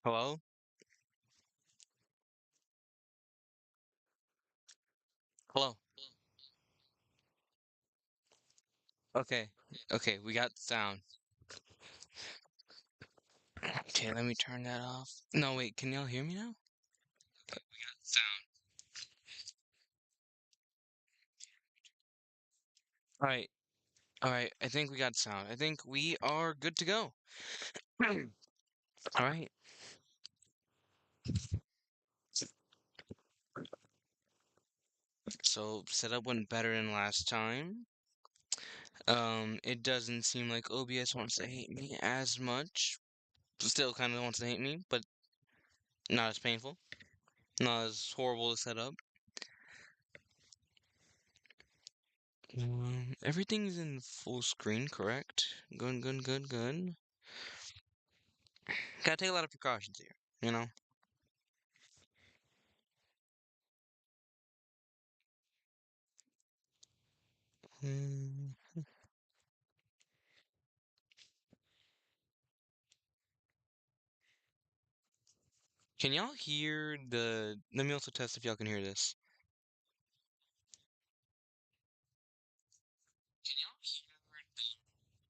Hello? Hello. Okay. Okay, we got sound. Okay, let me turn that off. No, wait, can y'all hear me now? Okay, we got sound. Alright, alright, I think we got sound. I think we are good to go. Alright, so setup went better than last time. It doesn't seem like OBS wants to hate me as much. Still kind of wants to hate me, but not as painful. Not as horrible to set up. Everything's in full screen, correct? Good, good, good, good. Gotta take a lot of precautions here, you know? Mm. Can y'all hear the... Let me also test if y'all can hear this. Can y'all hear the...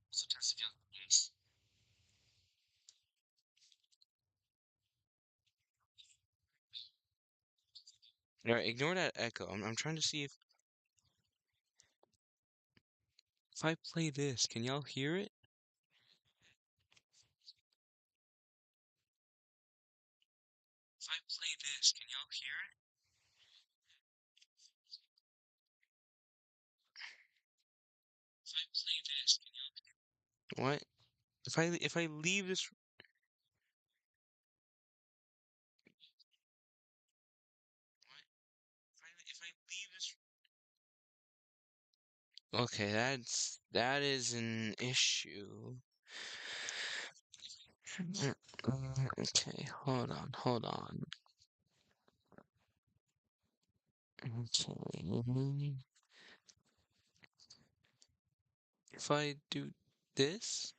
Also test if y'all can hear this. Alright, ignore that echo. I'm trying to see if I play this, can y'all hear it? If I play this, can y'all hear it? If I play this, can y'all hear it? What? If I leave this... What? If I leave this... Okay, that is an issue. Okay, hold on, hold on. Okay. If I do this,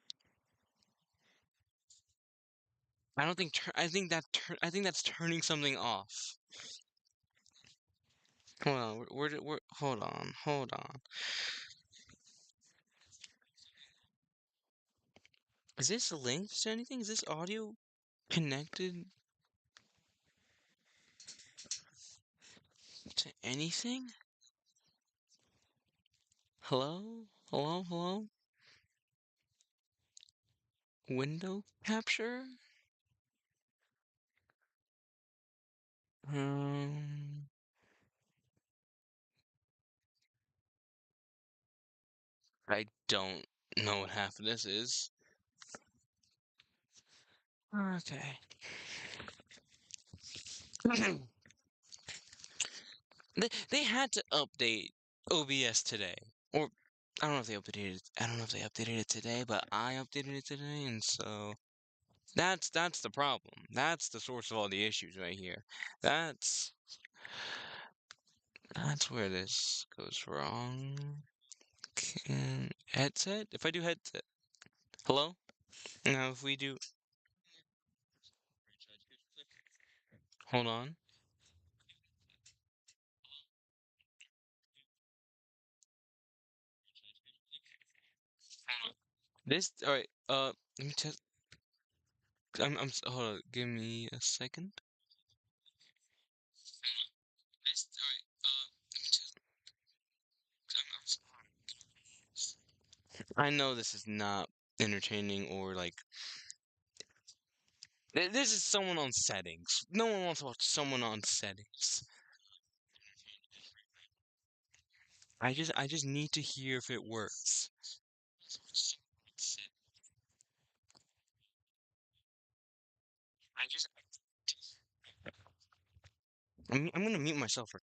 I don't think I think that's turning something off. Hold on, hold on, hold on. Is this linked to anything? Is this audio connected to anything? Hello? Hello? Hello? Window capture? Um, I don't know what half of this is. Okay. They had to update OBS today. Or I don't know if they updated it. I don't know if they updated it today, but I updated it today, and so that's the problem. That's the source of all the issues right here. That's that's where this goes wrong. Can headset? If I do headset, hello? Now if we do, hold on. This all right. Let me test. Hold on. Give me a second. This all right. Let me test. I know this is not entertaining or like this is someone on settings. No one wants to watch someone on settings. I just need to hear if it works. I just I'm gonna mute myself for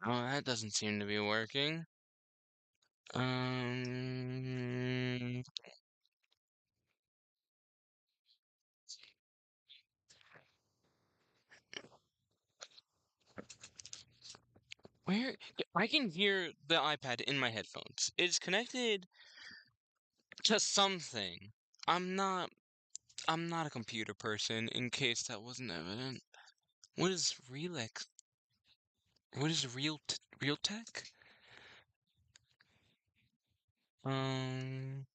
Oh, that doesn't seem to be working. Um, where I can hear the iPad in my headphones. It's connected to something. I'm not I'm not a computer person in case that wasn't evident. What is Relax? What is real tech? Um,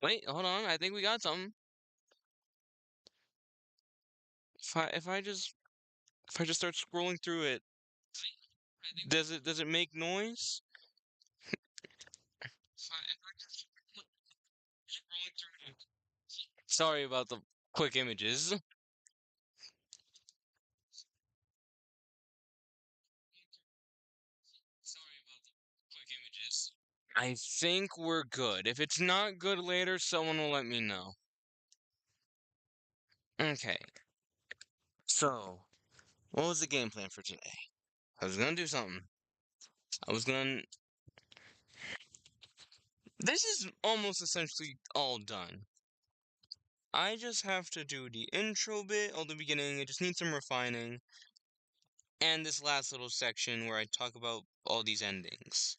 wait, hold on. I think we got something. If I just start scrolling through it, does it make noise? Sorry about the quick images. I think we're good. If it's not good later, someone will let me know. Okay. So, what was the game plan for today? I was gonna do something. I was gonna. This is almost essentially all done. I just have to do the intro bit or the beginning. It just needs some refining. And this last little section where I talk about all these endings.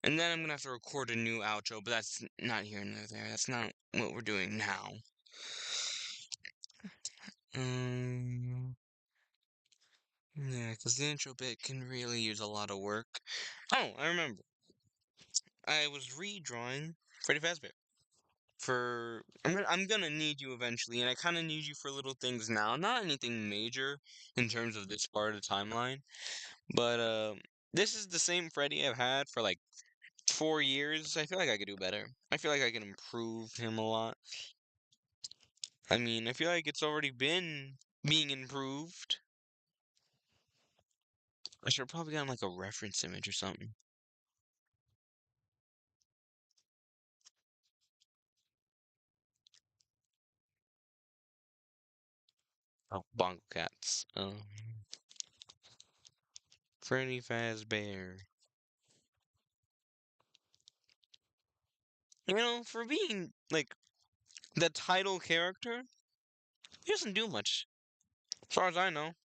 And then I'm gonna have to record a new outro, but that's not here nor there. That's not what we're doing now. Um, yeah, because the intro bit can really use a lot of work. Oh, I remember. I was redrawing Freddy Fazbear. I'm gonna need you eventually, and I kind of need you for little things now. Not anything major in terms of this part of the timeline, but this is the same Freddy I've had for like 4 years. I feel like I could do better. I feel like I can improve him a lot. I mean, I feel like it's already been being improved. I should have probably gotten like a reference image or something. Oh, Bongo Cats. Freddy Fazbear. You know, for being like the title character, he doesn't do much, as far as I know.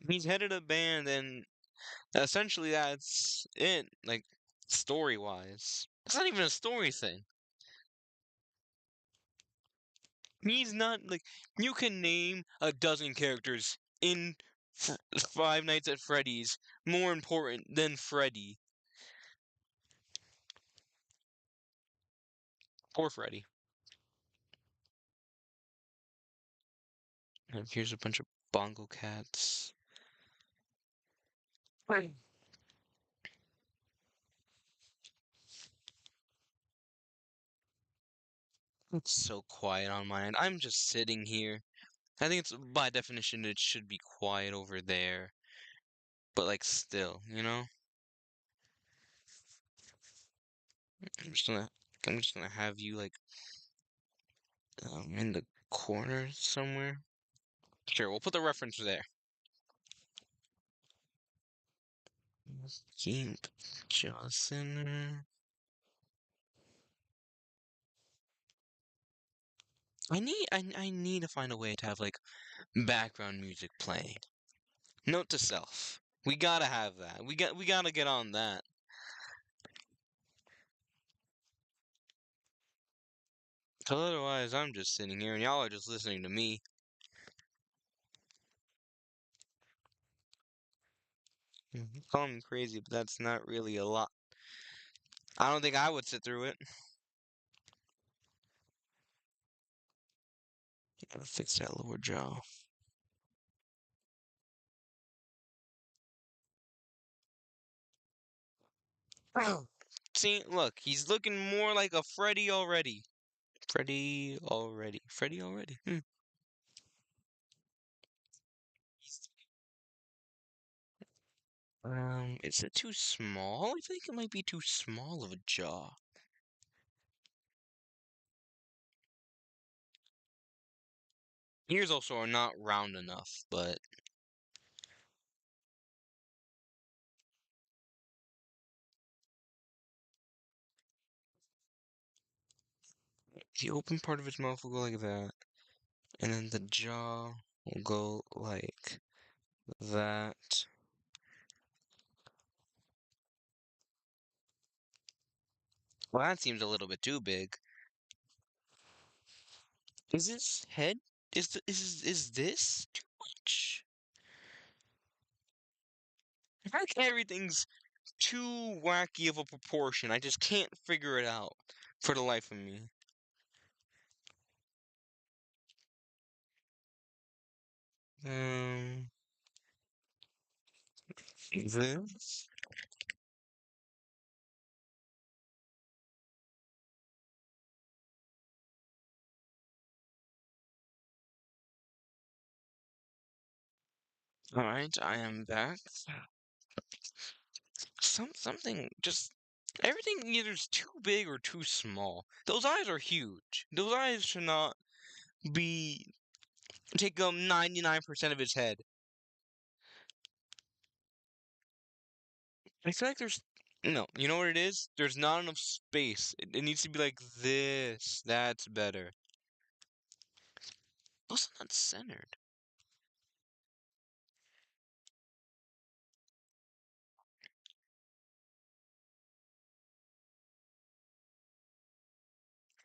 He's headed a band, and essentially that's it. Like story wise, it's not even a story thing. He's not like you can name a dozen characters in Five Nights at Freddy's more important than Freddy or Freddy. And here's a bunch of bongo cats. Right. It's so quiet on my end. I'm just sitting here. I think it's by definition it should be quiet over there, but like still, you know? I'm just gonna I'm just gonna have you like in the corner somewhere. Sure, we'll put the reference there. Keep Johnson. I need to find a way to have like background music playing. Note to self. We gotta have that. We gotta get on that. 'Cause otherwise I'm just sitting here and y'all are just listening to me. Call me crazy, but that's not really a lot. I don't think I would sit through it. Gotta fix that lower jaw. See, look, he's looking more like a Freddy already. Freddy already. Freddy already. Is it too small? I think it might be too small of a jaw. Ears also are not round enough, but the open part of his mouth will go like that, and then the jaw will go like that. Well, that seems a little bit too big. Is this head? Is this too much? I feel like everything's too wacky of a proportion. I just can't figure it out for the life of me. Um, this. All right, I am back. Something just everything either is too big or too small. Those eyes are huge. Those eyes should not be take up 99% of his head. I feel like there's no, you know what it is? There's not enough space. It needs to be like this. That's better. Also not centered.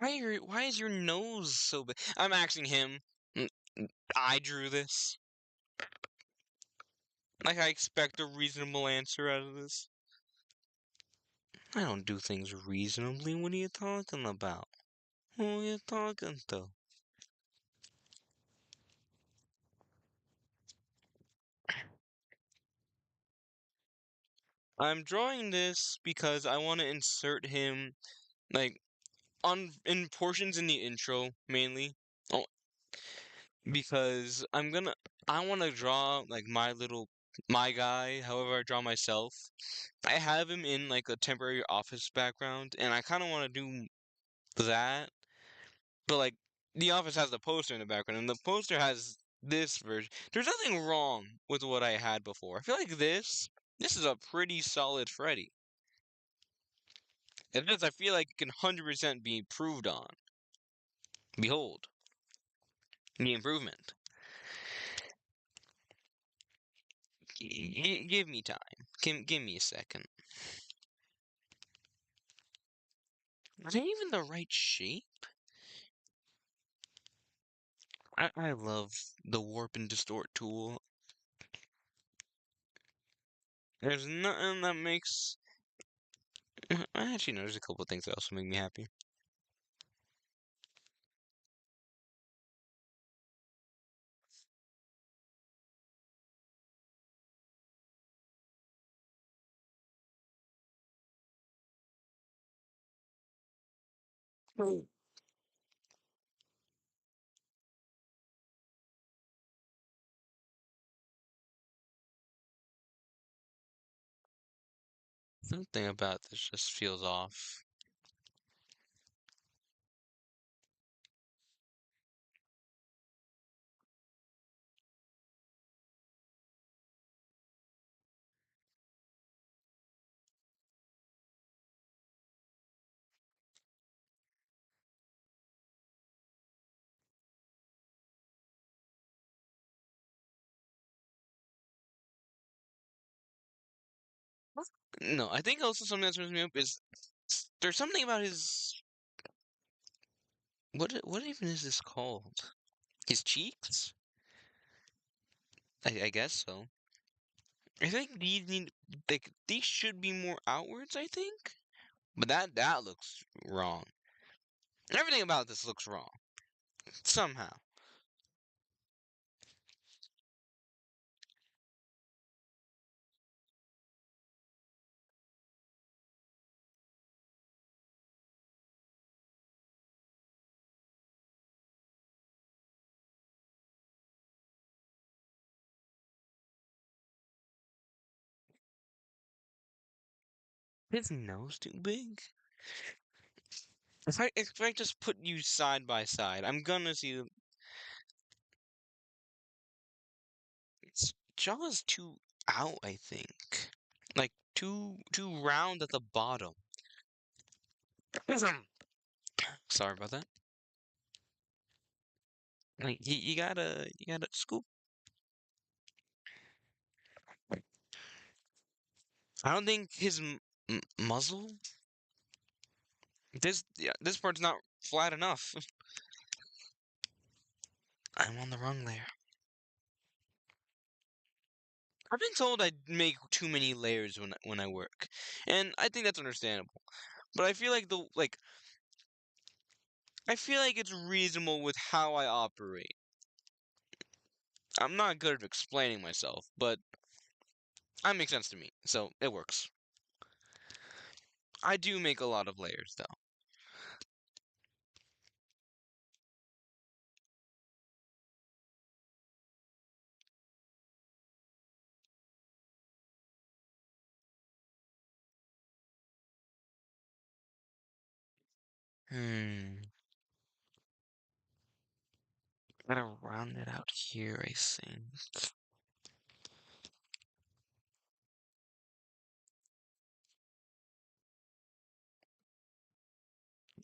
Why is your nose so big? I'm asking him. Mm, I drew this. Like I expect a reasonable answer out of this. I don't do things reasonably. What are you talking about? Who are you talking to? I'm drawing this because I want to insert him like on in portions in the intro mainly. Oh, because I want to draw like my guy, however I draw myself. I have him in like a temporary office background and I kind of want to do that. But like the office has the poster in the background and the poster has this version. There's nothing wrong with what I had before. I feel like this is a pretty solid Freddy. And this I feel like it can 100% be improved on. Behold, the improvement. Give me time. Give me a second. Is it even the right shape? I love the warp and distort tool. There's nothing that makes. Actually, no, there's a couple of things that also make me happy. Something about this just feels off. No, I think also something that turns me up is there's something about his what even is this called? His cheeks? I guess so. I think these should be more outwards, I think. But that looks wrong. Everything about this looks wrong. Somehow. His nose too big? If I just put you side by side, I'm gonna see its jaw is too out, I think. Like too round at the bottom. Sorry about that. Like you gotta scoop. I don't think his muzzle. This part's not flat enough. I'm on the wrong layer. I've been told I make too many layers when I work, and I think that's understandable. But I feel like I feel like it's reasonable with how I operate. I'm not good at explaining myself, but that makes sense to me, so it works. I do make a lot of layers, though. Hmm. Gotta round it out here, I think.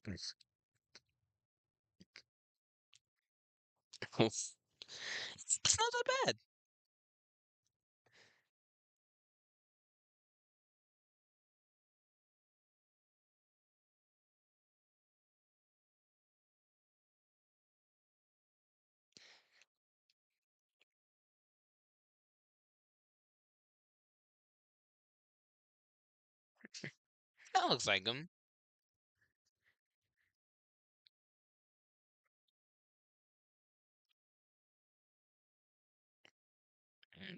It's it's not that bad. That looks like him.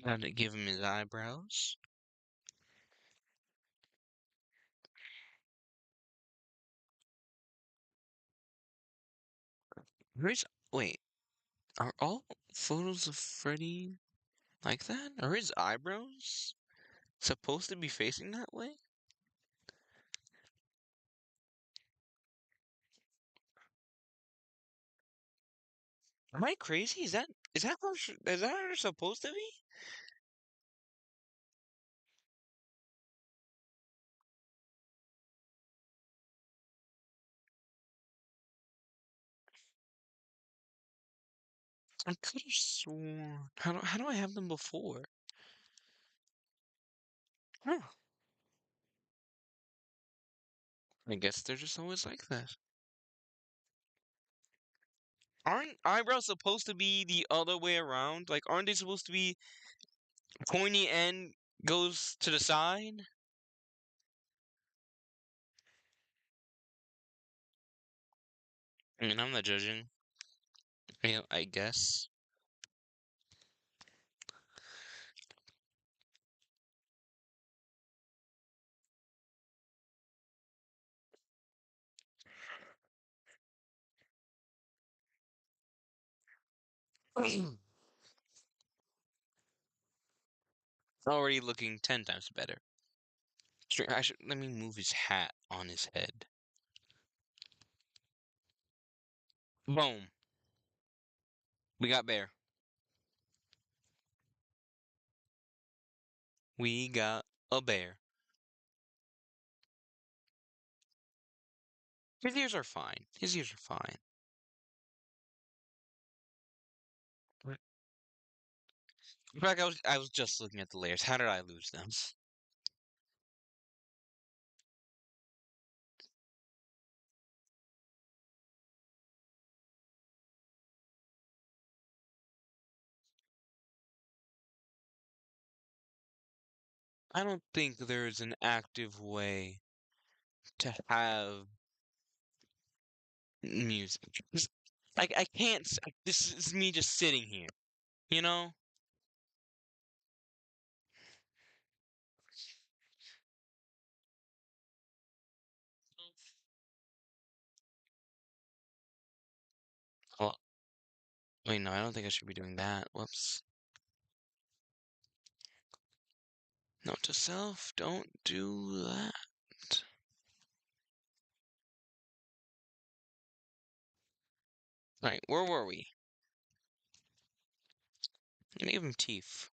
Gotta give him his eyebrows. Where's wait? Are all photos of Freddy like that? Are his eyebrows supposed to be facing that way? Am I crazy? Is that is that how they're supposed to be? I could have sworn. How do I have them before? Huh. I guess they're just always like that. Aren't eyebrows supposed to be the other way around? Like, aren't they supposed to be pointy end goes to the side? I mean, I'm not judging. I guess. Already looking 10 times better. I should let me move his hat on his head. Boom. We got bear. We got a bear. His ears are fine. His ears are fine. What? In fact, I was just looking at the layers. How did I lose them? I don't think there's an active way to have music. I can't. This is me just sitting here. You know? Well, wait, no, I don't think I should be doing that. Whoops. Note to self: don't do that. Alright, where were we? Let me give him teeth.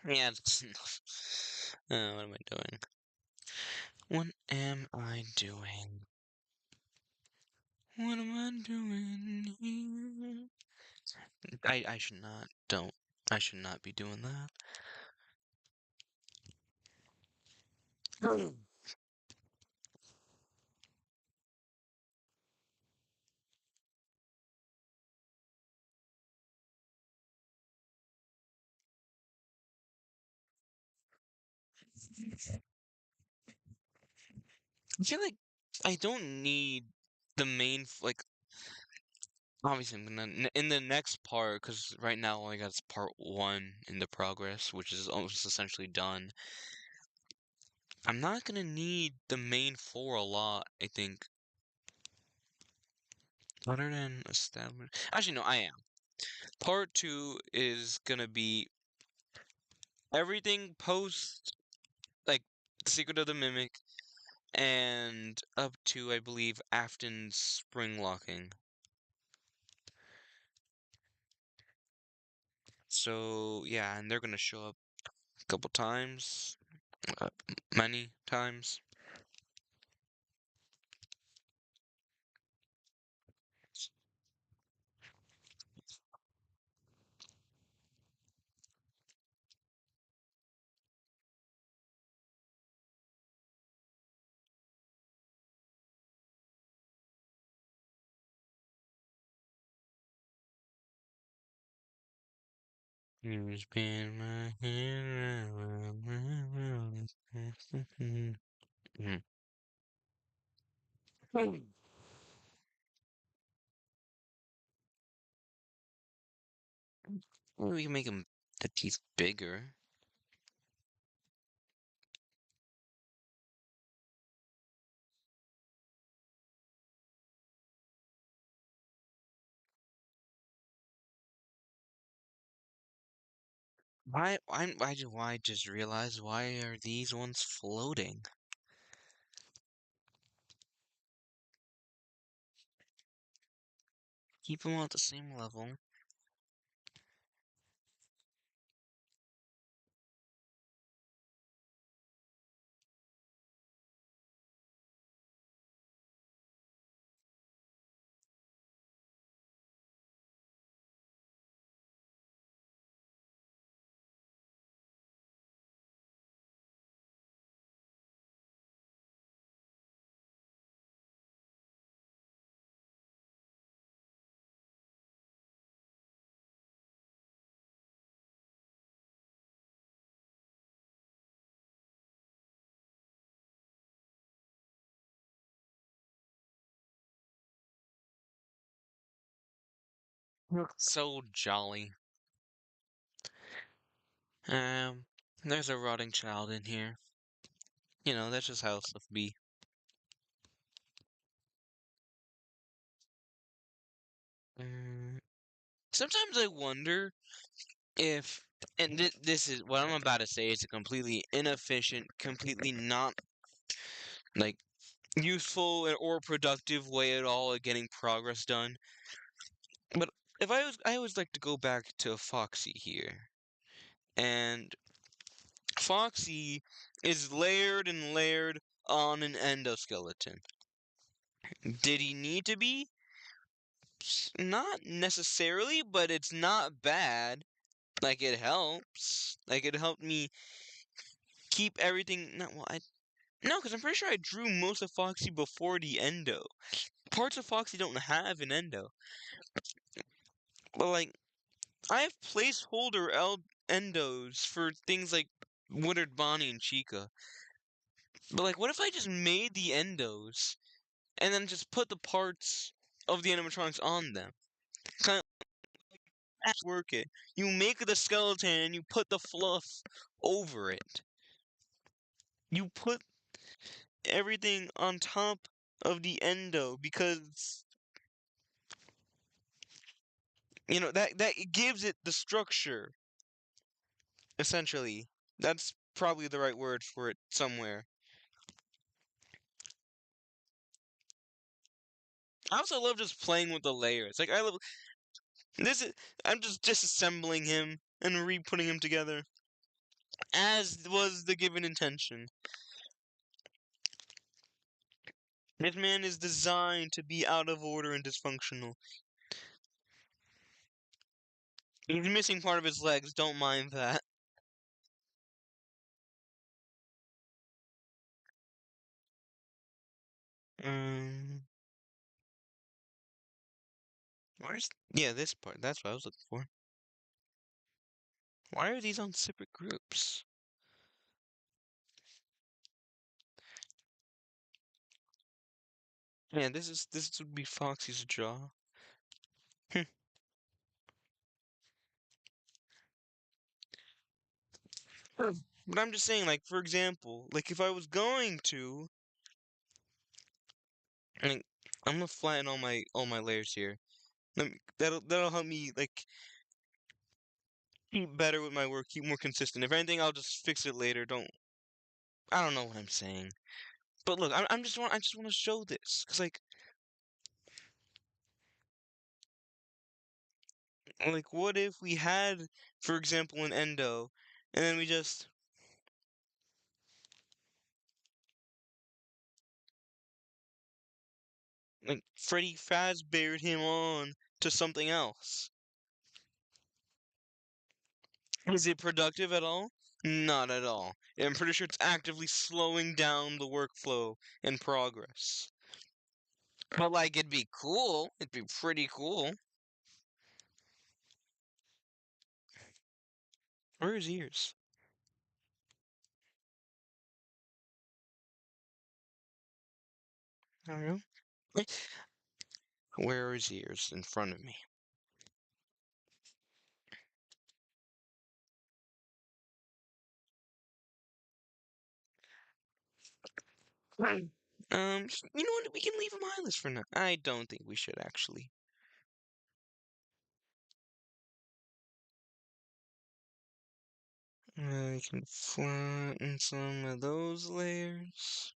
Yeah, that's enough. What am I doing? What am I doing? What am I doing here? I should not. Don't. I should not be doing that. I feel like I don't need the main like. Obviously, I'm gonna in the next part because right now I only got part one in the progress, which is almost essentially done. I'm not gonna need the main four a lot. I think. Other than establish. Actually, no, I am. Part two is gonna be everything post like the Secret of the Mimic and up to I believe Afton's spring locking. So yeah, and they're gonna show up a couple times, many times. Who's been my hero? Mhm. Well, we can make him the teeth bigger. Why do I just realize why are these ones floating? Keep them all at the same level. Look so jolly. Um, there's a rotting child in here. You know, that's just how stuff be. Mm, Sometimes I wonder if, and this is what I'm about to say is a completely inefficient, completely not like useful or productive way at all at getting progress done. But if I always like to go back to Foxy here, and Foxy is layered and layered on an endoskeleton. Did he need to be? Not necessarily, but it's not bad. Like it helps. Like it helped me keep everything. No, well, no, because I'm pretty sure I drew most of Foxy before the endo. Parts of Foxy don't have an endo, but like I have placeholder endos for things like Woodard, Bonnie, and Chica. But like, what if I just made the endos and then just put the parts of the animatronics on them? Kind work it. You make the skeleton and you put the fluff over it. You put everything on top of the endo because that gives it the structure, essentially. That's probably the right word for it somewhere. I also love just playing with the layers. Like I love this is I'm just disassembling him and re-putting him together as was the given intention. This man is designed to be out of order and dysfunctional. He's missing part of his legs, don't mind that. Um, where's yeah, this part. That's what I was looking for. Why are these on separate groups? Yeah, this would be Foxy's jaw. Hmm. But I'm just saying, like, for example, like if I was going to, like, I'm gonna flatten all my layers here. That'll help me like keep better with my work, keep more consistent. If anything, I'll just fix it later. I don't know what I'm saying. But look, I just want to show this because like what if we had, for example, an endo, and then we just like Freddy Fazbeared him on to something else. Is it productive at all? Not at all. I'm pretty sure it's actively slowing down the workflow and progress. But like it'd be cool. It'd be pretty cool. Where are his ears? I don't know. Where are his ears? In front of me. Right. You know what? We can leave him eyeless for now. I don't think we should actually. I can flatten some of those layers.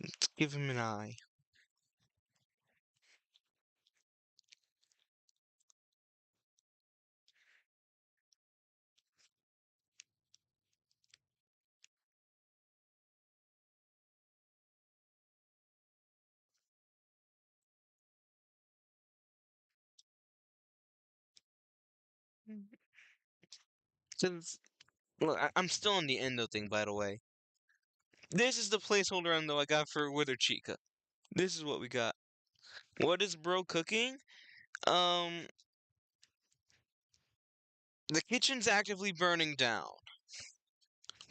Let's give him an eye. Since look, I'm still on the endo thing, by the way. This is the placeholder endo I got for Wither Chica. This is what we got. What is bro cooking? Um, the kitchen's actively burning down.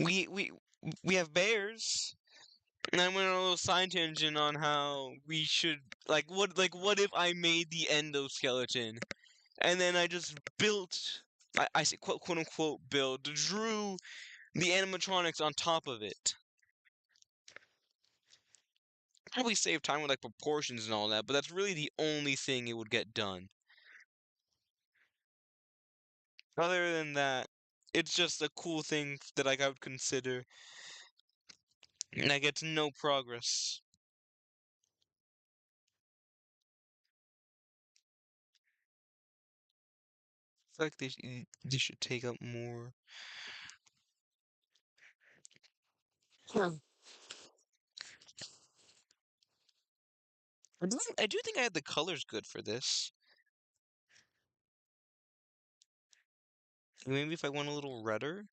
We we we have bears. And I went on a little side tangent on how we should what if I made the endoskeleton and then I just built I say quote unquote build drew the animatronics on top of it. Probably save time with like proportions and all that, but that's really the only thing it would get done. Other than that, it's just a cool thing that like I would consider, and I get no progress. I feel like they should take up more. Hmm. I do think I had the colors good for this. Maybe if I went a little redder?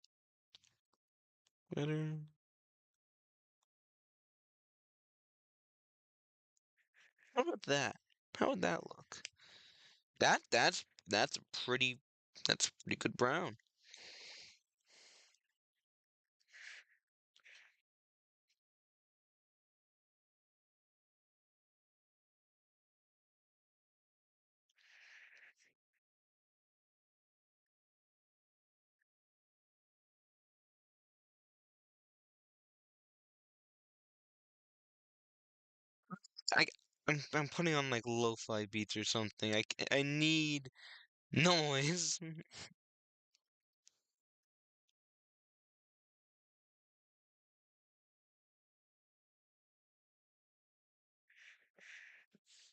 Redder? How about that? How would that look? That's a pretty good brown. I I'm putting on like lo-fi beats or something. I need noise.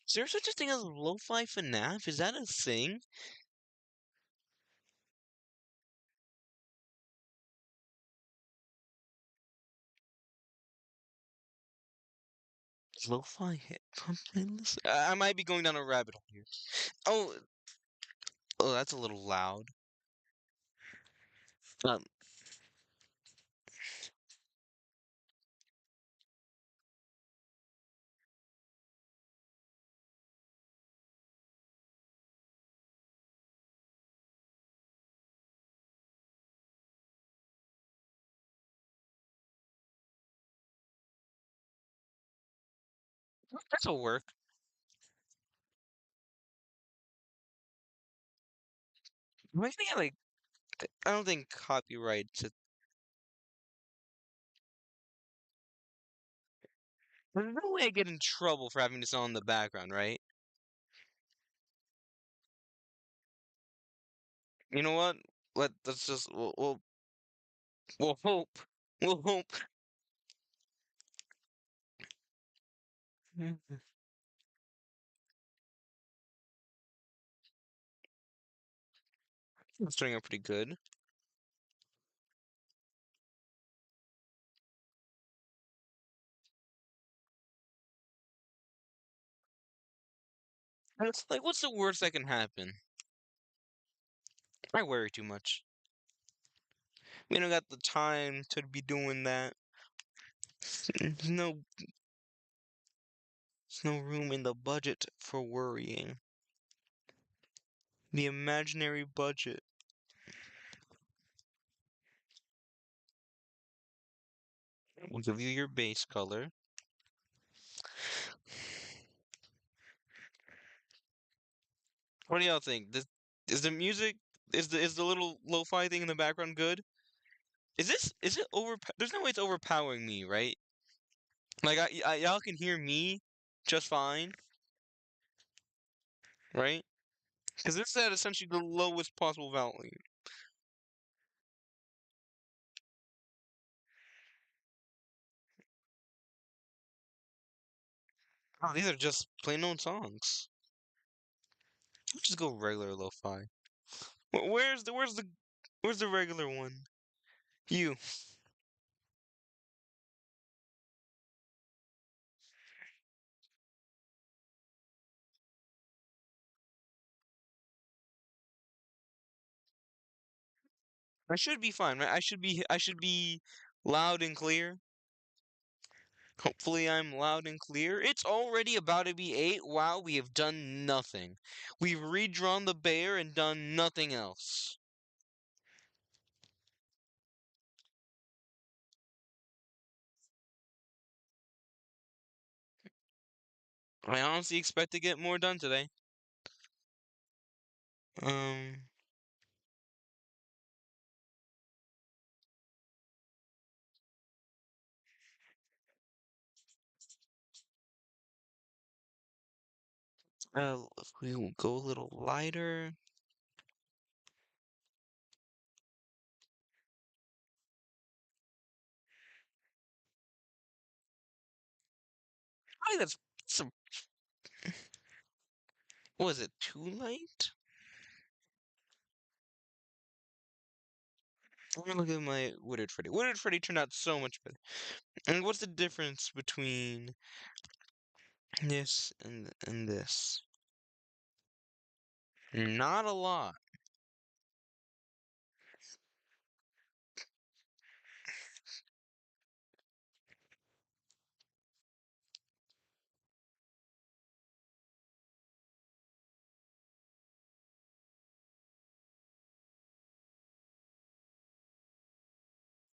Is there such a thing as lo-fi FNAF? Is that a thing? Lo-fi hip hop playlist? I might be going down a rabbit hole here. Oh, oh, that's a little loud. Um, this'll work. I think I like. I don't think copyright. There's no way I get in trouble for having this on in the background, right? You know what? Let's just we'll hope. We'll hope. Mhm. It's turning out pretty good. And it's like, what's the worst that can happen? I worry too much. We don't got the time to be doing that. There's no room in the budget for worrying. The imaginary budget. We'll give you your base color. What do y'all think? Is the music is the little lo-fi thing in the background good? Is it over? There's no way it's overpowering me, right? Like y'all can hear me just fine, right? Because this is at essentially the lowest possible volume. Oh, these are just plain old songs. Let's just go regular lo-fi. Where's the regular one? You. I should be fine, right? I should be loud and clear. Hopefully I'm loud and clear. It's already about to be 8. Wow, we have done nothing. We've redrawn the bear and done nothing else. I honestly expect to get more done today. Um, if we will go a little lighter. I think that's some. Was it too light? Let me look at my Wooded Freddy. Wooded Freddy turned out so much better. And what's the difference between this and this? Not a lot.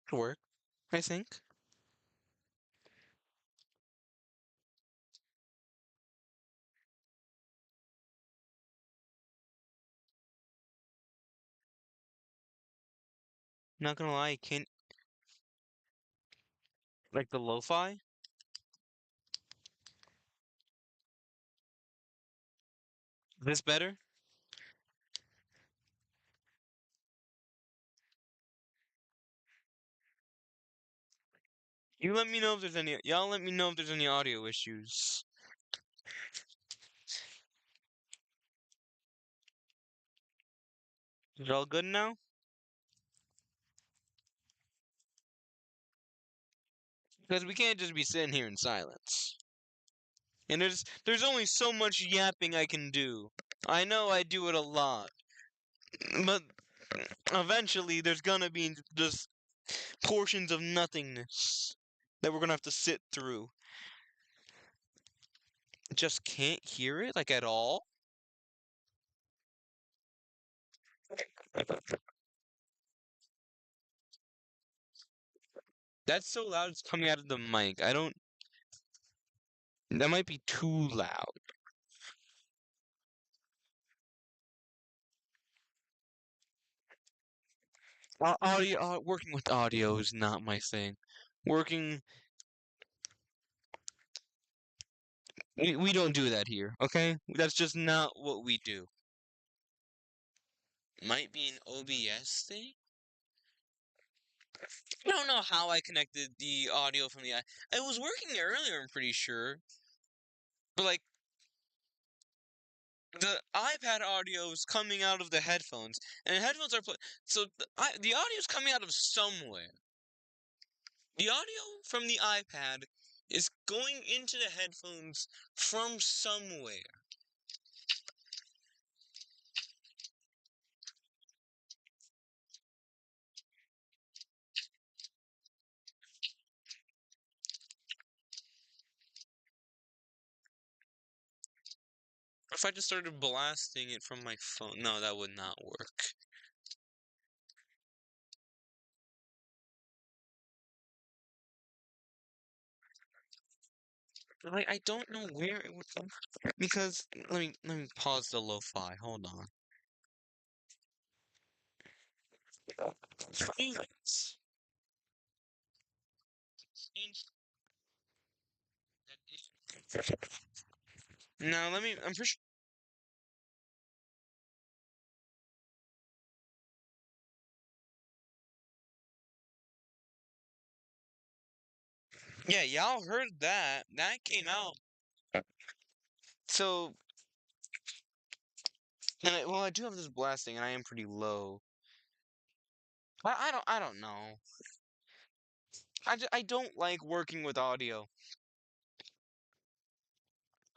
To work, I think. Not gonna lie, I can't like the lo-fi. This better? You let me know if there's any. Y'all let me know if there's any audio issues. Is it all good now? Because we can't just be sitting here in silence. And there's only so much yapping I can do. I know I do it a lot, but eventually there's gonna be just portions of nothingness that we're gonna have to sit through. Just can't hear it like at all. That's so loud it's coming out of the mic. I don't. That might be too loud. Audio, working with audio is not my thing. Working, we don't do that here, okay? That's just not what we do. Might be an OBS thing? I don't know how I connected the audio from the I. It was working earlier, I'm pretty sure. But like the iPad audio is coming out of the headphones, and the headphones are so the audio is coming out of somewhere. The audio from the iPad is going into the headphones from somewhere. If I just started blasting it from my phone, no, that would not work. Like I don't know where it would come because let me pause the lo-fi. Hold on. Favorites. Now let me. I'm pretty sure. Yeah, y'all heard that. That came out. So, well, I do have this blasting, and I am pretty low. I don't know. I don't like working with audio.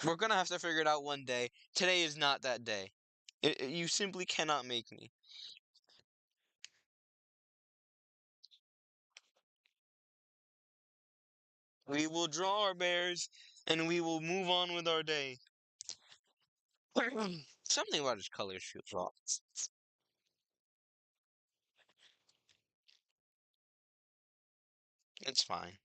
We're gonna have to figure it out one day. Today is not that day. You simply cannot make me. We will draw our bears, and we will move on with our day. Something about his colors feels off. It's fine.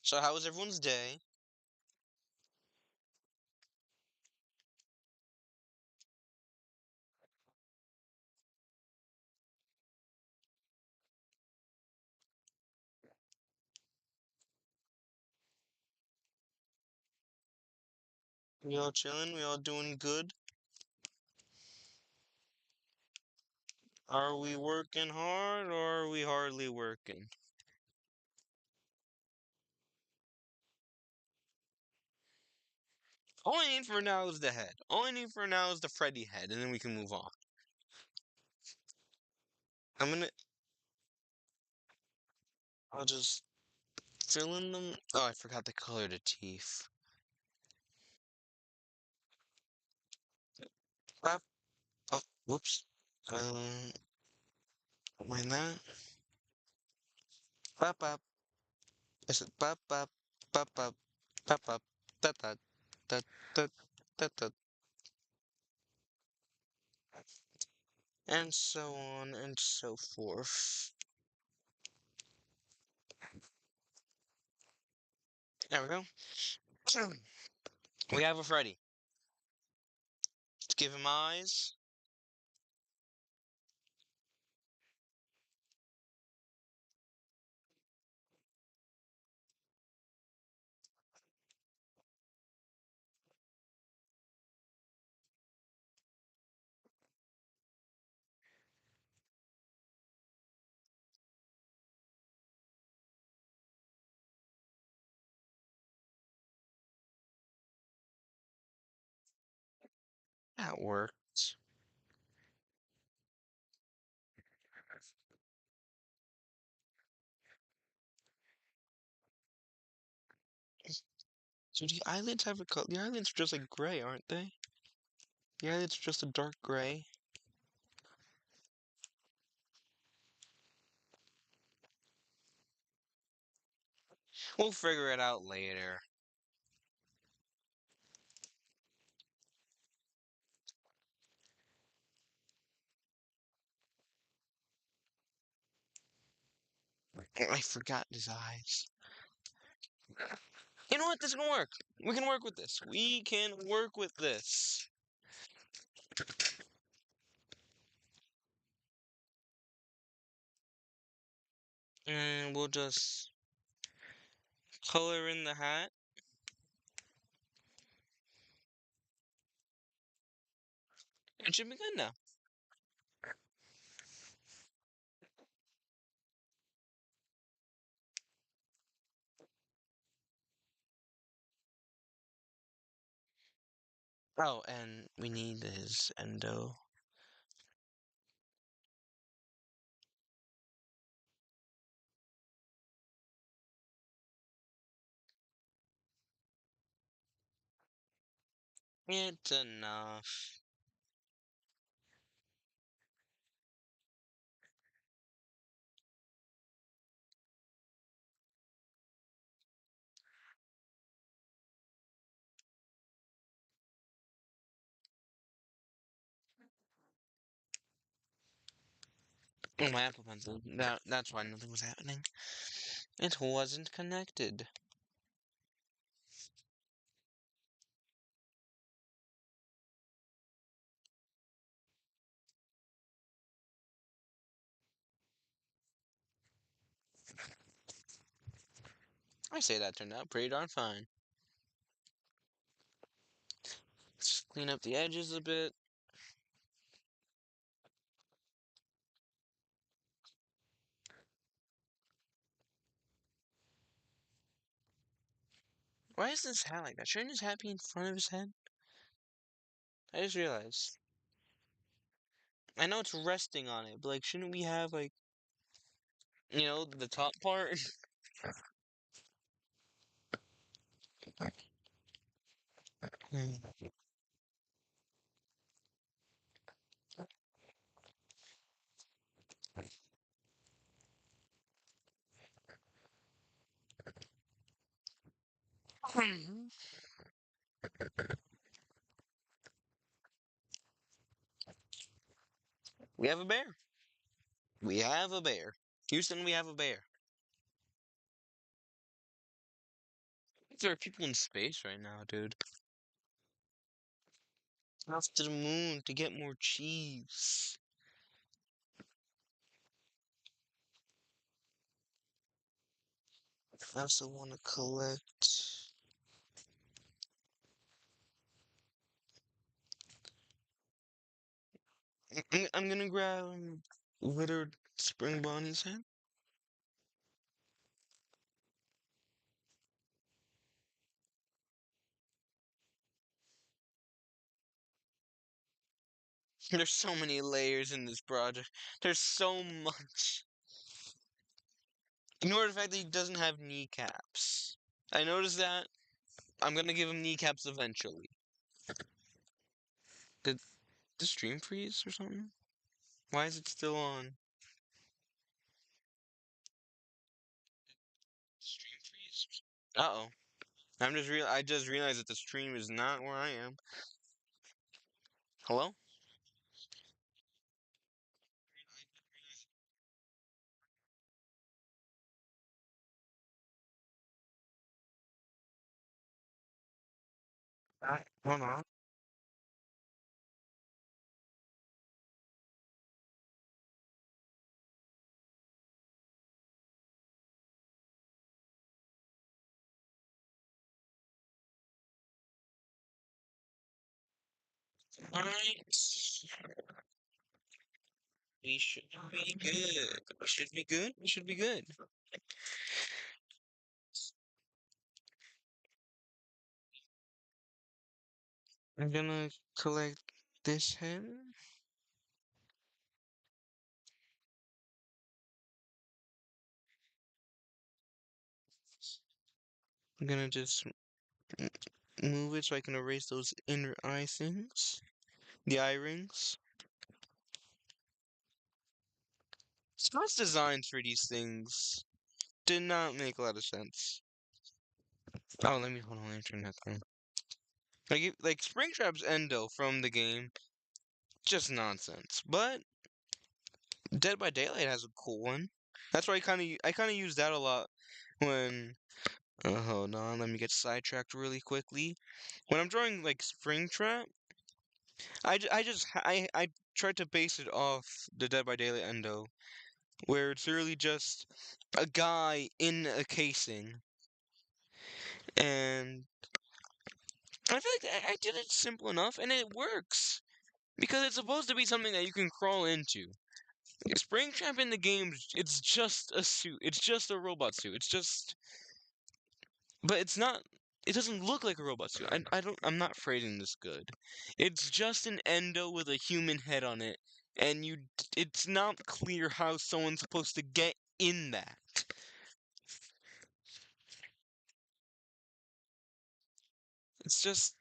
So, how was everyone's day? We all chilling? We all doing good? Are we working hard or are we hardly working? All I need for now is the head. All I need for now is the Freddy head, and then we can move on. I'm gonna. I'll just fill in them. Oh, I forgot the color of the teeth. Bap. Oh, whoops. Um, mind that. Bap bap. I said bap bap. Bap bap. Bap bap. Da da da da da da. And so on and so forth. There we go. We have a Freddy. Let's give him eyes. That worked. So the islands have a color. The islands are just like gray, aren't they? The islands are just a dark gray. We'll figure it out later. I forgot his eyes. You know what? This can work. We can work with this. We can work with this. And we'll just color in the hat. It should be good now. Oh, and we need his endo. It's enough. Oh, my Apple Pencil. That's why nothing was happening. It wasn't connected. I say that turned out pretty darn fine. Let's clean up the edges a bit. Why is this hat like that? Shouldn't his hat be in front of his head? I just realized. I know it's resting on it, but like, shouldn't we have like, the top part? We have a bear. We have a bear. Houston, we have a bear. There are people in space right now, dude. Off to the moon to get more cheese. I also want to collect. I'm gonna grab Withered Spring Bonnie's head. There's so many layers in this project. There's so much. Ignore the fact that he doesn't have kneecaps. I noticed that. I'm gonna give him kneecaps eventually. Did the stream freeze or something? Why is it still on? Stream freeze. Uh-oh. I just realized that the stream is not where I am. Hello? Hold on. Alright. We should be good. We should be good. We should be good. I'm gonna collect this head. I'm gonna just m- move it so I can erase those inner eye things. The eye rings. Scott's designs for these things did not make a lot of sense. Oh, let me hold on. Let me turn that down. Like Springtrap's endo from the game, just nonsense. But Dead by Daylight has a cool one. That's why I kind of use that a lot when. Hold on, let me get sidetracked really quickly. When I'm drawing like Springtrap, I just I tried to base it off the Dead by Daylight endo, where it's really just a guy in a casing, and I feel like I did it simple enough, and it works because it's supposed to be something that you can crawl into. Springtrap in the games, it's just a suit. It's just a robot suit. It's just, but it's not. It doesn't look like a robot suit. I don't. I'm not phrasing this good. It's just an endo with a human head on it, and it's not clear how someone's supposed to get in that. It's just,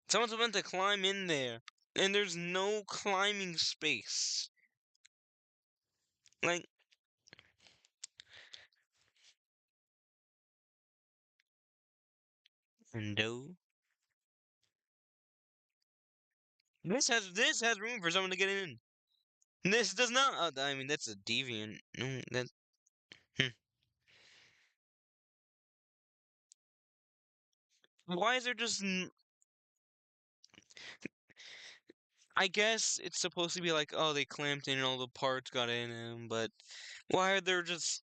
someone's meant to climb in there, and there's no climbing space. Like, endo. This has room for someone to get in. This does not. I mean, that's a deviant. No, that. Hmm. Why is there just? I guess it's supposed to be like, oh, they clamped in and all the parts got in them, but why are there just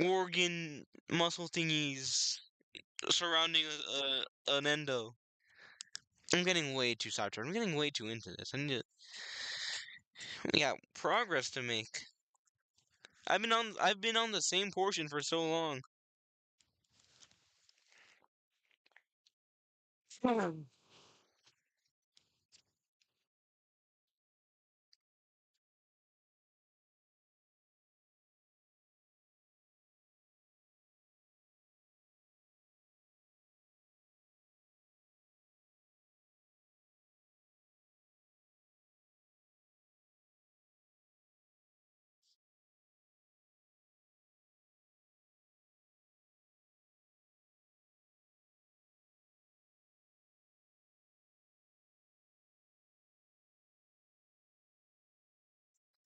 organ muscle thingies surrounding an endo? I'm getting way too sidetracked. I'm getting way too into this. I need to. We got progress to make. I've been on the same portion for so long.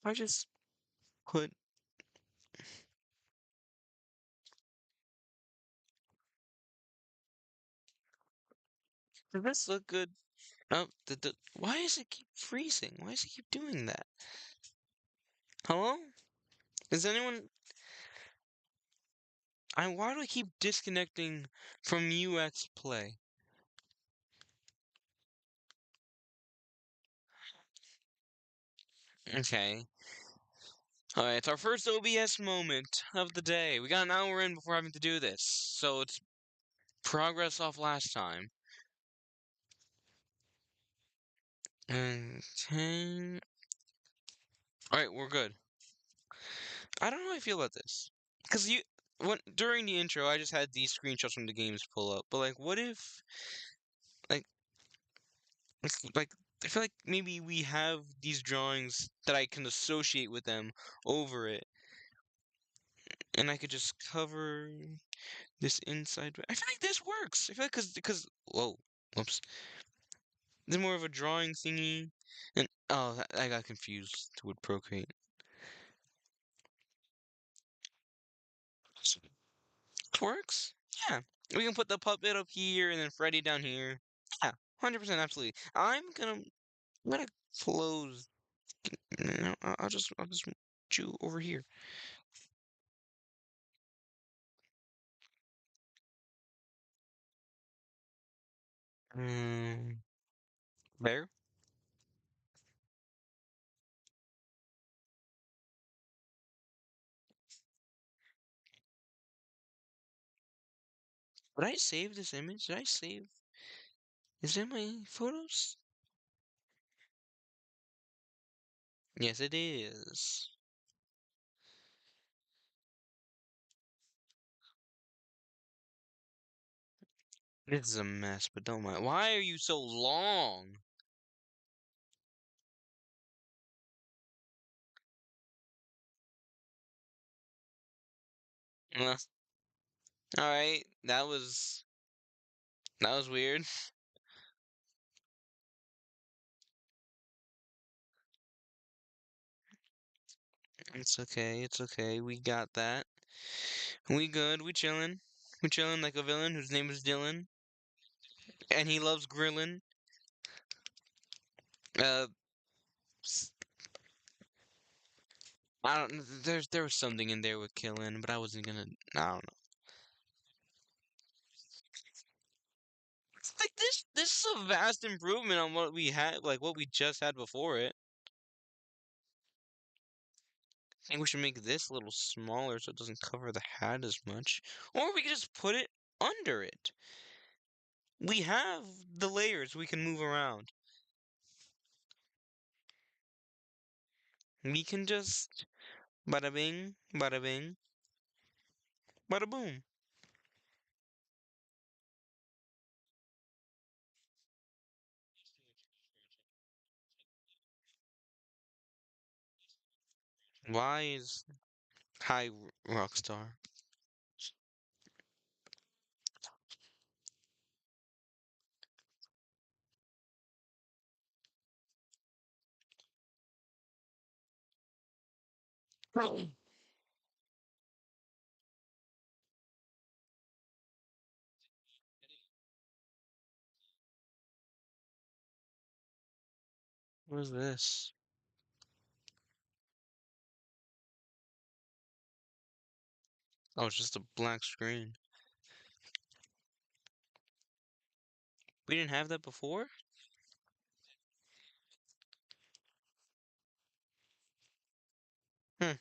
I just put. Does this look good? Oh, why does it keep freezing? Why does it keep doing that? Hello? Is anyone? Why do I keep disconnecting from UX Play? Okay. Alright, it's our first OBS moment of the day. We got an hour in before having to do this, so it's progress off last time. Okay. Alright, we're good. I don't know how I feel about this. Because during the intro, I just had these screenshots from the games pull up. But, like, what if, like, like, I feel like maybe we have these drawings that I can associate with them over it, and I could just cover this inside. I feel like this works. I feel like because whoa, whoops. This is more of a drawing thingy, and oh, I got confused with Procreate. It works. Yeah, we can put the puppet up here and then Freddy down here. Yeah, 100% absolutely. I'm gonna close. No, I'll just chew over here. Um, there. Did I save this image? Did I save? Is it my photos? Yes, it is. This is a mess, but don't mind. Why are you so long? Uh, all right, that was weird. It's okay. It's okay. We got that. We good. We chilling. We chilling like a villain whose name is Dylan, and he loves grilling. Uh, s- I don't. There was something in there with killing, but I wasn't gonna. I don't know. It's like this is a vast improvement on what we had, like what we just had before it. I think we should make this a little smaller so it doesn't cover the hat as much, or we could just put it under it. We have the layers we can move around. We can just bada bing, bada boom. Why is Hi Rockstar? What is this? Oh, it's just a black screen. We didn't have that before? Hmm,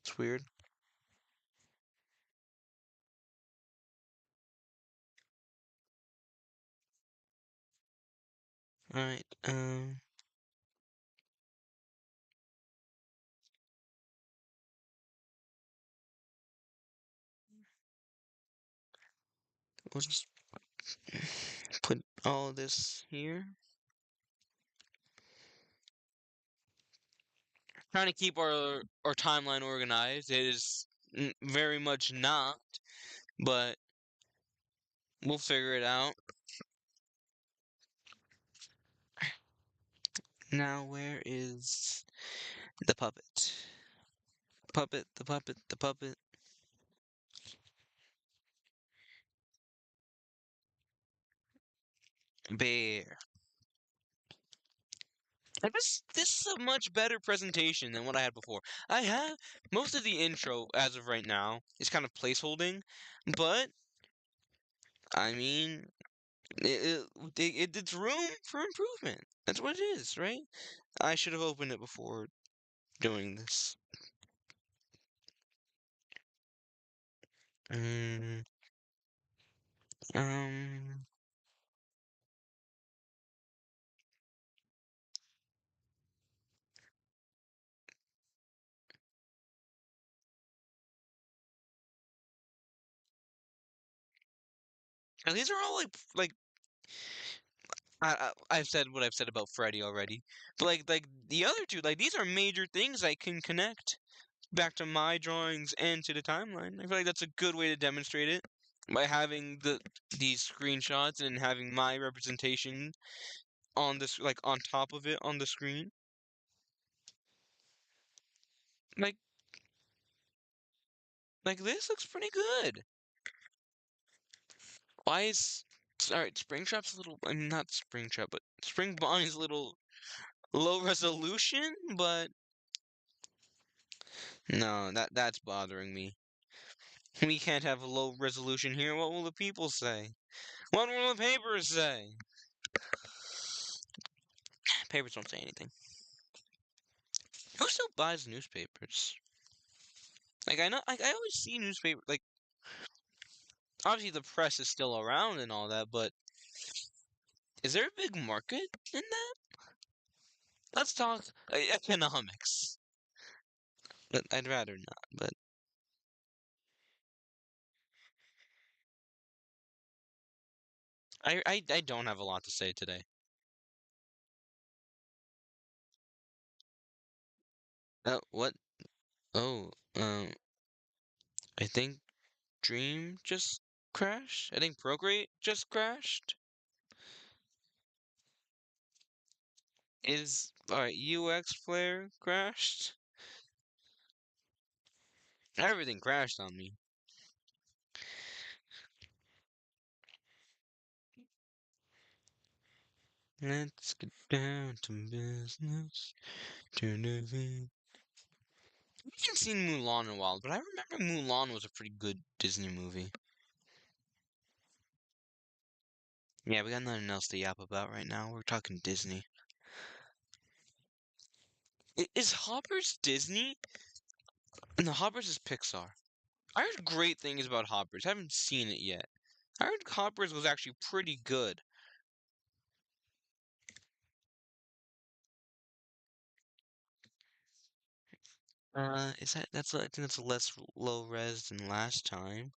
it's weird. Alright, we'll just put all this here. Trying to keep our timeline organized. It is very much not, but we'll figure it out. Now, where is the puppet? Puppet, the puppet, the puppet. Bear. Like this is a much better presentation than what I had before. I have most of the intro as of right now is kind of placeholding, but I mean it's room for improvement. That's what it is, right? I should have opened it before doing this. Mm, um, and these are all like I've said what I've said about Freddy already, but like the other two, like these are major things I can connect back to my drawings and to the timeline. I feel like that's a good way to demonstrate it by having these screenshots and having my representation on this like on top of it on the screen. Like like this looks pretty good. Why is Alright, Springtrap's a little, I mean, not Springtrap, but Spring Bonnie's a little low resolution, but no, that's bothering me. We can't have a low resolution here. What will the people say? What will the papers say? Papers don't say anything. Who still buys newspapers? Like I know, like I always see newspaper. Like obviously the press is still around and all that, but Is there a big market in that? Let's talk economics. But I'd rather not. But I don't have a lot to say today. What? Oh, I think Dream just crashed. I think Procreate just crashed. Is alright, UX Flare crashed? Everything crashed on me. Let's get down to business. Turn it in. I haven't seen Mulan in a while, but I remember Mulan was a pretty good Disney movie. Yeah, we got nothing else to yap about right now. We're talking Disney. Is Hoppers Disney? No, Hoppers is Pixar. I heard great things about Hoppers. I haven't seen it yet. I heard Hoppers was actually pretty good. That's I think that's less low res than last time.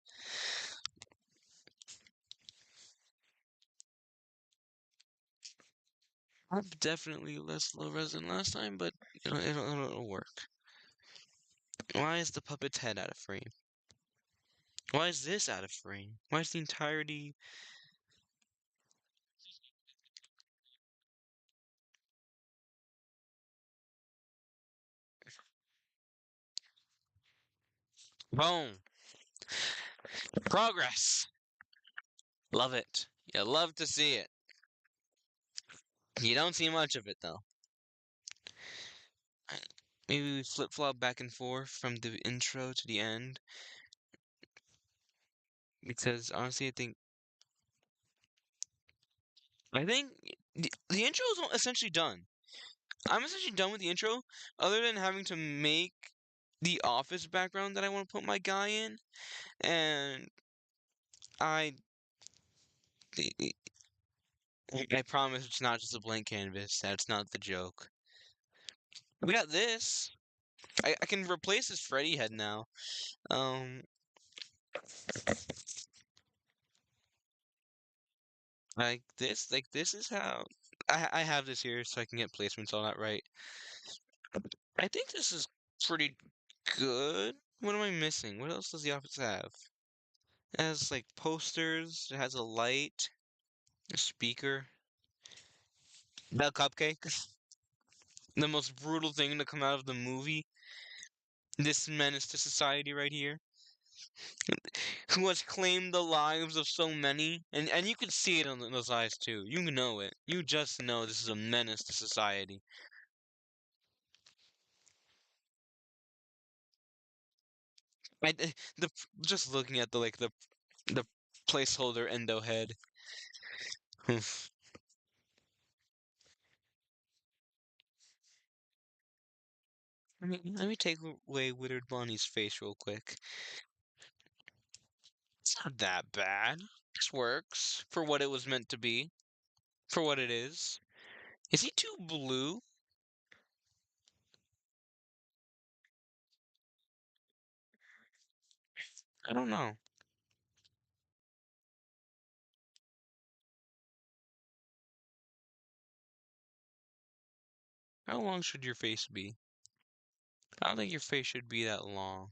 I'm definitely less low res than last time, but it'll work. Why is the puppet's head out of frame? Why is this out of frame? Why is the entirety? Boom. Progress. Love it. You love to see it. You don't see much of it though. I- Maybe we flip flop back and forth from the intro to the end because honestly, I think the intro is essentially done. I'm essentially done with the intro, other than having to make the office background that I want to put my guy in, and I I promise it's not just a blank canvas. That's not the joke. We got this. I can replace his Freddy head now. Um, like this is how I have this here so I can get placements all that right. I think this is pretty good. What am I missing? What else does the office have? It has like posters. It has a light, a speaker, the cupcake. The most brutal thing to come out of the movie. This menace to society right here, who has claimed the lives of so many, and you can see it in those eyes too. You know it. You just know this is a menace to society. The just looking at the placeholder endo head. Oof. Let me take away Withered Bonnie's face real quick. It's not that bad. This works for what it was meant to be, for what it is. Is he too blue? I don't know. How long should your face be? I don't think your face should be that long.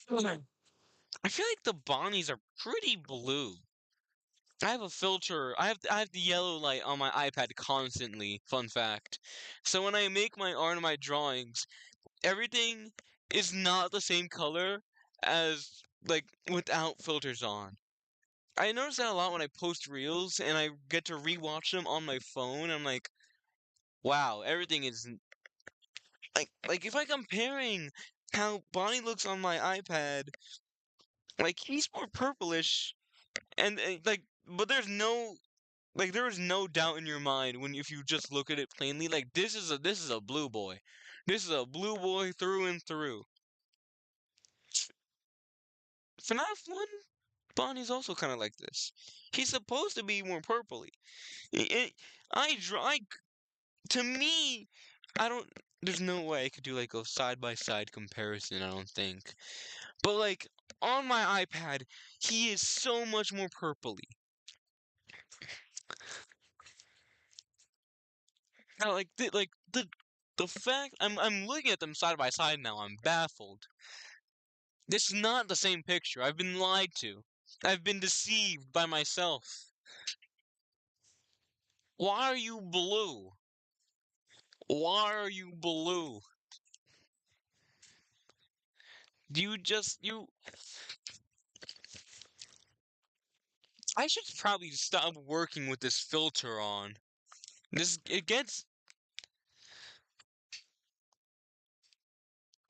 I feel like the Bonnies are pretty blue. I have a filter. I have the yellow light on my iPad constantly. Fun fact. So when I make my art and my drawings, everything is not the same color as like without filters on. I notice that a lot when I post reels and I get to rewatch them on my phone. I'm like, wow, everything is like if I comparing how Bonnie looks on my iPad, like he's more purplish and like but there is no doubt in your mind when if you just look at it plainly like this is a blue boy. This is a blue boy through and through. FNAF 1, Bonnie's also kind of like this. He's supposed to be more purpley. I I, draw, I to me, I don't. There's no way I could do like a side by side comparison. I don't think. But like on my iPad, he is so much more purpley. Now, the fact I'm looking at them side by side now. I'm baffled. This is not the same picture. I've been lied to. I've been deceived by myself. Why are you blue? Why are you blue? You just you I should probably stop working with this filter on. This it gets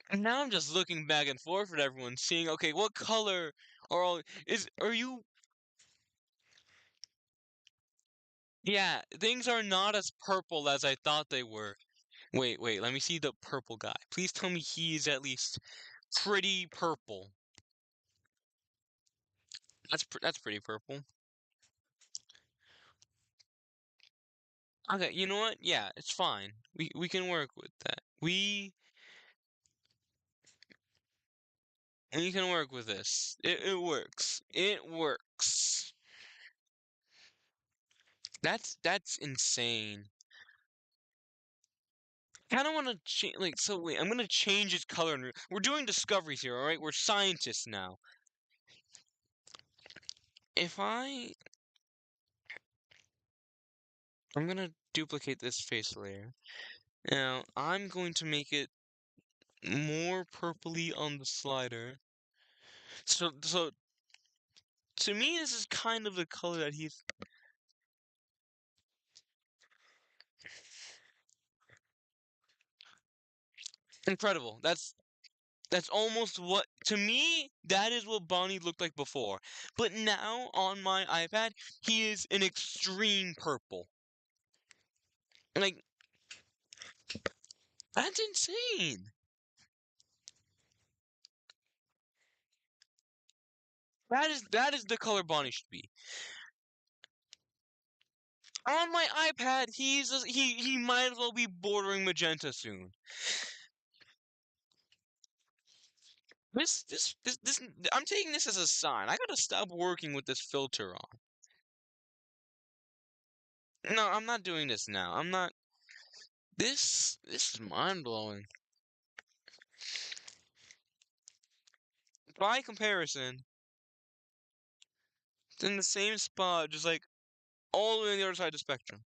and now I'm just looking back and forth at everyone, seeing okay, what color are you yeah, things are not as purple as I thought they were. Wait, let me see the purple guy. Please tell me he is at least pretty purple. That's pretty purple. Okay, you know what? Yeah, it's fine. We can work with that. We can work with this. It works. It works. That's insane. I kind of want to change. Like, so wait, I'm gonna change its color. We're doing discoveries here, all right? We're scientists now. If I'm gonna duplicate this face layer. Now I'm going to make it more purpley on the slider. So to me, this is kind of the color that he's incredible. That's almost what to me that is what Bonnie looked like before. But now on my iPad, he is an extreme purple. Like that's insane. That is the color Bonnie should be. On my iPad, he might as well be bordering magenta soon. This I'm taking this as a sign. I gotta stop working with this filter on. No, I'm not doing this now. I'm not. This is mind blowing. By comparison, it's in the same spot, just like all the way on the other side of the spectrum.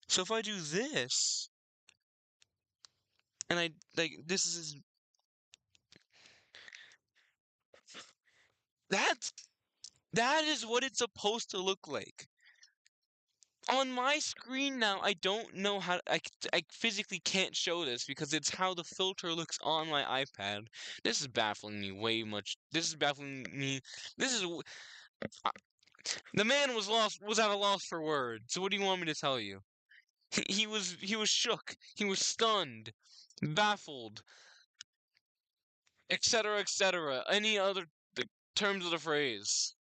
So if I do this, and I like this is that that is what it's supposed to look like. On my screen now, I don't know how I physically can't show this because it's how the filter looks on my iPad. This is baffling me way much. This is baffling me. This is uh, the man was at a loss for words. So what do you want me to tell you? He was shook. He was stunned, baffled, etc., etc. Any other terms of the phrase?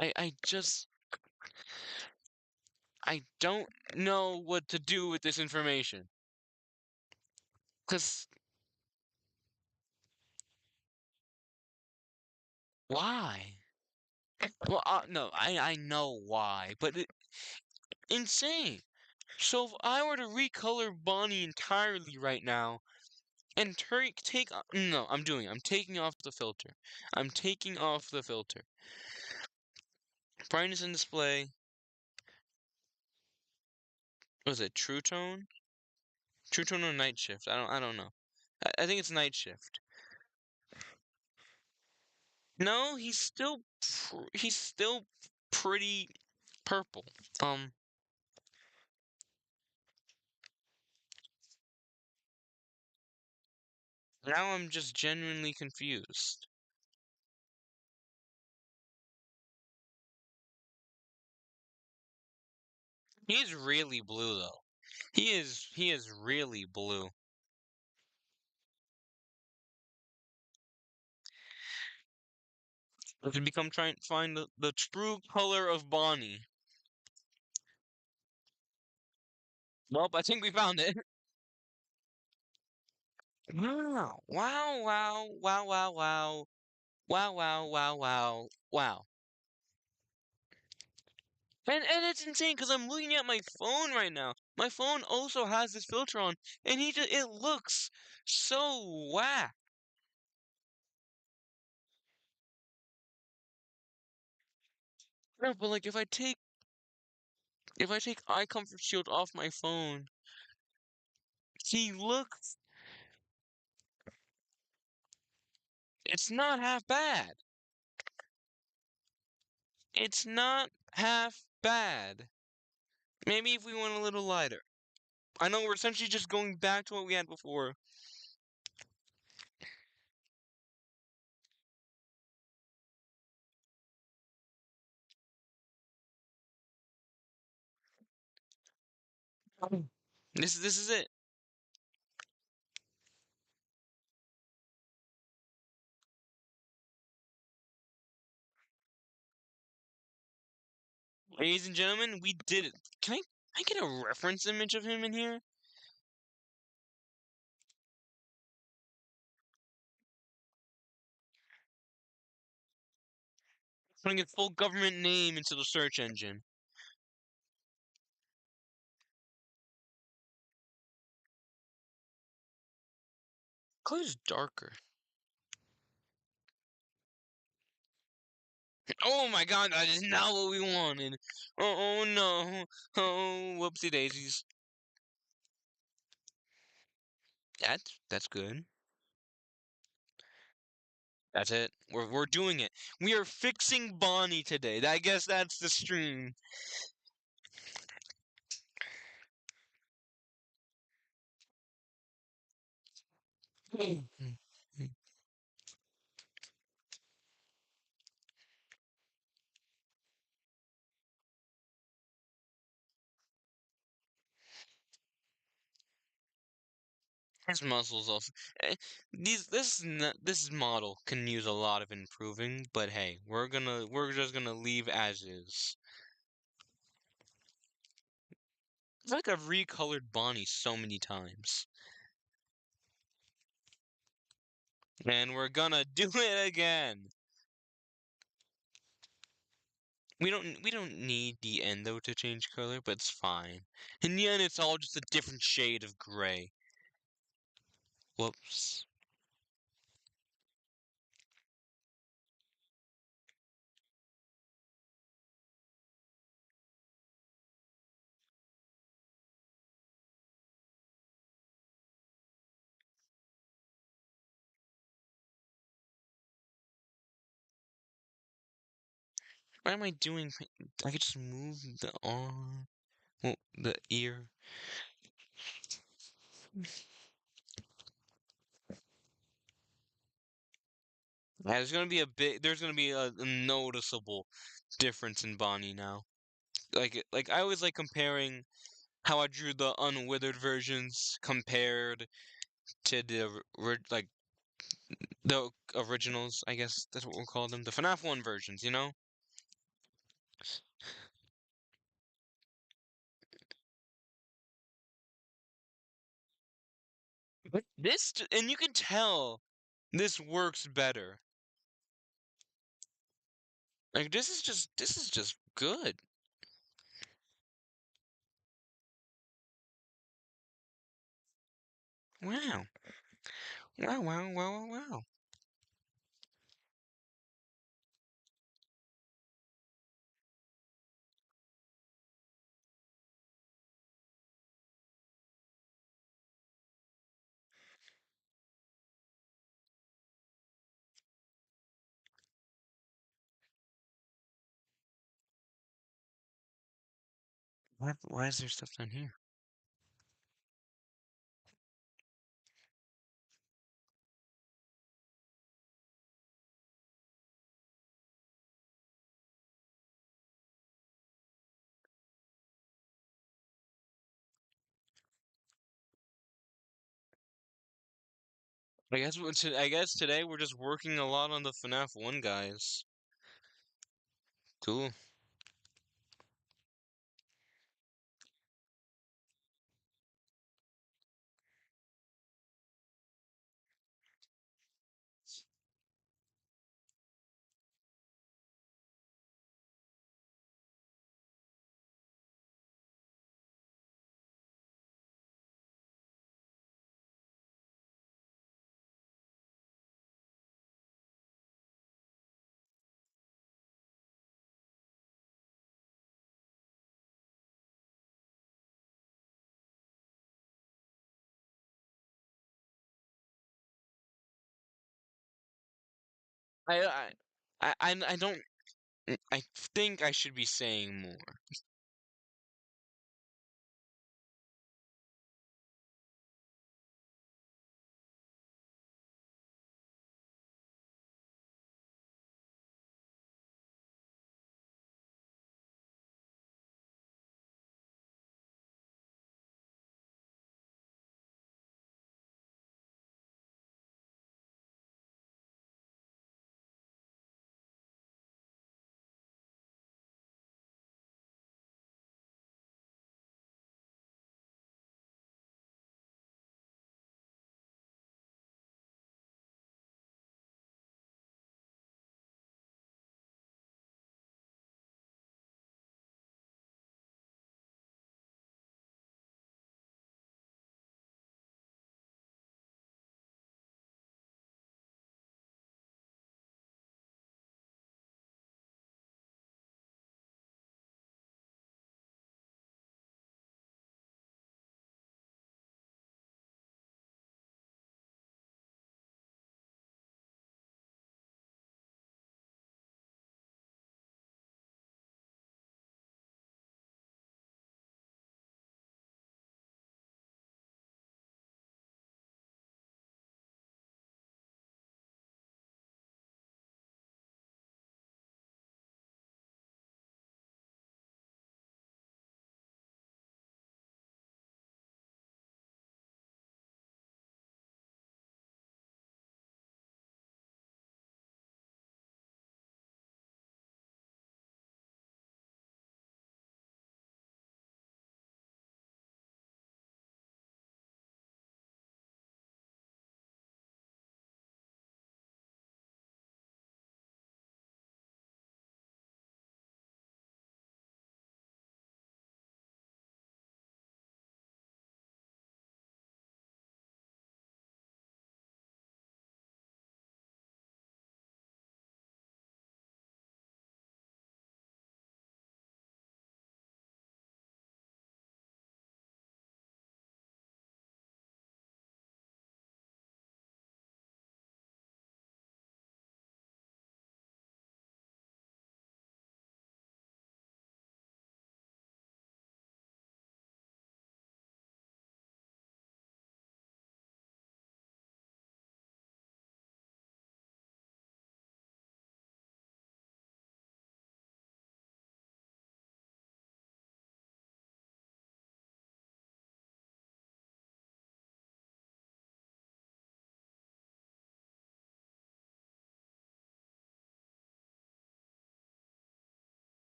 I just I don't know what to do with this information. Cause why? Well, no, I know why, but insane. So if I were to recolor Bonnie entirely right now and no, I'm doing it. I'm taking off the filter. I'm taking off the filter. Brightness and display. Was it True Tone? True Tone or Night Shift? I don't know. I think it's Night Shift. No, he's still pretty purple. Um, now I'm just genuinely confused. He is really blue though. He is really blue. We should become trying to find the true color of Bonnie. Well, I think we found it. Wow. Wow, wow, wow, wow, wow. Wow, wow, wow, wow, wow. And it's insane because I'm looking at my phone right now. My phone also has this filter on, and it looks so whack. No, but like if I take eye comfort shield off my phone, he looks it's not half bad. It's not half bad. Maybe if we went a little lighter. I know we're essentially just going back to what we had before. This is it. Ladies and gentlemen, we did it. Can I get a reference image of him in here? Putting his full government name into the search engine. Color's darker. Oh my god, that is not what we wanted. Oh no. Oh, whoopsie daisies. That's good. That's it. We're doing it. We are fixing Bonnie today. I guess that's the stream. His muscles also. This model can use a lot of improving, but hey, we're just gonna leave as is. I feel like I've recolored Bonnie so many times, and we're gonna do it again. We don't need the endo to change color, but it's fine. In the end, it's all just a different shade of gray. Whoops. What am I doing? I could just move the arm, well, the ear. Yeah, there's gonna be a noticeable difference in Bonnie now. Like I always like comparing how I drew the unwithered versions compared to like the originals. I guess that's what we'll call them, the FNAF 1 versions. You know, but and you can tell this works better. Like this is just good. Wow, wow, wow, wow, wow, wow. Why is there stuff down here? I guess today we're just working a lot on the FNAF 1 guys. Cool. I I I don't. I think I should be saying more.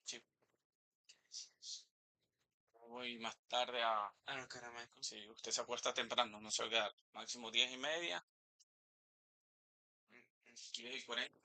Sí, voy más tarde a no, caramba, si usted se acuesta temprano, no se va a quedar máximo 10:30, 10:40.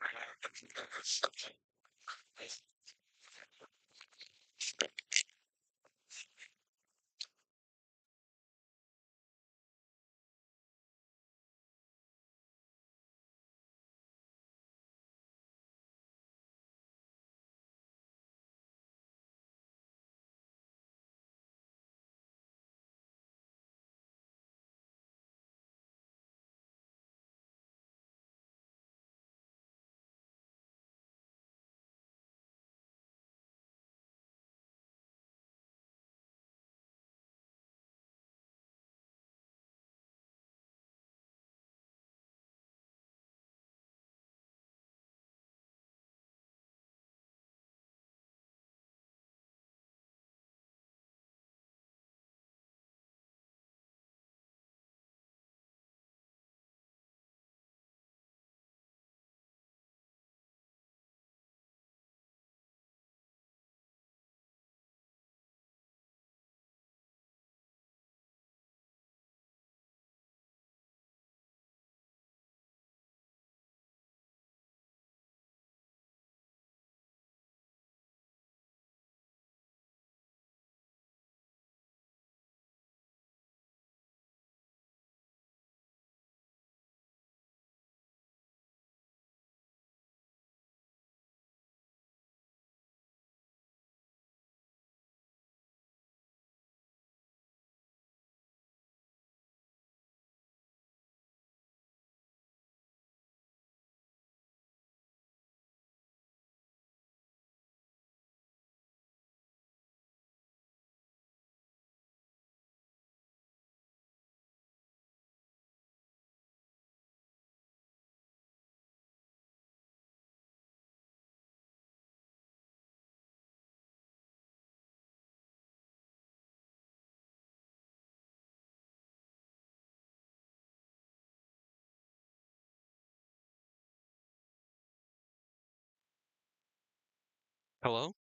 Hello?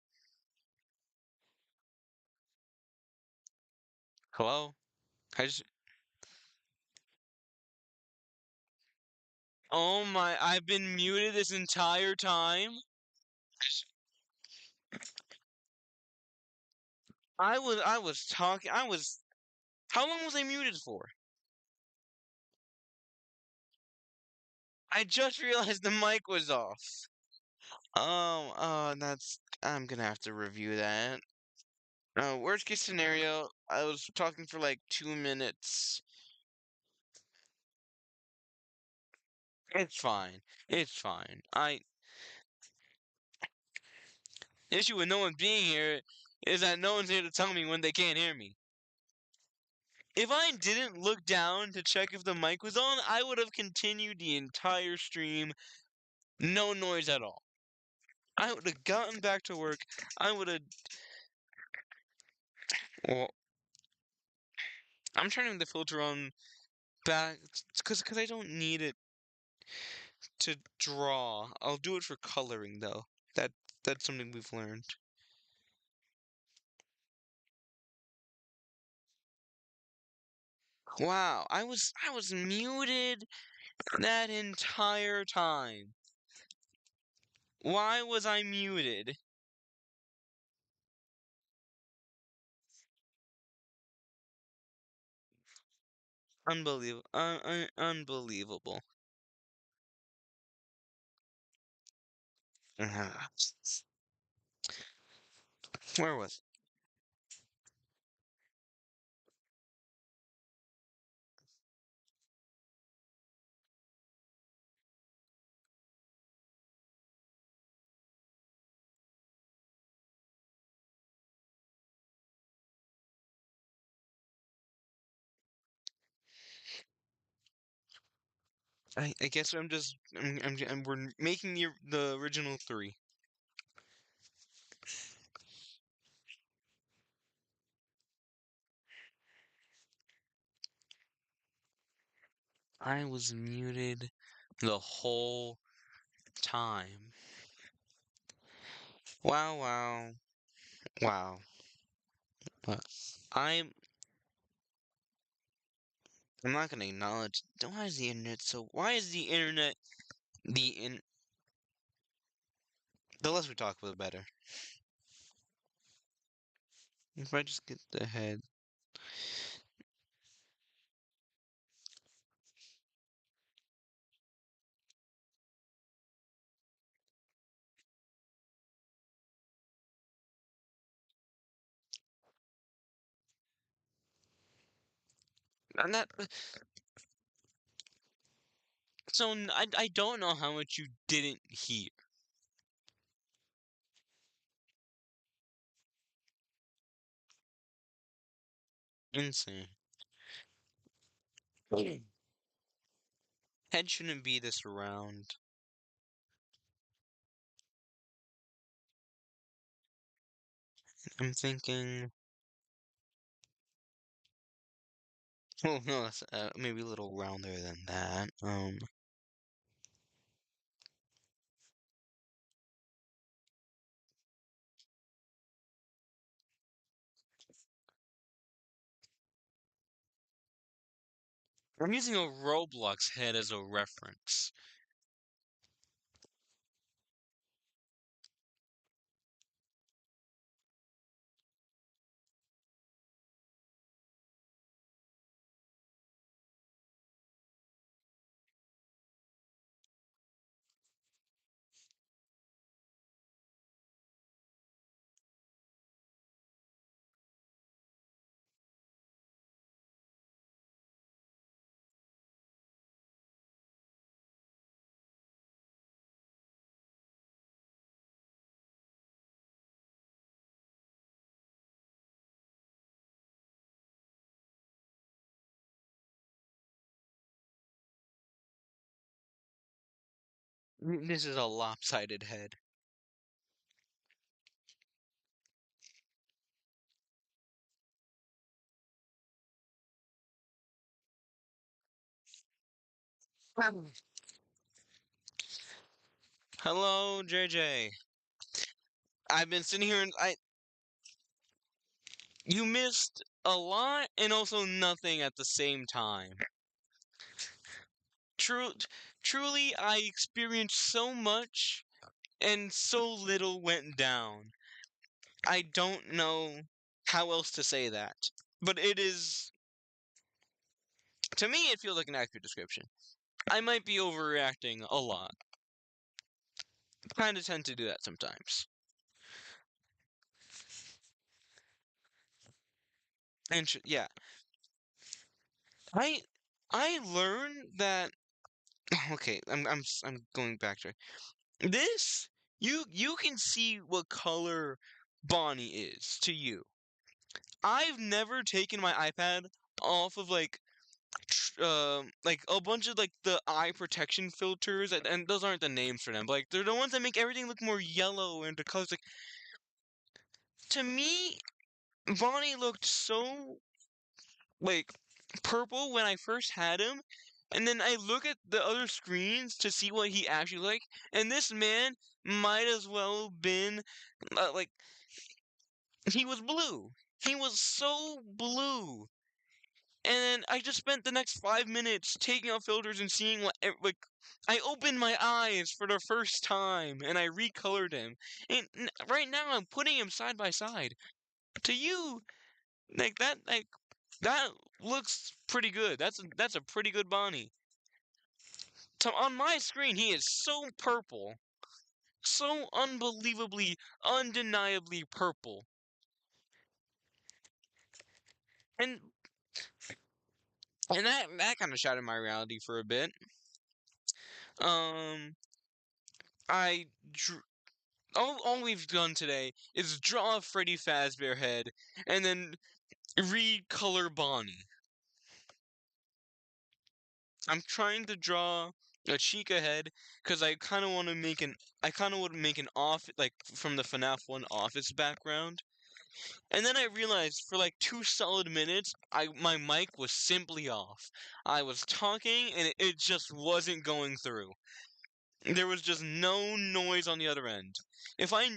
Hello? I just Oh my, I've been muted this entire time. I was talking. How long was I muted for? I just realized the mic was off. That's I'm gonna have to review that. Worst case scenario, I was talking for like 2 minutes. It's fine. It's fine. The issue with no one being here is that no one's here to tell me when they can't hear me. If I didn't look down to check if the mic was on, I would have continued the entire stream, no noise at all. I would have gotten back to work. I would have. Well, I'm turning the filter on back because I don't need it to draw. I'll do it for coloring though. That's something we've learned. Wow, I was muted that entire time. Why was I muted? Unbelievable. Unbelievable. Where was I guess we're making the original three. I was muted the whole time. Wow, wow, wow. Uh, I'm I'm not gonna acknowledge. Why is the internet so? Why is the internet the in? The less we talk about, the better. If I just get the head, and that. So I don't know how much you didn't hear. Insane. Head shouldn't be this round. I'm thinking. Well, no, that's maybe a little rounder than that. I'm using a Roblox head as a reference. This is a lopsided head. Hello, JJ. I've been sitting here and you missed a lot and also nothing at the same time. True, truly, I experienced so much and so little went down. I don't know how else to say that, but it is, to me, it feels like an accurate description. I might be overreacting a lot. Kind of tend to do that sometimes. And yeah, I I learned that. Okay, I'm going back to this. You can see what color Bonnie is to you. I've never taken my iPad off of like a bunch of like the eye protection filters, and those aren't the names for them, but like they're the ones that make everything look more yellow and the colors like, to me, Bonnie looked so like purple when I first had him, and then I look at the other screens to see what he actually like, and this man might as well been like he was blue. He was so blue. And then I just spent the next 5 minutes taking out filters and seeing like I opened my eyes for the first time and I recolored him. And right now I'm putting him side by side. To you, that looks pretty good. That's a pretty good Bonnie. So on my screen he is so purple. So unbelievably, undeniably purple. And that kind of shattered my reality for a bit. Um I drew, all we've done today is draw a Freddy Fazbear head and then recolor Bonnie. I'm trying to draw a Chica head because I kind of want to make an off like from the FNAF 1 office background. And then I realized for like 2 solid minutes, my mic was simply off. I was talking and it just wasn't going through. There was just no noise on the other end. If I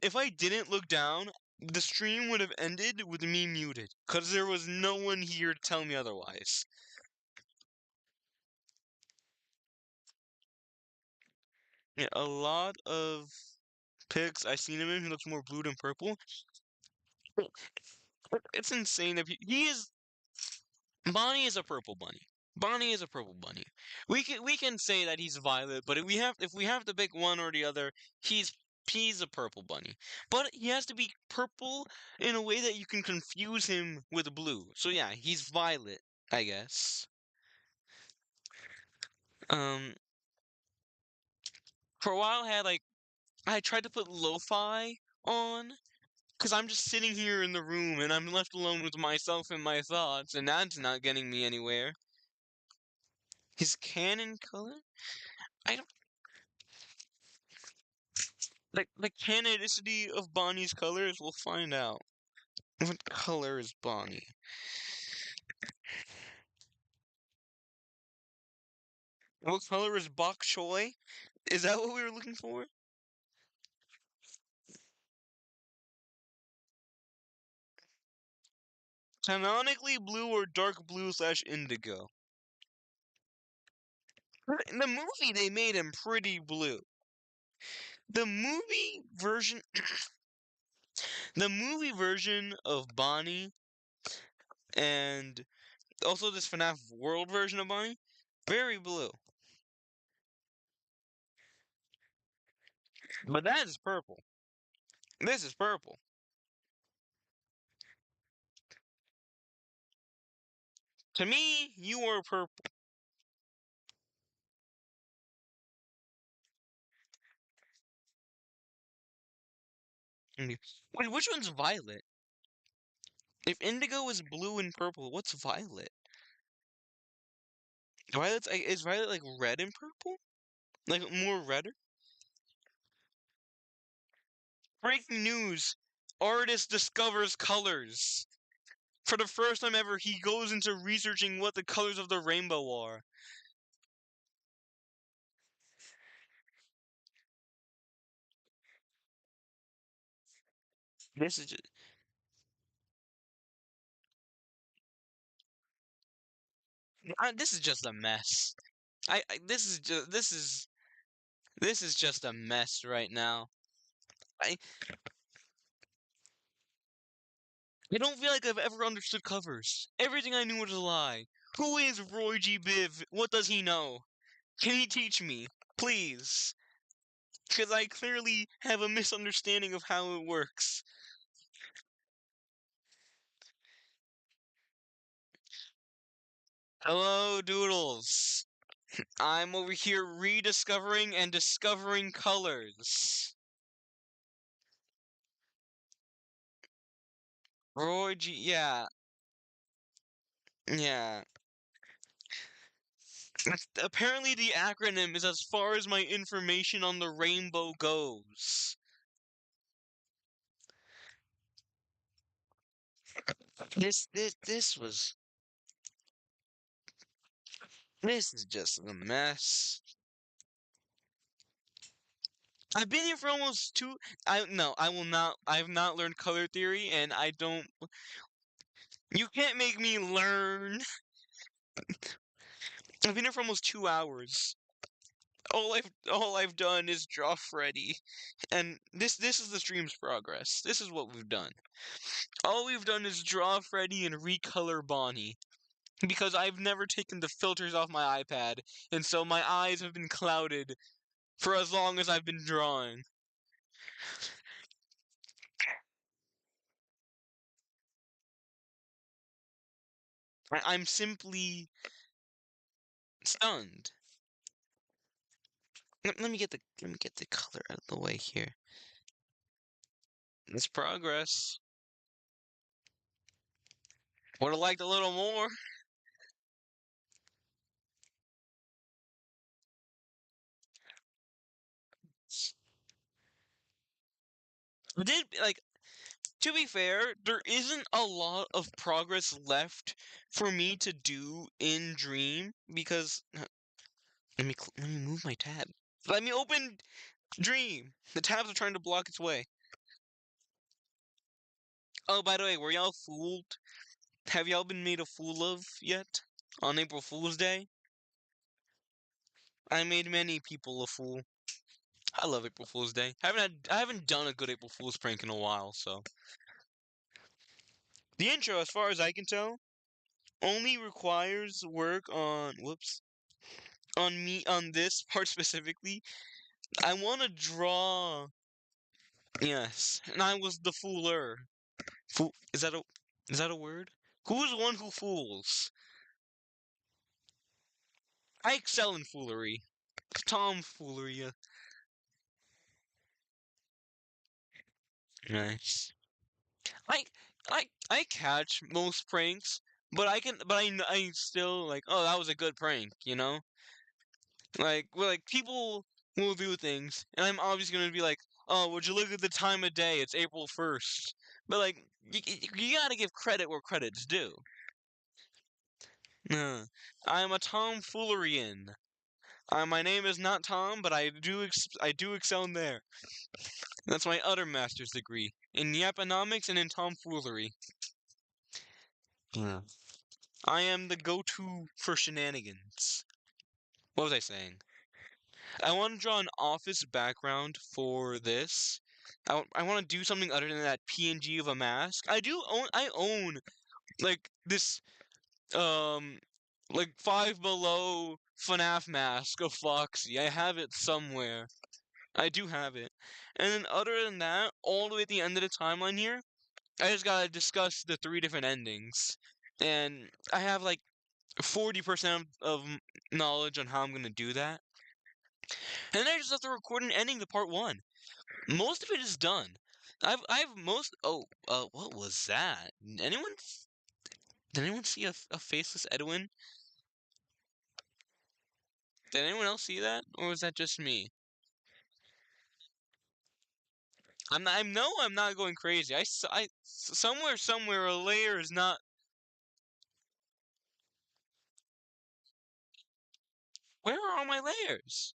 if I didn't look down, the stream would have ended with me muted, cause there was no one here to tell me otherwise. Yeah, a lot of pics I seen him in, he looks more blue than purple. It's insane. If he is Bonnie is a purple bunny. Bonnie is a purple bunny. We can say that he's violet, but if we have to pick one or the other, he's he's a purple bunny. But he has to be purple in a way that you can confuse him with blue. So yeah, he's violet, I guess. Um, for a while I tried to put lo-fi on because I'm just sitting here in the room and I'm left alone with myself and my thoughts, and that's not getting me anywhere. His canon color? I don't like the canonicity of Bonnie's colors. We'll find out. What color is Bonnie? What color is Bok Choy? Is that what we were looking for? Canonically blue or dark blue slash indigo. In the movie, they made him pretty blue. The movie version, the movie version of Bonnie, and also this FNAF World version of Bonnie, very blue. But that is purple. This is purple. To me, you are purple. Wait, which one's violet? If indigo is blue and purple, what's violet? Is violet like red and purple? Like more redder? Breaking news! Artist discovers colors. For the first time ever, he goes into researching what the colors of the rainbow are. This is just, this is just a mess. This is just a mess right now. I I don't feel like I've ever understood covers. Everything I knew was a lie. Who is Roy G. Biv? What does he know? Can he teach me? Please. Because I clearly have a misunderstanding of how it works. Hello, Doodles. I'm over here rediscovering and discovering colors. Roy G. Yeah, yeah. Apparently, the acronym is as far as my information on the rainbow goes. This was. This is just a mess. I've been here for almost two. I no, I will not. I have not learned color theory, and I don't. You can't make me learn. I've been here for almost 2 hours. All I've done is draw Freddy, and this is the stream's progress. This is what we've done. All we've done is draw Freddy and recolor Bonnie because I've never taken the filters off my iPad, and so my eyes have been clouded for as long as I've been drawing. I'm simply stunned. Let me get the color out of the way here. It's progress. Would have liked a little more. Did like to be fair, there isn't a lot of progress left for me to do in Dream because let me move my tab. Let me open Dream. The tabs are trying to block its way. Oh, by the way, were y'all fooled? Have y'all been made a fool of yet on April Fool's Day? I made many people a fool. I love April Fool's Day. I haven't done a good April Fool's prank in a while, so the intro, as far as I can tell, only requires work on on this part specifically. I want to draw. Yes, and I was the fooler. Fool is that a word? Who is one who fools? I excel in foolery. Tomfoolery. Nice. I I catch most pranks, but I still like, oh, that was a good prank, you know? Like people will do things, and I'm obviously gonna be like, oh, would you look at the time of day? It's April 1st. But like, you gotta give credit where credit's due. Uh, I'm a tomfoolerian. My name is not Tom, but I do excel in there. That's my other master's degree in yaponomics and in tomfoolery. Yeah. I am the go-to for shenanigans. What was I saying? I want to draw an office background for this. I want to do something other than that PNG of a mask. I own like this um like Five Below FNAF mask of Foxy. I have it somewhere. I do have it. And then other than that, all the way at the end of the timeline here, I just gotta discuss the three different endings. And I have like 40% of knowledge on how I'm gonna do that. And then I just have to record an ending to part one. Most of it is done. I've most. Oh, what was that? Did anyone see a faceless Edwin? Did anyone else see that, or was that just me? I know I'm not going crazy. Somewhere a layer is not. Where are all my layers?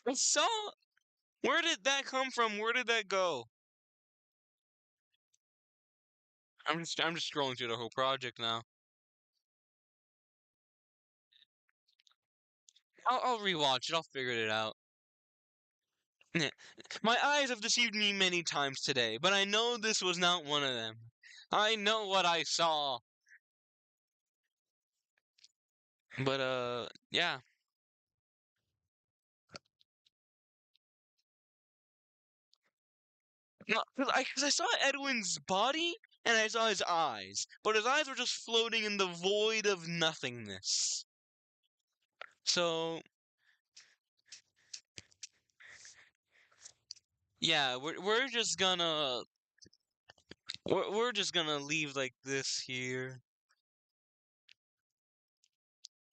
I saw. Where did that come from? Where did that go? I'm just scrolling through the whole project now. I'll rewatch it. I'll figure it out. Yeah. My eyes have deceived me many times today, but I know this was not one of them. I know what I saw. But yeah. No, cause I saw Edwin's body and I saw his eyes, but his eyes were just floating in the void of nothingness. So yeah, we're just gonna leave like this here.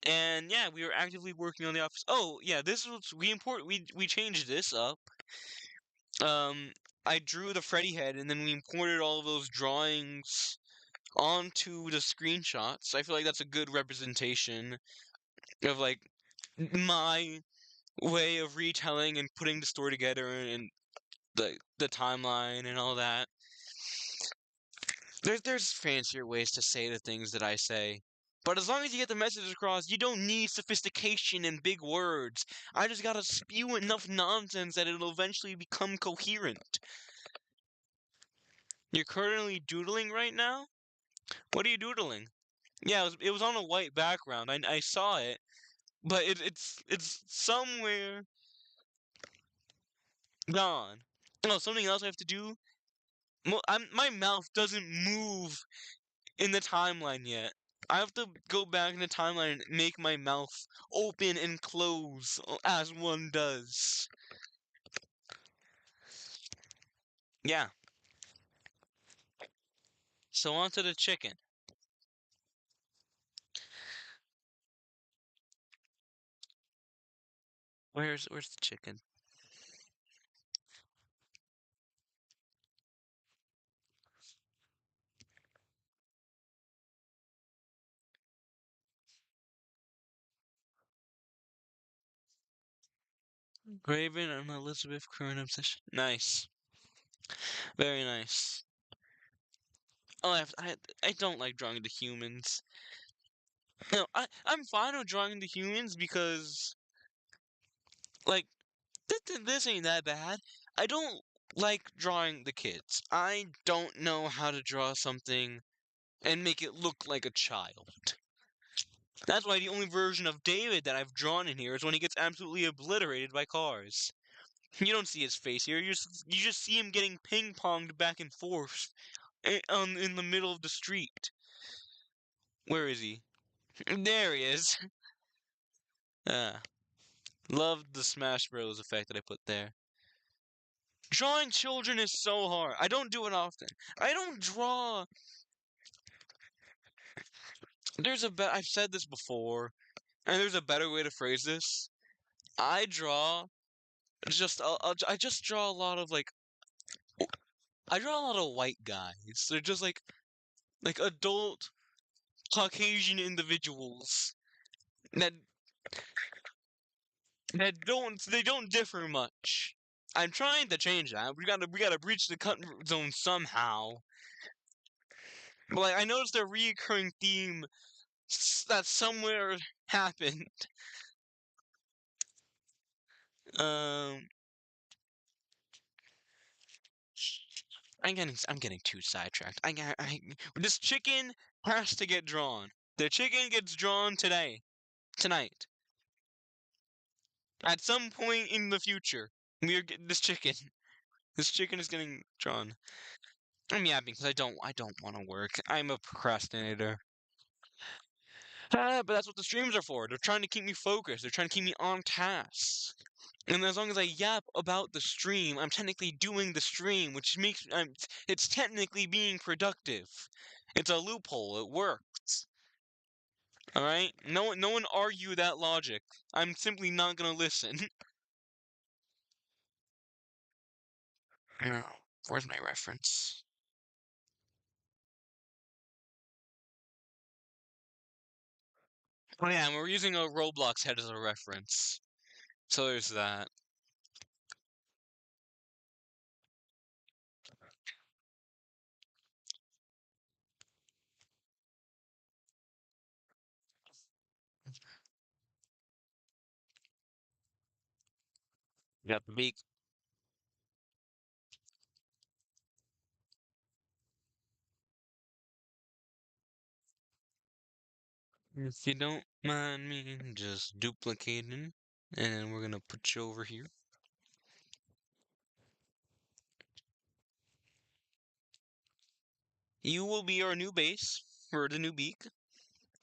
And yeah, we were actively working on the office. Oh yeah, this was we changed this up. Um, I drew the Freddy head, and then we imported all of those drawings onto the screenshots. I feel like that's a good representation of like my way of retelling and putting the story together and the timeline and all that. There's fancier ways to say the things that I say. But as long as you get the message across, you don't need sophistication and big words. I just gotta spew enough nonsense that it'll eventually become coherent. You're currently doodling right now? What are you doodling? Yeah, it was on a white background. I saw it, but it's somewhere gone. Oh, something else I have to do? My mouth doesn't move in the timeline yet. I have to go back in the timeline and make my mouth open and close as one does. Yeah. So on to the chicken. Where's the chicken? Raven and Elizabeth current obsession. Nice. Very nice. Oh, I don't like drawing the humans. No, I'm fine with drawing the humans because like this ain't that bad. I don't like drawing the kids. I don't know how to draw something and make it look like a child. That's why the only version of David that I've drawn in here is when he gets absolutely obliterated by cars. You don't see his face here. You just see him getting ping-ponged back and forth in the middle of the street. Where is he? There he is. Ah, loved the Smash Bros. Effect that I put there. Drawing children is so hard. I don't do it often. I don't draw. I've said this before, and there's a better way to phrase this. I draw I just draw a lot of like I draw a lot of white guys. They're just like adult Caucasian individuals that they don't differ much. I'm trying to change that. We gotta breach the cut zone somehow. But like I noticed a recurring theme that somewhere happened. Um, I'm getting too sidetracked. This chicken has to get drawn. The chicken gets drawn tonight, at some point in the future. We are getting this chicken. This chicken is getting drawn. I'm yapping because I don't want to work. I'm a procrastinator. But that's what the streams are for. They're trying to keep me focused. They're trying to keep me on task. And as long as I yap about the stream, I'm technically doing the stream, which makes it's technically being productive. It's a loophole. It works. All right. No one argue that logic. I'm simply not gonna listen. Where's my reference? Oh yeah, and we're using a Roblox head as a reference. So there's that. Got the beak. If you don't mind me just duplicating, and we're gonna put you over here. You will be our new base for the new beak.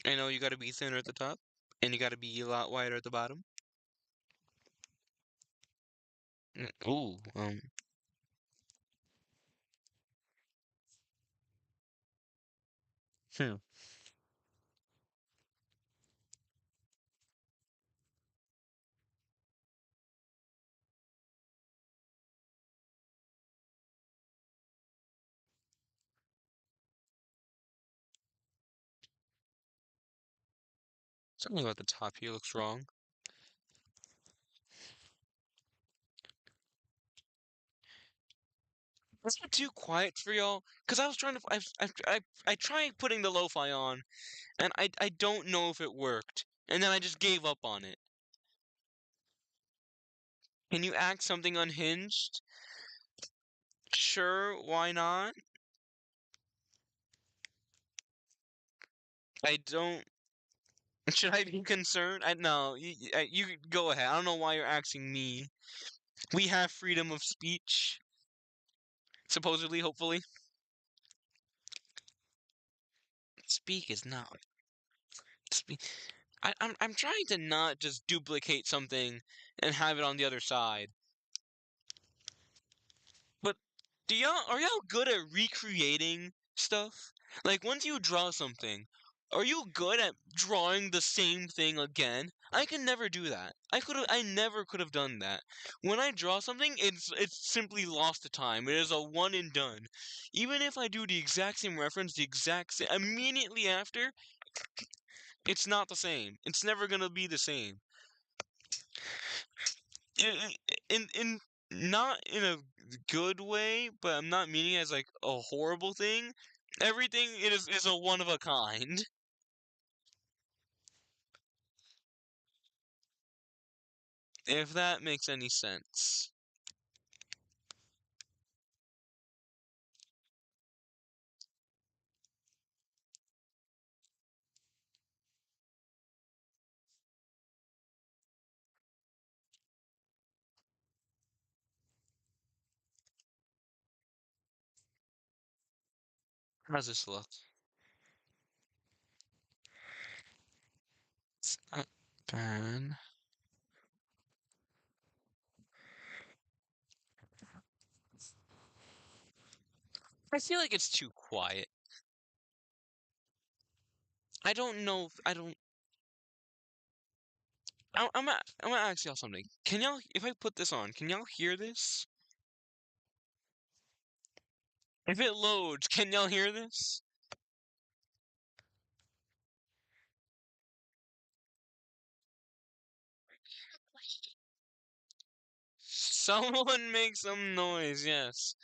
I know you gotta be thinner at the top, and you gotta be a lot wider at the bottom. Ooh, hmm. Something about the top here looks wrong. Was it too quiet for y'all? Cause I was trying to, I tried putting the lo-fi on, and I don't know if it worked, and then I just gave up on it. Can you act something unhinged? Sure, why not? I don't. Should I be concerned? I no. You go ahead. I don't know why you're asking me. We have freedom of speech, supposedly, hopefully. Speak is not. Speak. I'm trying to not just duplicate something and have it on the other side. But are y'all good at recreating stuff? Like once you draw something, are you good at drawing the same thing again? I can never do that. I never could have done that. When I draw something, it's simply lost to time. It is a one and done. Even if I do the exact same reference, the exact same immediately after, it's not the same. It's never gonna be the same. In not in a good way, but I'm not meaning it as like a horrible thing. Everything is a one of a kind. If that makes any sense. How's this look? It's not bad. I feel like it's too quiet. I don't know. I don't. I'm gonna ask y'all something. Can y'all, if I put this on, can y'all hear this? If it loads, can y'all hear this? Someone make some noise, yes.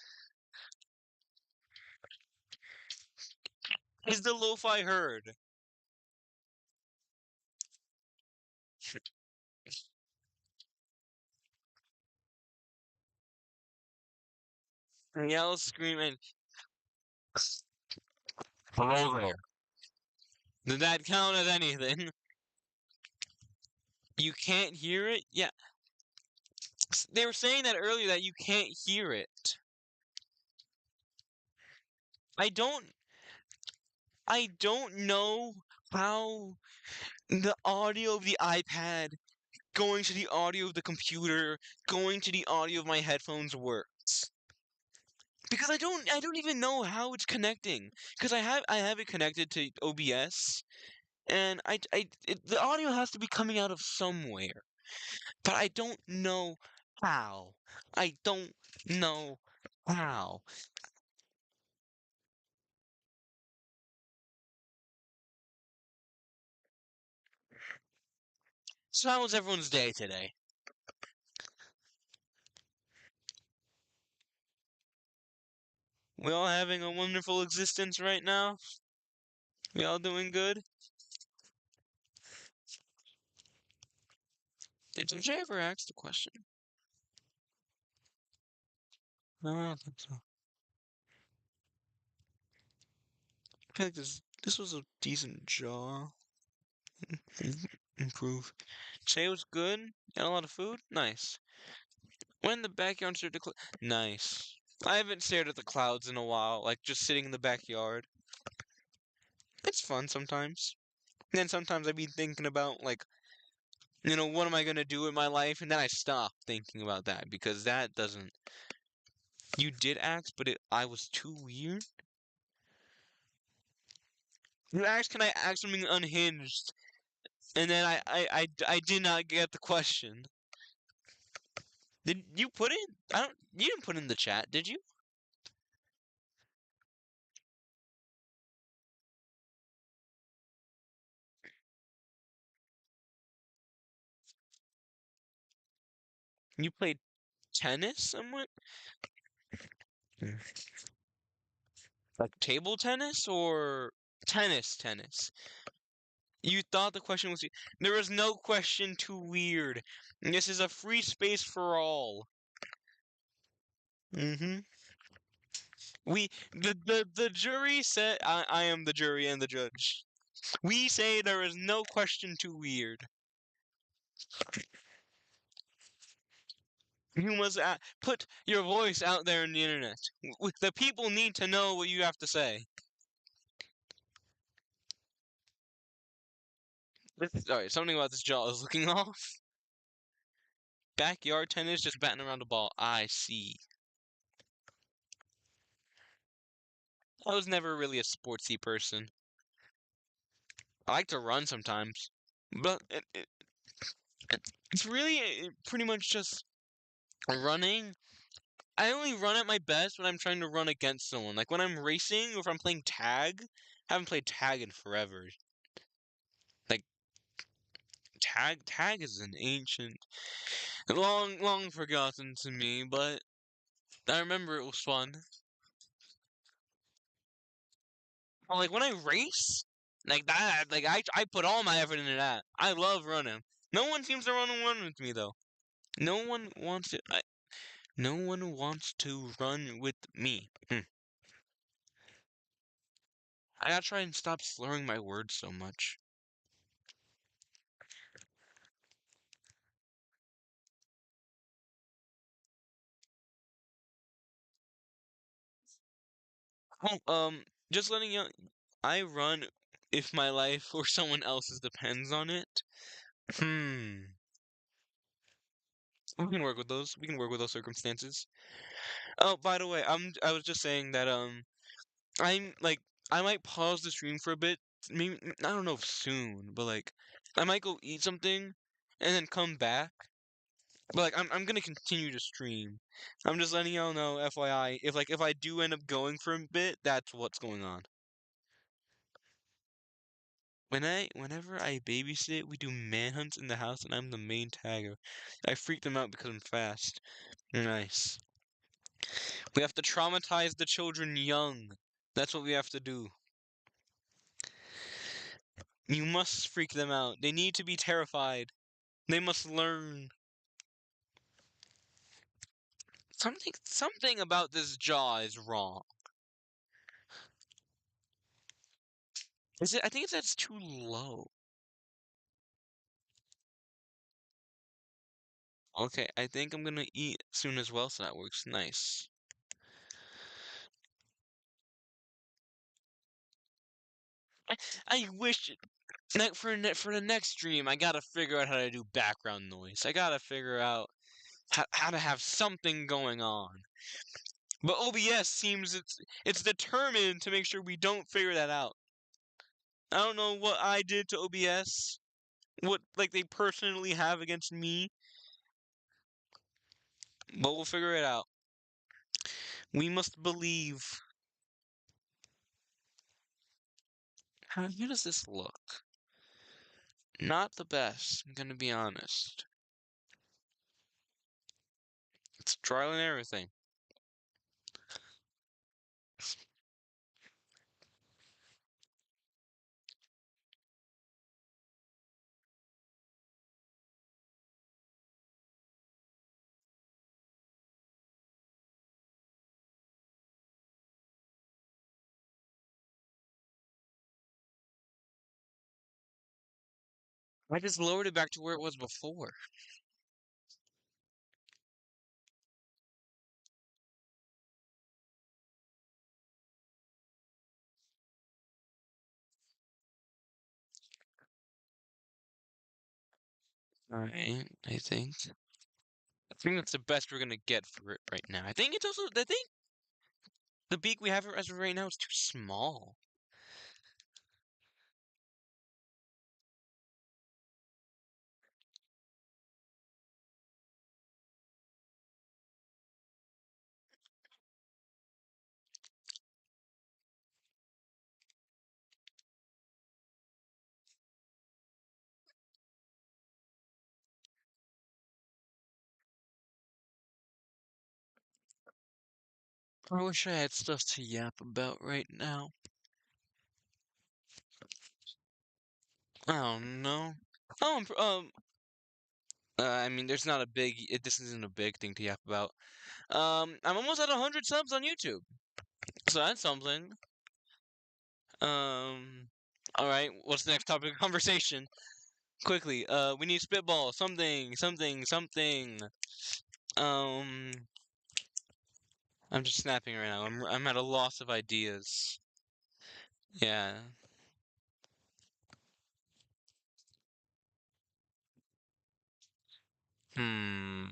Is the lo-fi heard? Yell, scream, and hello there. Did that count as anything? You can't hear it? Yeah. They were saying that earlier that you can't hear it. I don't I don't know how the audio of the iPad going to the audio of the computer, going to the audio of my headphones works. Because I don't even know how it's connecting. Because I have it connected to OBS, and the audio has to be coming out of somewhere. But I don't know how. I don't know how. So how was everyone's day today? We all having a wonderful existence right now? We all doing good? Did I ever ask the question? No, I don't think so. I feel like this was a decent jaw. Improve. Say it was good. Got a lot of food. Nice. When the backyard stared at the nice. I haven't stared at the clouds in a while. Like just sitting in the backyard. It's fun sometimes. And then sometimes I'd be thinking about like, what am I gonna do in my life? And then I stop thinking about that because that doesn't. You did ask, but I was too weird. You asked, can I ask something unhinged? And then I did not get the question. Did you put it? I don't. You didn't put it in the chat, did you? You played tennis somewhat? Mm. Like table tennis or tennis? You thought the question was. There was no question too weird. This is a free space for all. Mm-hmm. The jury said I am the jury and the judge. We say there is no question too weird. You must put your voice out there in the internet. The people need to know what you have to say. Alright, something about this jaw is looking off. Backyard tennis, just batting around the ball. I see. I was never really a sportsy person. I like to run sometimes, but it's really pretty much just running. I only run at my best when I'm trying to run against someone. Like when I'm racing or if I'm playing tag. I haven't played tag in forever. Like tag is an ancient, long forgotten to me, but I remember it was fun. Well, like when I race, like that, like I put all my effort into that. I love running. No one seems to run with me though. No one wants to. No one wants to run with me. I gotta try and stop slurring my words so much. Oh, just letting you. I run if my life or someone else's depends on it. Hmm. We can work with those. We can work with those circumstances. Oh, by the way, I was just saying that I'm like I might pause the stream for a bit. Maybe I don't know if soon, but like I might go eat something and then come back. But like I'm gonna continue to stream. I'm just letting y'all know, FYI, if I do end up going for a bit, that's what's going on. Whenever I babysit, we do manhunts in the house and I'm the main tagger. I freak them out because I'm fast. Nice. We have to traumatize the children young. That's what we have to do. You must freak them out. They need to be terrified. They must learn. Something about this jaw is wrong. Is it? I think that's too low. Okay, I think I'm gonna eat soon as well, so that works nice. I wish for the next stream, I gotta figure out how to do background noise. I gotta figure out how to have something going on. But OBS seems it's determined to make sure we don't figure that out. I don't know what I did to OBS, what like they personally have against me, but we'll figure it out. We must believe. How does this look? Not the best, I'm gonna be honest. It's trial and everything. I just lowered it back to where it was before. Alright, I think that's the best we're gonna get for it right now. I think the beak we have as of right now is too small. I wish I had stuff to yap about right now. I don't know. I mean, there's not a big. This isn't a big thing to yap about. I'm almost at 100 subs on YouTube, so that's something. All right. What's the next topic of conversation? Quickly. We need spitball. Something. Something. Something. Um. I'm just snapping right now. I'm at a loss of ideas. Yeah. Hmm.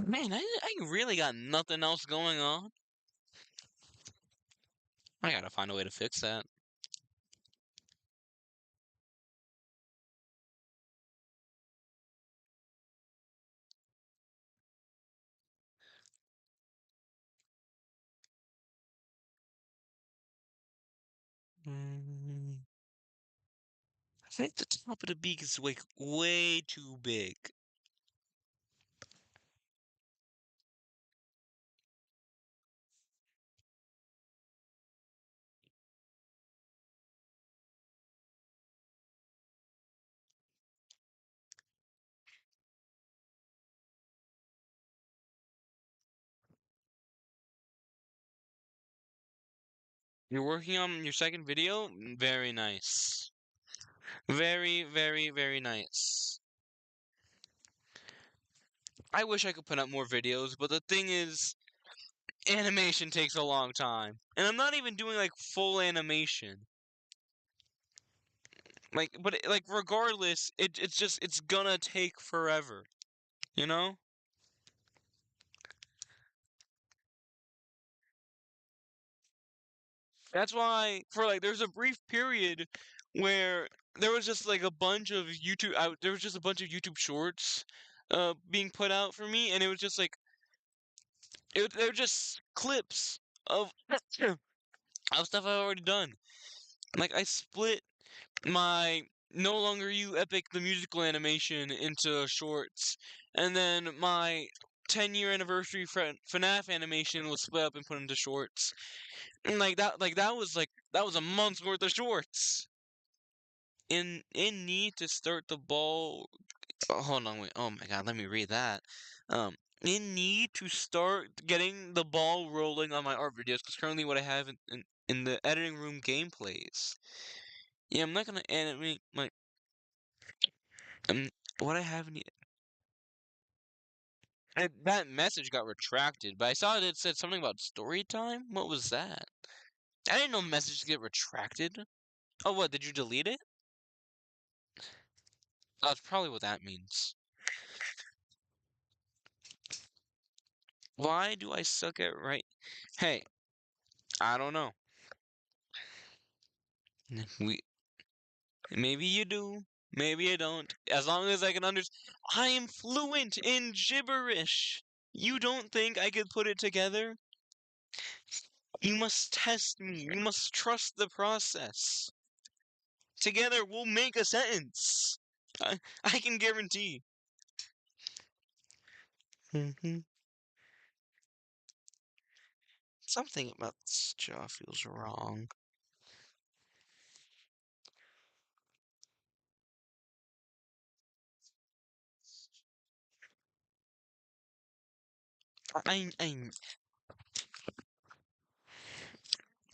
Man, I really got nothing else going on. I gotta find a way to fix that. Mm, I think the top of the beak is like way too big. You're working on your second video? Very nice. Very, very, very nice. I wish I could put out more videos, but the thing is, animation takes a long time. And I'm not even doing like full animation. Like regardless, it's gonna take forever, you know? That's why for like there's a brief period where there was just like a bunch of there was just a bunch of YouTube shorts being put out for me, and it was just like they're just clips of of stuff I've already done. Like I split my No Longer You Epic the musical animation into shorts, and then my 10-year anniversary FNAF animation was split up and put into shorts. And that was a month's worth of shorts. In need to start the ball. Oh, hold on, wait. Oh my God, let me read that. In need to start getting the ball rolling on my art videos because currently what I have in the editing room gameplays. Yeah, I'm not gonna animate my um what I have in the that message got retracted, but I saw it said something about story time. What was that? I didn't know messages get retracted. Oh, what? Did you delete it? That's probably what that means. Why do I suck at right? Hey, I don't know. We maybe you do, maybe you don't. As long as I can understand, I am fluent in gibberish. You don't think I could put it together? You must test me. You must trust the process. Together, we'll make a sentence. I can guarantee. Something about this jaw feels wrong. I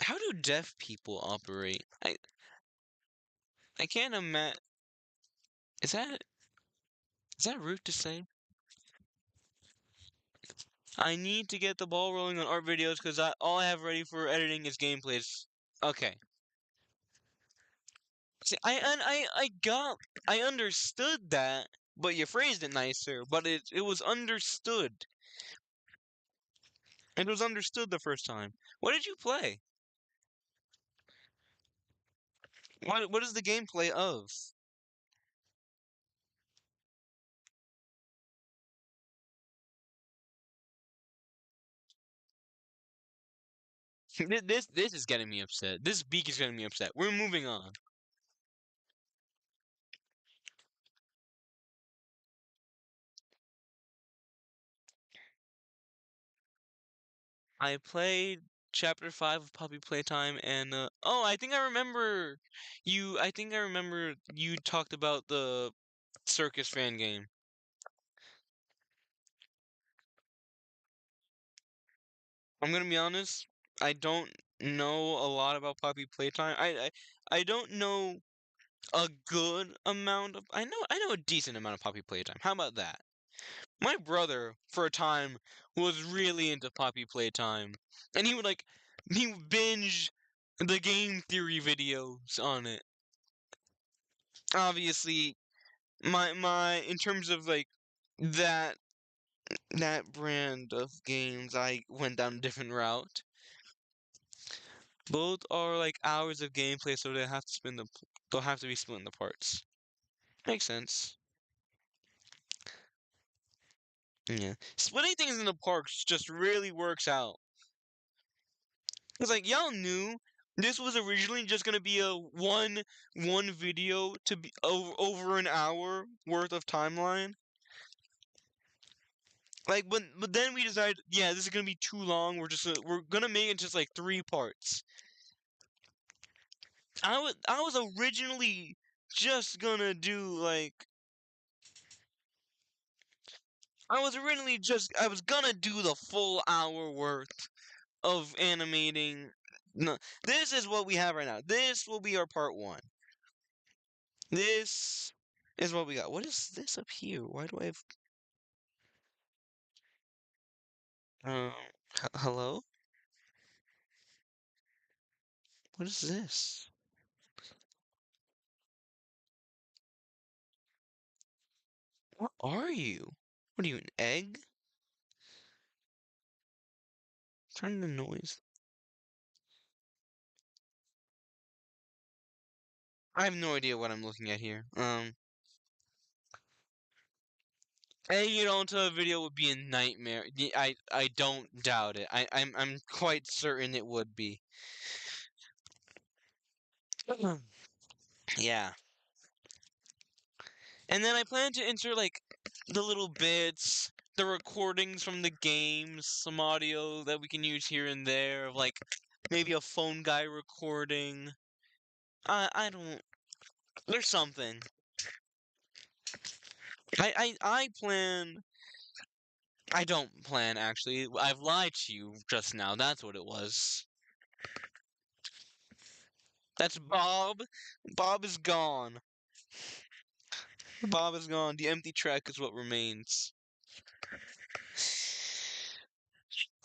How do deaf people operate? I can't imagine. Is that is that rude to say? I need to get the ball rolling on art videos because all I have ready for editing is gameplays. Okay. See, I understood that, but you phrased it nicer. But it was understood. It was understood the first time. What did you play? What is the gameplay of? This is getting me upset. This beak is getting me upset. We're moving on. I played chapter 5 of Puppy Playtime and oh, I think I remember you talked about the circus fan game. I'm gonna be honest, I don't know a lot about Puppy Playtime. I don't know a good amount of I know a decent amount of Puppy Playtime. How about that? My brother, for a time, was really into Poppy Playtime, and he would binge the game theory videos on it. Obviously, my in terms of like that that brand of games, I went down a different route. Both are like hours of gameplay, so they'll have to be split into parts. Makes sense. Yeah, splitting things into parts just really works out. Cause like y'all knew this was originally just gonna be a one video to be over an hour worth of timeline. Like, but then we decided, yeah, this is gonna be too long. We're gonna make it just like 3 parts. I was originally just gonna do like I was gonna do the full hour worth of animating. No, this is what we have right now. This will be our part one. This is what we got. What is this up here? Why do I have um hello? What is this? What are you? What are you, an egg? Turn the noise. I have no idea what I'm looking at here. Editing it onto a video would be a nightmare. I don't doubt it. I'm quite certain it would be. Yeah. And then I plan to insert like the little bits, the recordings from the games, some audio that we can use here and there of like maybe a phone guy recording. I don't. There's something. I plan. I don't plan actually. I've lied to you just now. That's what it was. That's Bob. Bob is gone. Bob is gone. The empty track is what remains.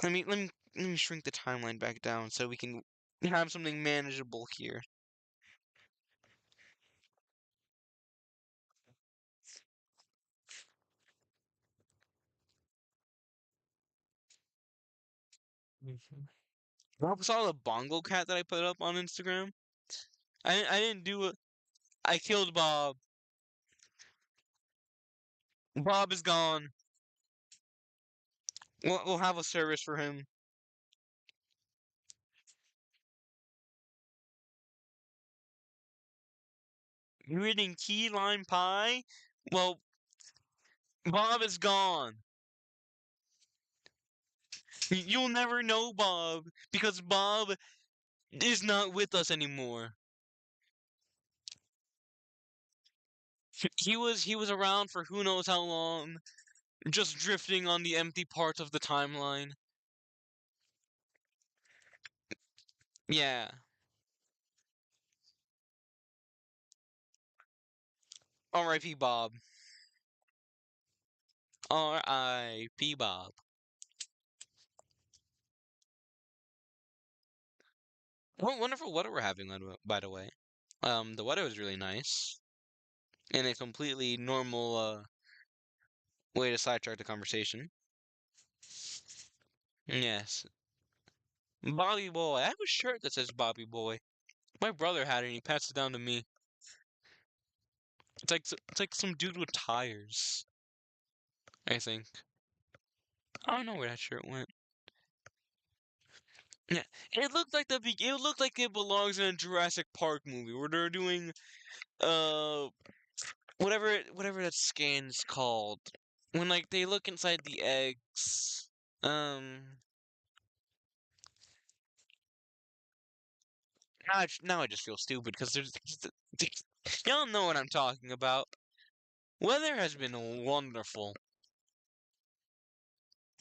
Let me shrink the timeline back down so we can have something manageable here. Rob saw the bongo cat that I put up on Instagram. I didn't do it. I killed Bob. Bob is gone. We'll have a service for him. You eating key lime pie? Well, Bob is gone. You'll never know Bob because Bob is not with us anymore. He was around for who knows how long, just drifting on the empty parts of the timeline. Yeah. R.I.P. Bob. R.I.P. Bob. What wonderful weather we're having, by the way. The weather was really nice. In a completely normal way to sidetrack the conversation. Yes. Bobby Boy. I have a shirt that says Bobby Boy. My brother had it and he passed it down to me. It's like some dude with tires, I think. I don't know where that shirt went. Yeah, it looked like it belongs in a Jurassic Park movie where they're doing uh whatever that scan's called. When like they look inside the eggs. Um now I just feel stupid because y'all know what I'm talking about. Weather has been wonderful.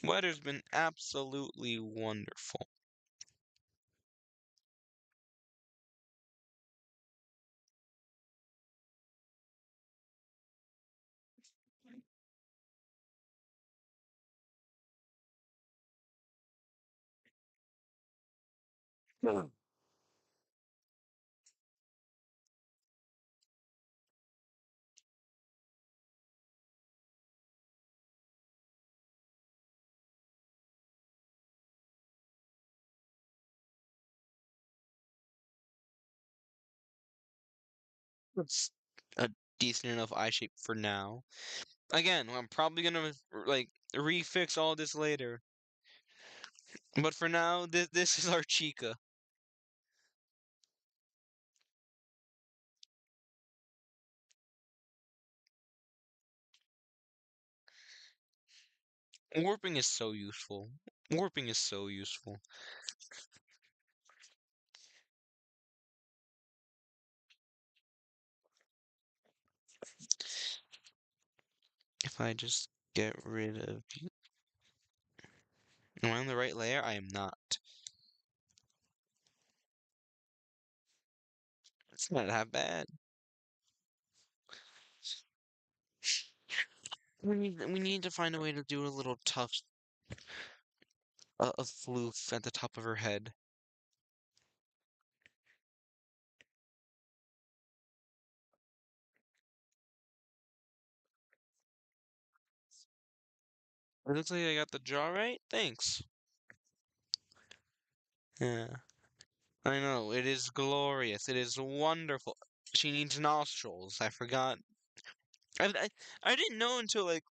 Weather's been absolutely wonderful. It's a decent enough eye shape for now. Again, I'm probably gonna like refix all this later. But for now, this is our Chica. Warping is so useful. Warping is so useful. If I just get rid of Am I on the right layer? I am not. It's not that bad. We need to find a way to do a little tuft of floof at the top of her head. It looks like I got the jaw right. Thanks. Yeah. I know, it is glorious. It is wonderful. She needs nostrils. I forgot. I, I, I didn't know until like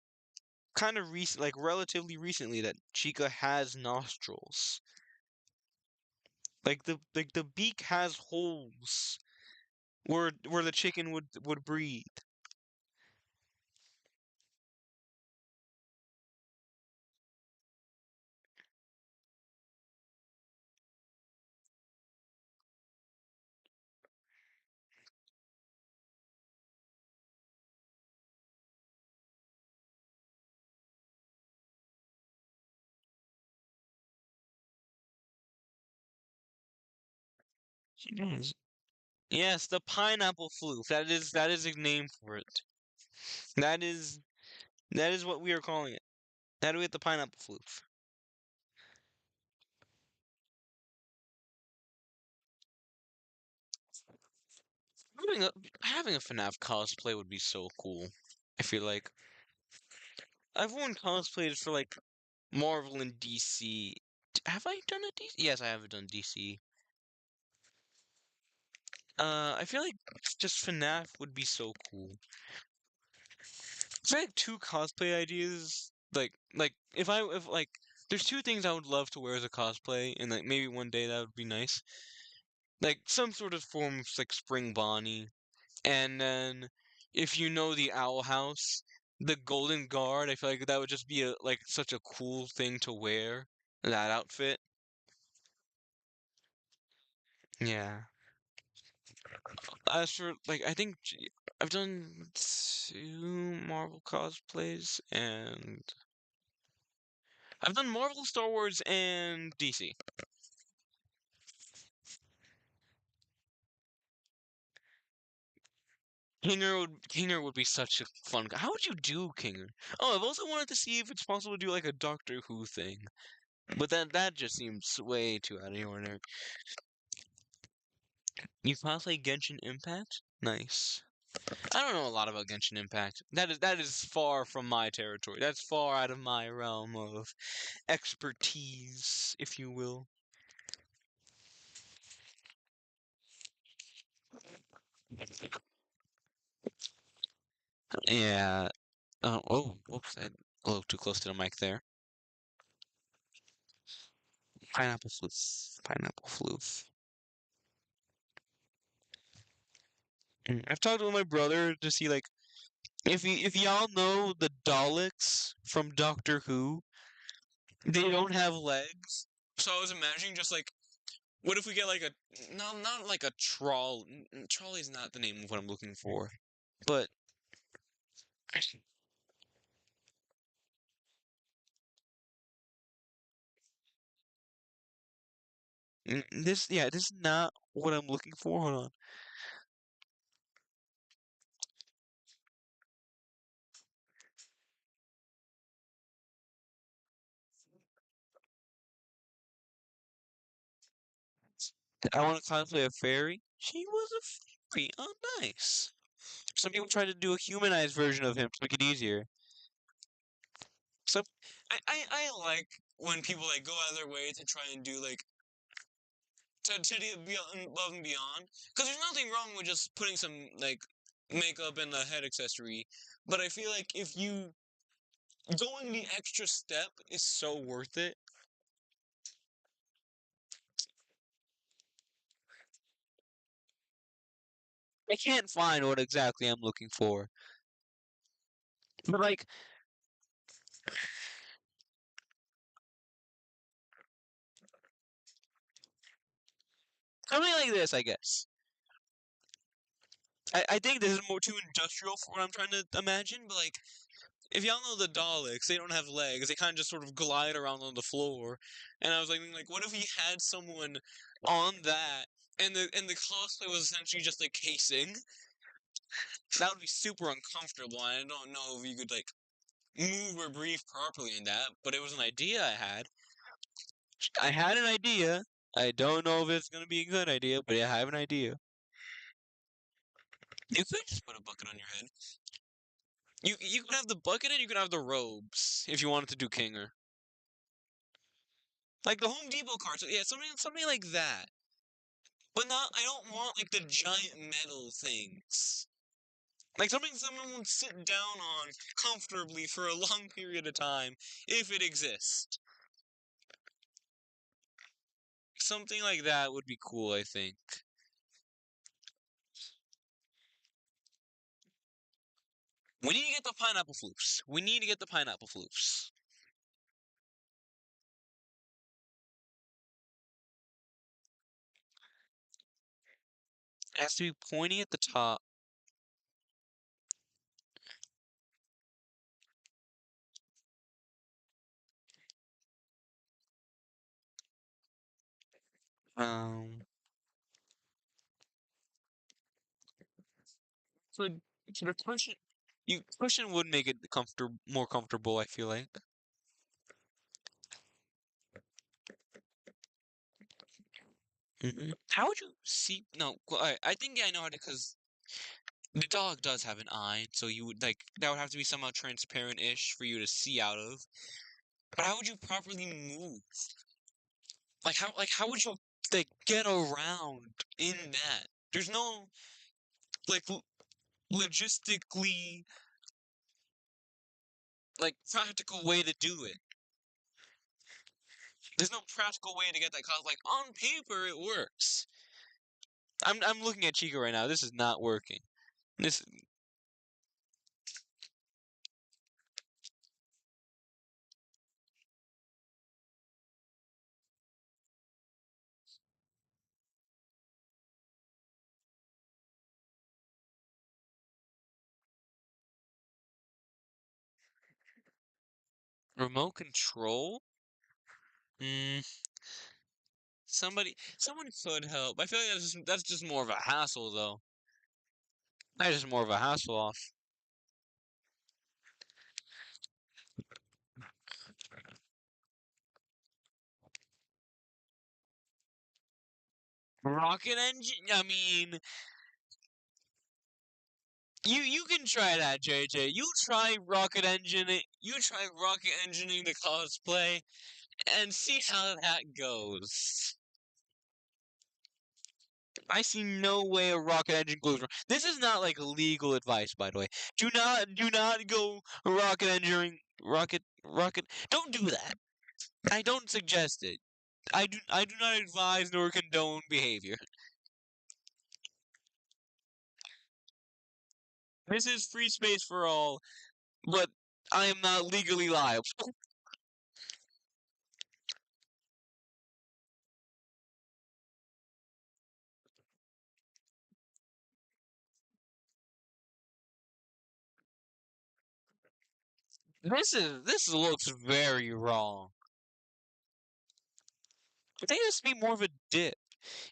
kind of recent, like relatively recently, that Chica has nostrils. Like the beak has holes where the chicken would breathe. She does. Yes, the pineapple floof. That is a name for it. That is that is what we are calling it. How do we get the pineapple floof? Having a having a FNAF cosplay would be so cool. I feel like everyone cosplays for like Marvel and DC. Have I done a DC? Yes, I have done DC. I feel like just FNAF would be so cool. So I have two cosplay ideas. Like if like there's two things I would love to wear as a cosplay, and like maybe one day that would be nice. Like some sort of form of like Spring Bonnie, and then if you know the Owl House, the Golden Guard. I feel like that would just be a like such a cool thing to wear. That outfit. Yeah. As for like, I think I've done two Marvel cosplays, and I've done Marvel, Star Wars, and DC. Kinger would be such a fun guy. How would you do Kinger? Oh, I've also wanted to see if it's possible to do like a Doctor Who thing, but that just seems way too out of the ordinary. You play Genshin Impact? Nice. I don't know a lot about Genshin Impact. That is far from my territory. That's far out of my realm of expertise, if you will. Yeah. Oh, whoops! I a little too close to the mic there. Pineapple floof. Pineapple floof. I've talked with my brother to see like if y'all know the Daleks from Doctor Who, they don't have legs. So I was imagining just like what if we get like a no, not like a troll. Trolley's not the name of what I'm looking for, but this is not what I'm looking for. Hold on. I want to cosplay a fairy. She was a fairy. Oh, nice. Some people try to do a humanized version of him to make it easier. So I like when people like go out of their way to try and do like to be above and beyond. Because there's nothing wrong with just putting some like makeup and a head accessory. But I feel like if you going the extra step is so worth it. I can't find what exactly I'm looking for. But like something like this, I guess. I think this is more too industrial for what I'm trying to imagine, but like if y'all know the Daleks, they don't have legs. They kind of just sort of glide around on the floor. And I was like, what if we had someone on that, and the cosplay was essentially just a casing? That would be super uncomfortable. I don't know if you could like move or breathe properly in that, but it was an idea I had. I had an idea. I don't know if it's gonna be a good idea, but I have an idea. You could just put a bucket on your head. You could have the bucket and you could have the robes if you wanted to do Kinger. Like the Home Depot cards. Yeah, something like that. But not I don't want like the giant metal things. Like something someone would sit down on comfortably for a long period of time if it exists. Something like that would be cool, I think. We need to get the pineapple floofs. We need to get the pineapple floofs. It has to be pointy at the top. Um, so, so the cushion would make it more comfortable, I feel like. How would you see? No, I think I know how to because the dog does have an eye, so you would like that would have to be somehow transparent-ish for you to see out of. But how would you properly move? Like how would you like get around in that? There's no like logistically like practical way to do it. There's no practical way to get that cause like on paper it works. I'm looking at Chico right now. This is not working. This remote control? Mm, someone could help. I feel like that's just more of a hassle though. That's just more of a hassle off. Rocket engine? I mean, you can try that, JJ. You try rocket engineering the cosplay and see how that goes. I see no way a rocket engine goes wrong. This is not like legal advice, by the way. Do not go rocket. Don't do that. I don't suggest it. I do not advise nor condone behavior. This is free space for all, but I am not legally liable. This looks very wrong. I think this would be more of a dip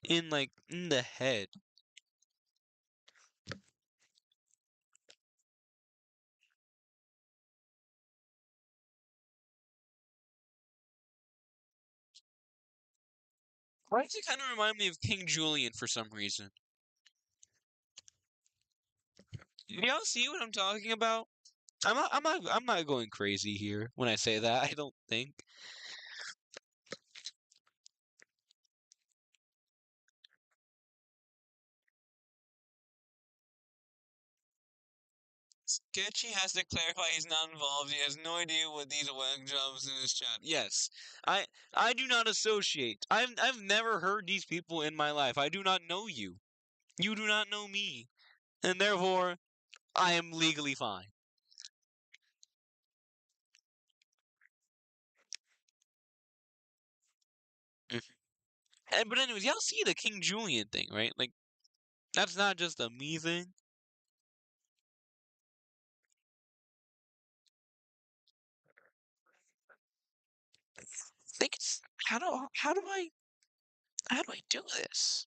in the head. Why does it kind of remind me of King Julian for some reason? Do y'all see what I'm talking about? I'm not going crazy here when I say that. I don't think. Sketchy has to clarify he's not involved. He has no idea what these whack jobs in his chat. Yes, I I do not associate. I've never heard these people in my life. I do not know you. You do not know me, and therefore I am legally fine. Mhm. And but anyways, y'all see the King Julian thing, right? Like that's not just a me thing. I think it's how do I do this?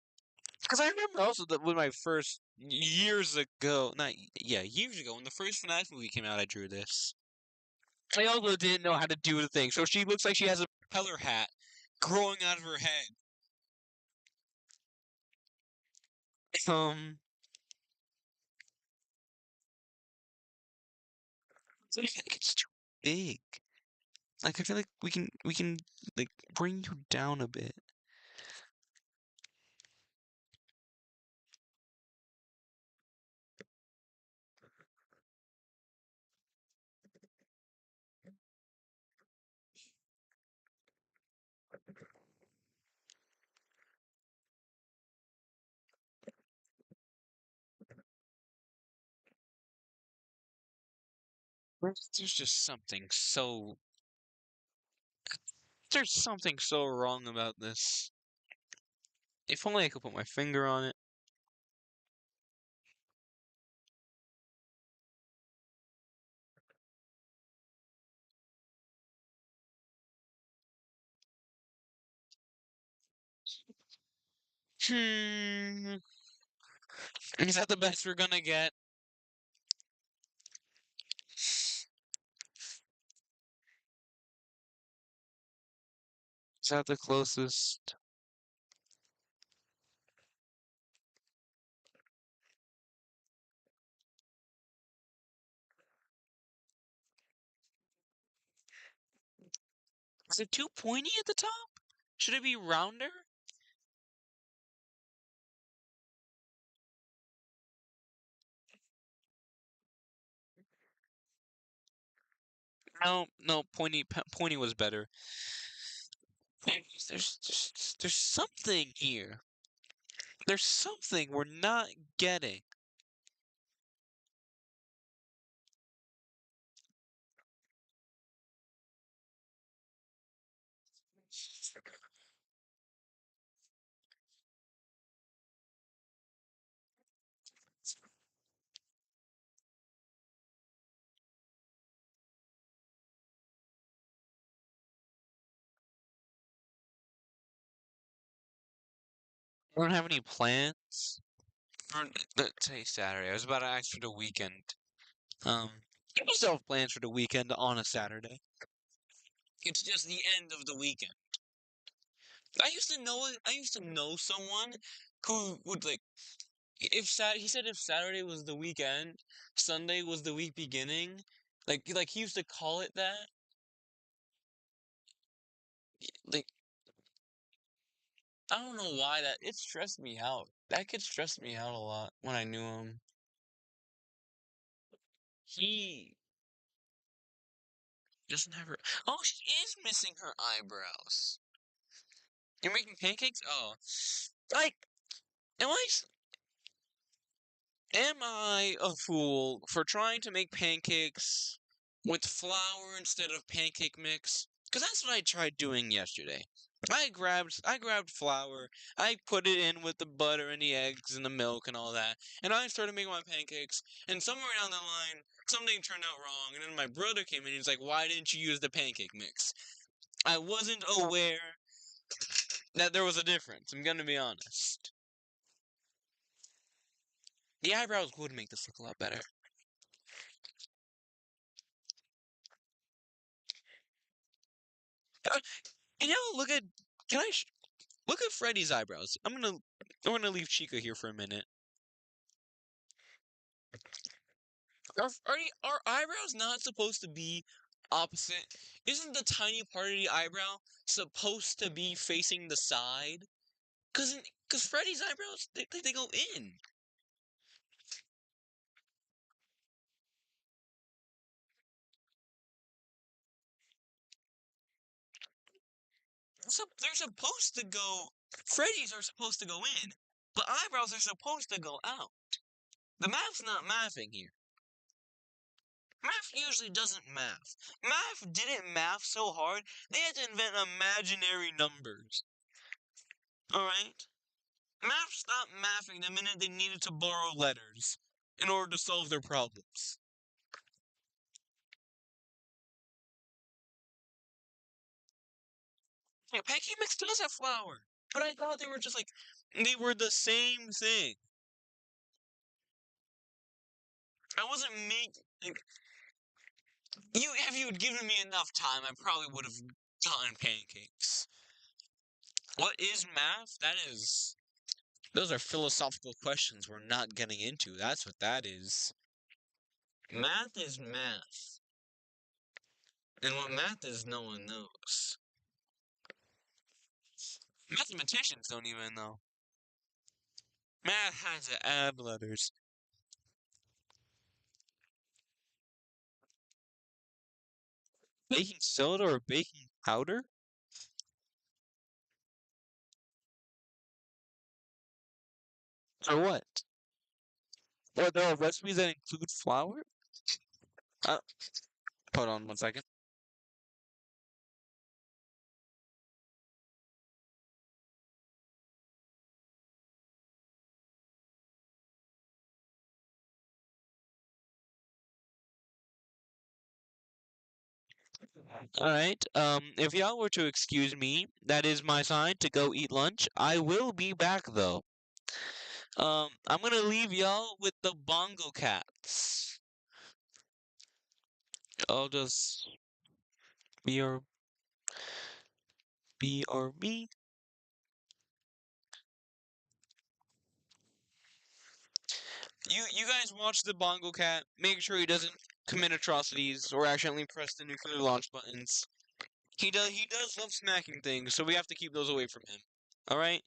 Because I remember also that when my first years ago, not yeah, years ago when the first FNAF movie came out, I drew this. I also didn't know how to do the thing, so she looks like she has a propeller hat growing out of her head. Um, so I think it's too big. Like I feel like we can like bring you down a bit. There's just something so wrong about this. If only I could put my finger on it. Hmm. Is that the best we're gonna get? Is that the closest? Is it too pointy at the top? Should it be rounder? No, no, pointy was better. There's something here. There's something we're not getting. We don't have any plants. or today's Saturday. I was about to ask for the weekend. Um, Give yourself plans for the weekend on a Saturday. It's just the end of the weekend. I used to know someone who would like he said if Saturday was the weekend, Sunday was the week beginning. Like he used to call it that. Like I don't know why that it stressed me out. That kid stressed me out a lot when I knew him. He doesn't have her. Oh, she is missing her eyebrows. You're making pancakes? Oh, like am I a fool for trying to make pancakes with flour instead of pancake mix? Because that's what I tried doing yesterday. I grabbed flour, I put it in with the butter and the eggs and the milk and all that, and I started making my pancakes, and somewhere down the line, something turned out wrong, and then my brother came in and he's like, why didn't you use the pancake mix? I wasn't aware that there was a difference, I'm gonna be honest. The eyebrows would make this look a lot better. You know, can look at Freddy's eyebrows. I'm gonna leave Chica here for a minute. Are eyebrows not supposed to be opposite? Isn't the tiny part of the eyebrow supposed to be facing the side? Cause Freddy's eyebrows they go in. So they're supposed to go. Freddy's are supposed to go in, but eyebrows are supposed to go out. The math's not mathing here. Math usually doesn't math. Math didn't math so hard, they had to invent imaginary numbers. Alright? Math stopped mathing the minute they needed to borrow letters in order to solve their problems. Yeah, pancake mix does have flour, but I thought they were just like, they were the same thing. I wasn't making. Like, if you had given me enough time, I probably would have gotten pancakes. What is math? Those are philosophical questions we're not getting into. That's what that is. Math is math. And what math is, no one knows. Mathematicians don't even know. Math has to add letters. Baking soda or baking powder? Or what? Or there are recipes that include flour? Uh, Hold on 1 second. Alright, if y'all were to excuse me, that is my sign to go eat lunch. I will be back though. I'm gonna leave y'all with the Bongo Cats. I'll just BRB. You guys watch the Bongo Cat. Make sure he doesn't commit atrocities or accidentally press the nuclear launch buttons. He does love smacking things, so we have to keep those away from him. All right?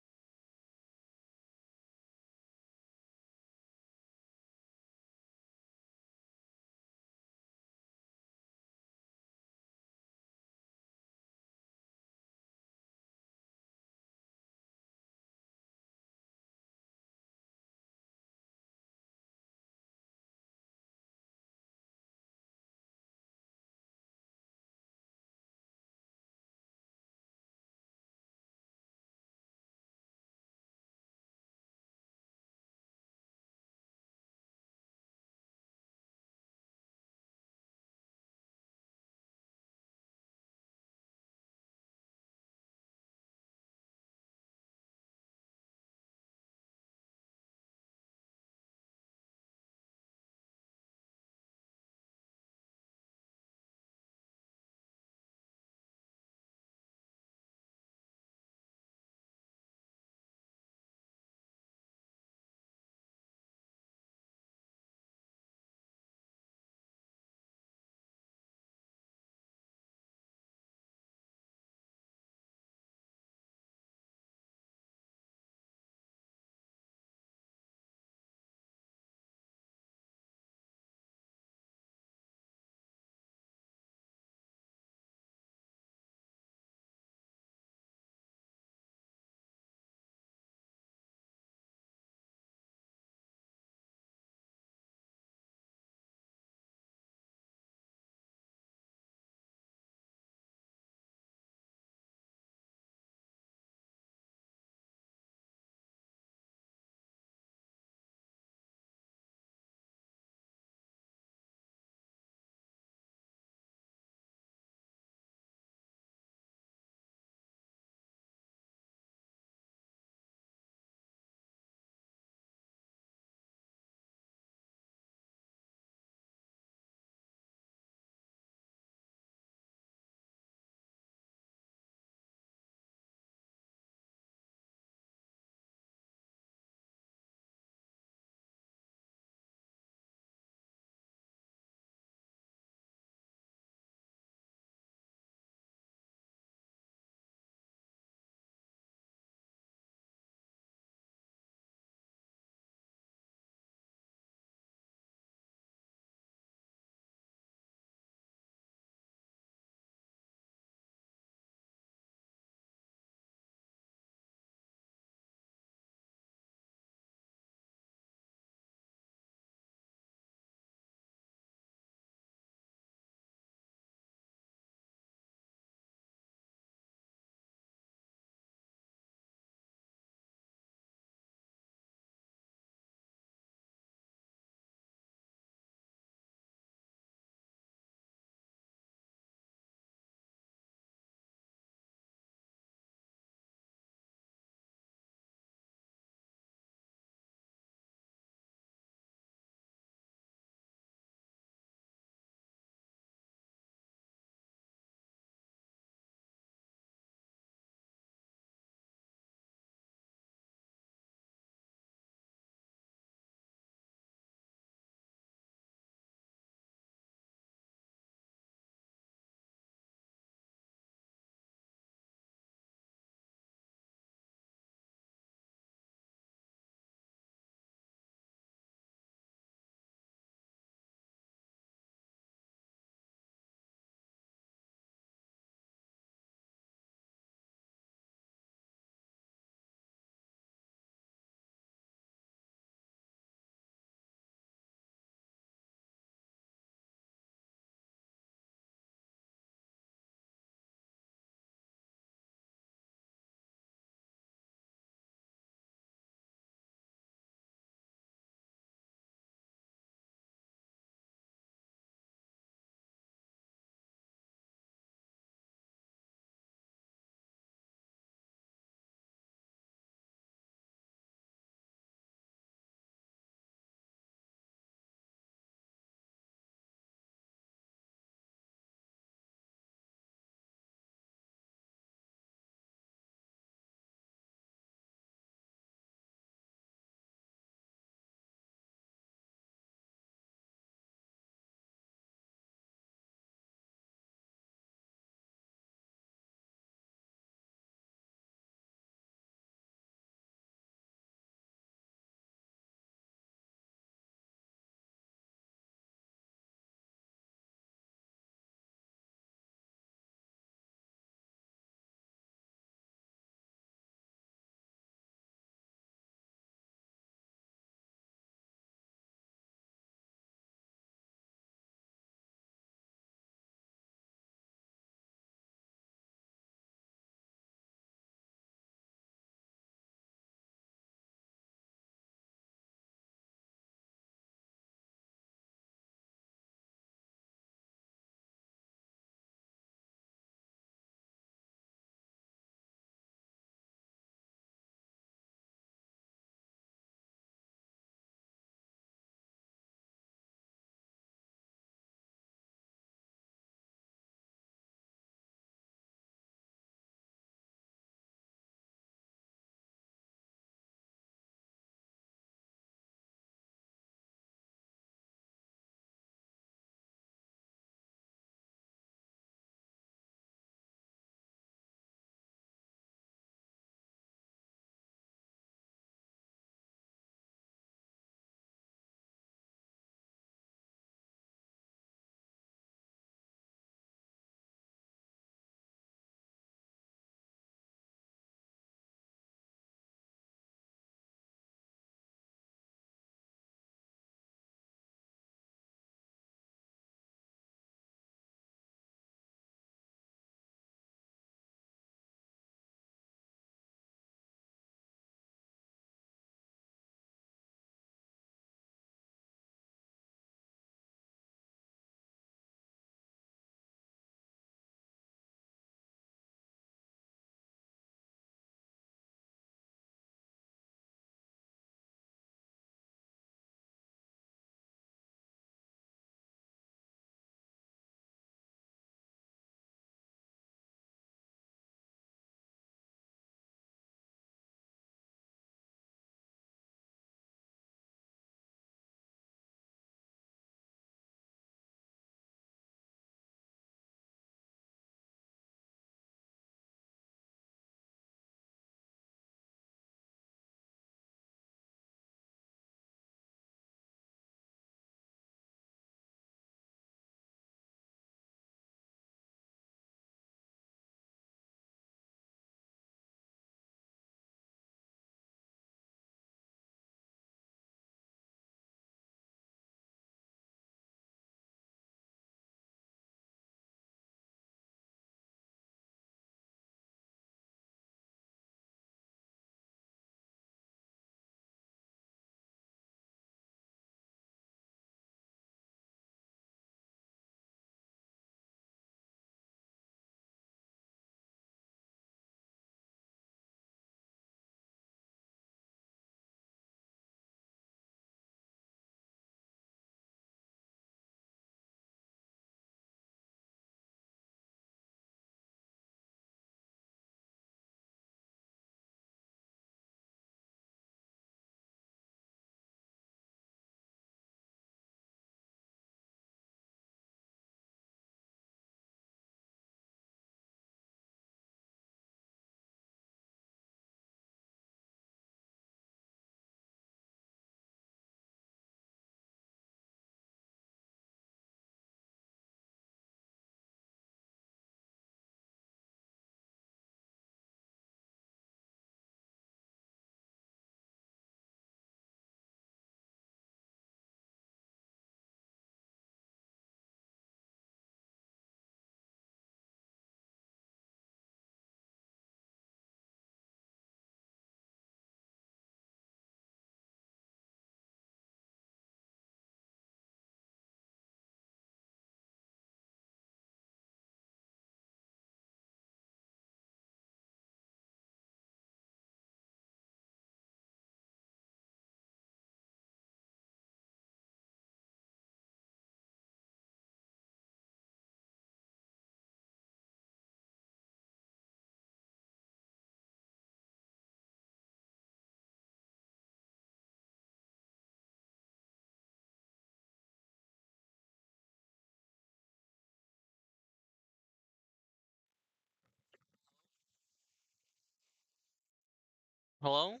Hello?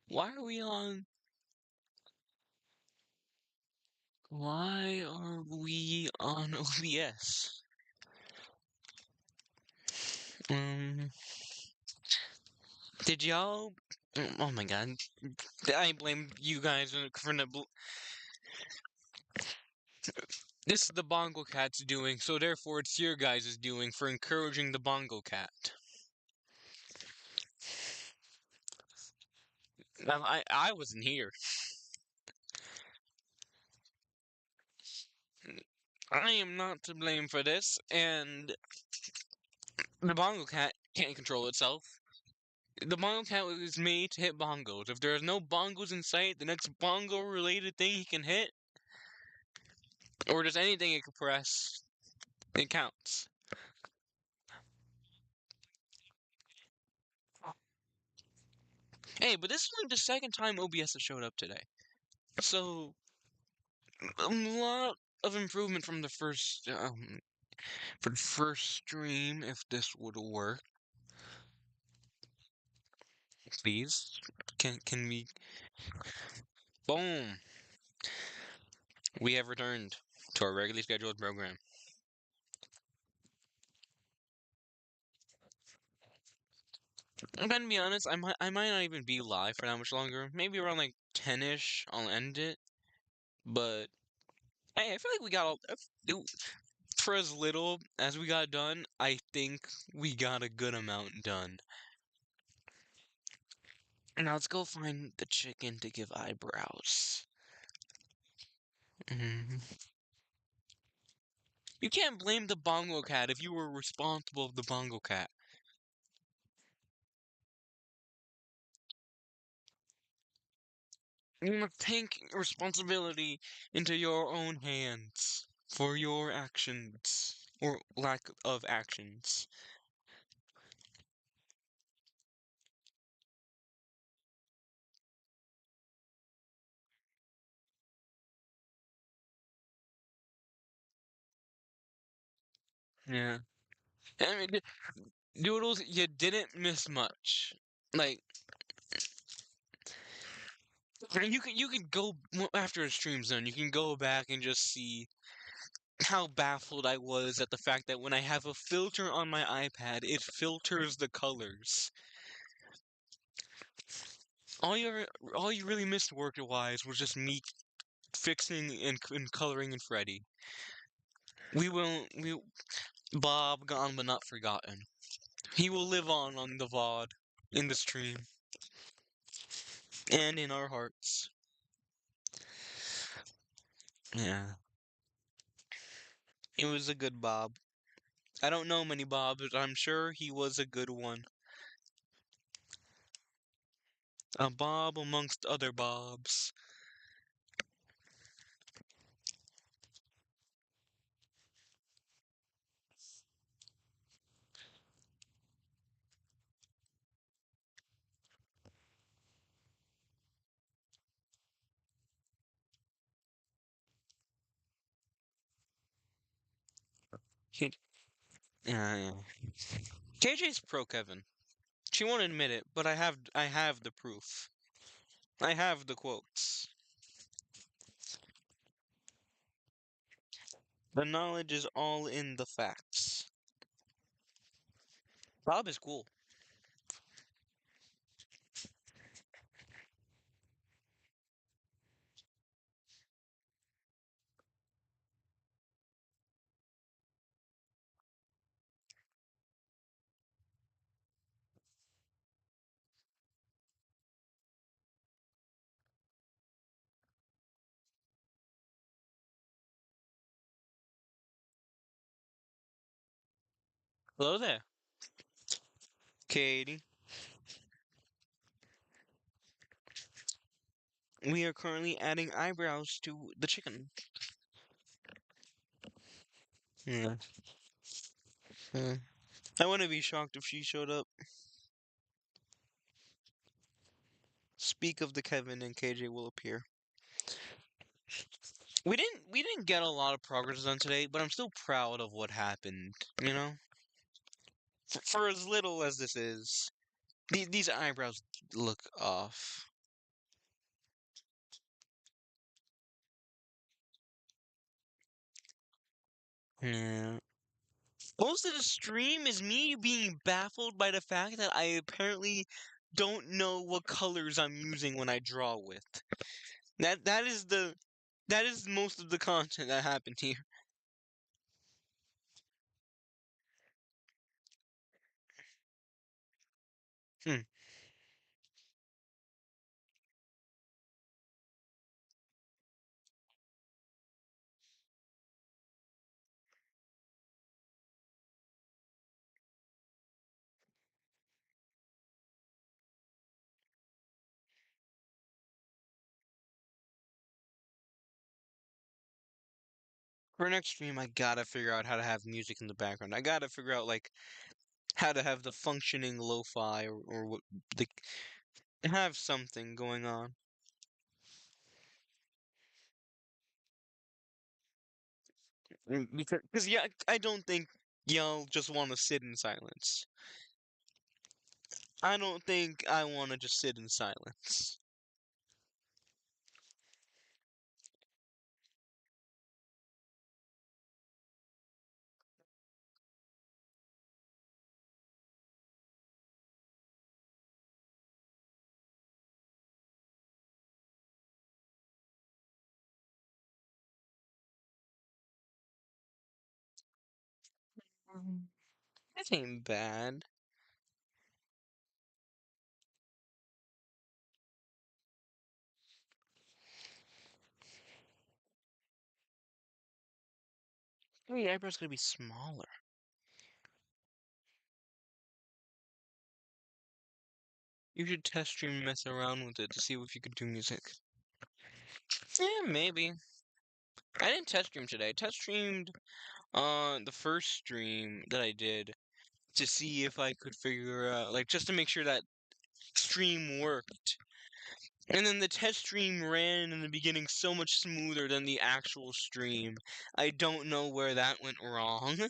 Why are we on? Why are we on OBS? Um, did y'all? Oh my god. I blame you guys for the. This is the Bongo Cat's doing, so therefore it's your guys' doing for encouraging the Bongo Cat. I wasn't here. I am not to blame for this, and the Bongo Cat can't control itself. The Bongo Cat was made to hit bongos. If there is no bongos in sight, the next bongo related thing he can hit, or just anything it can press, it counts. Hey, but this is like the second time OBS has showed up today. So, a lot of improvement from the first, for the first stream, if this would work. Please, can we? Boom! We have returned to our regularly scheduled program. I'm gonna be honest, I might not even be live for that much longer. Maybe around like 10-ish, I'll end it. But hey, I feel like we got for as little as we got done. I think we got a good amount done. Now let's go find the chicken to give eyebrows. Mhm. You can't blame the Bongo Cat if you were responsible of the Bongo Cat. You must take responsibility into your own hands for your actions or lack of actions. Yeah. I mean, Doodles, you didn't miss much. Like, you can go after a stream's done. You can go back and just see how baffled I was at the fact that when I have a filter on my iPad, it filters the colors. All you ever, all you really missed work-wise was just me fixing and coloring in Freddy. We Bob gone but not forgotten. He will live on the VOD, in the stream, and in our hearts. Yeah, it was a good Bob. I don't know many Bobs, but I'm sure he was a good one. A Bob amongst other Bobs. He- yeah, yeah. KJ's pro Kevin. She won't admit it, but I have the proof. I have the quotes. The knowledge is all in the facts. Bob is cool. Hello there, Katie. We are currently adding eyebrows to the chicken. Yeah. Yeah. I wouldn't be shocked if she showed up. Speak of the Kevin and KJ will appear. We didn't get a lot of progress done today, but I'm still proud of what happened, you know? For as little as this is. These eyebrows look off. Yeah. Most of the stream is me being baffled by the fact that I apparently don't know what colors I'm using when I draw with. That is most of the content that happened here. Hmm. For next stream, I gotta figure out how to have music in the background. I gotta figure out like how to have the functioning lo-fi or what the have something going on. Because yeah, I don't think y'all just want to sit in silence. I don't think I want to just sit in silence. That ain't bad. Maybe your eyebrow's gonna be smaller. You should test stream and mess around with it to see if you could do music. Yeah, maybe. I didn't test stream today. I test streamed on the first stream that I did to see if I could figure out, like, just to make sure that stream worked. And then the test stream ran in the beginning so much smoother than the actual stream. I don't know where that went wrong.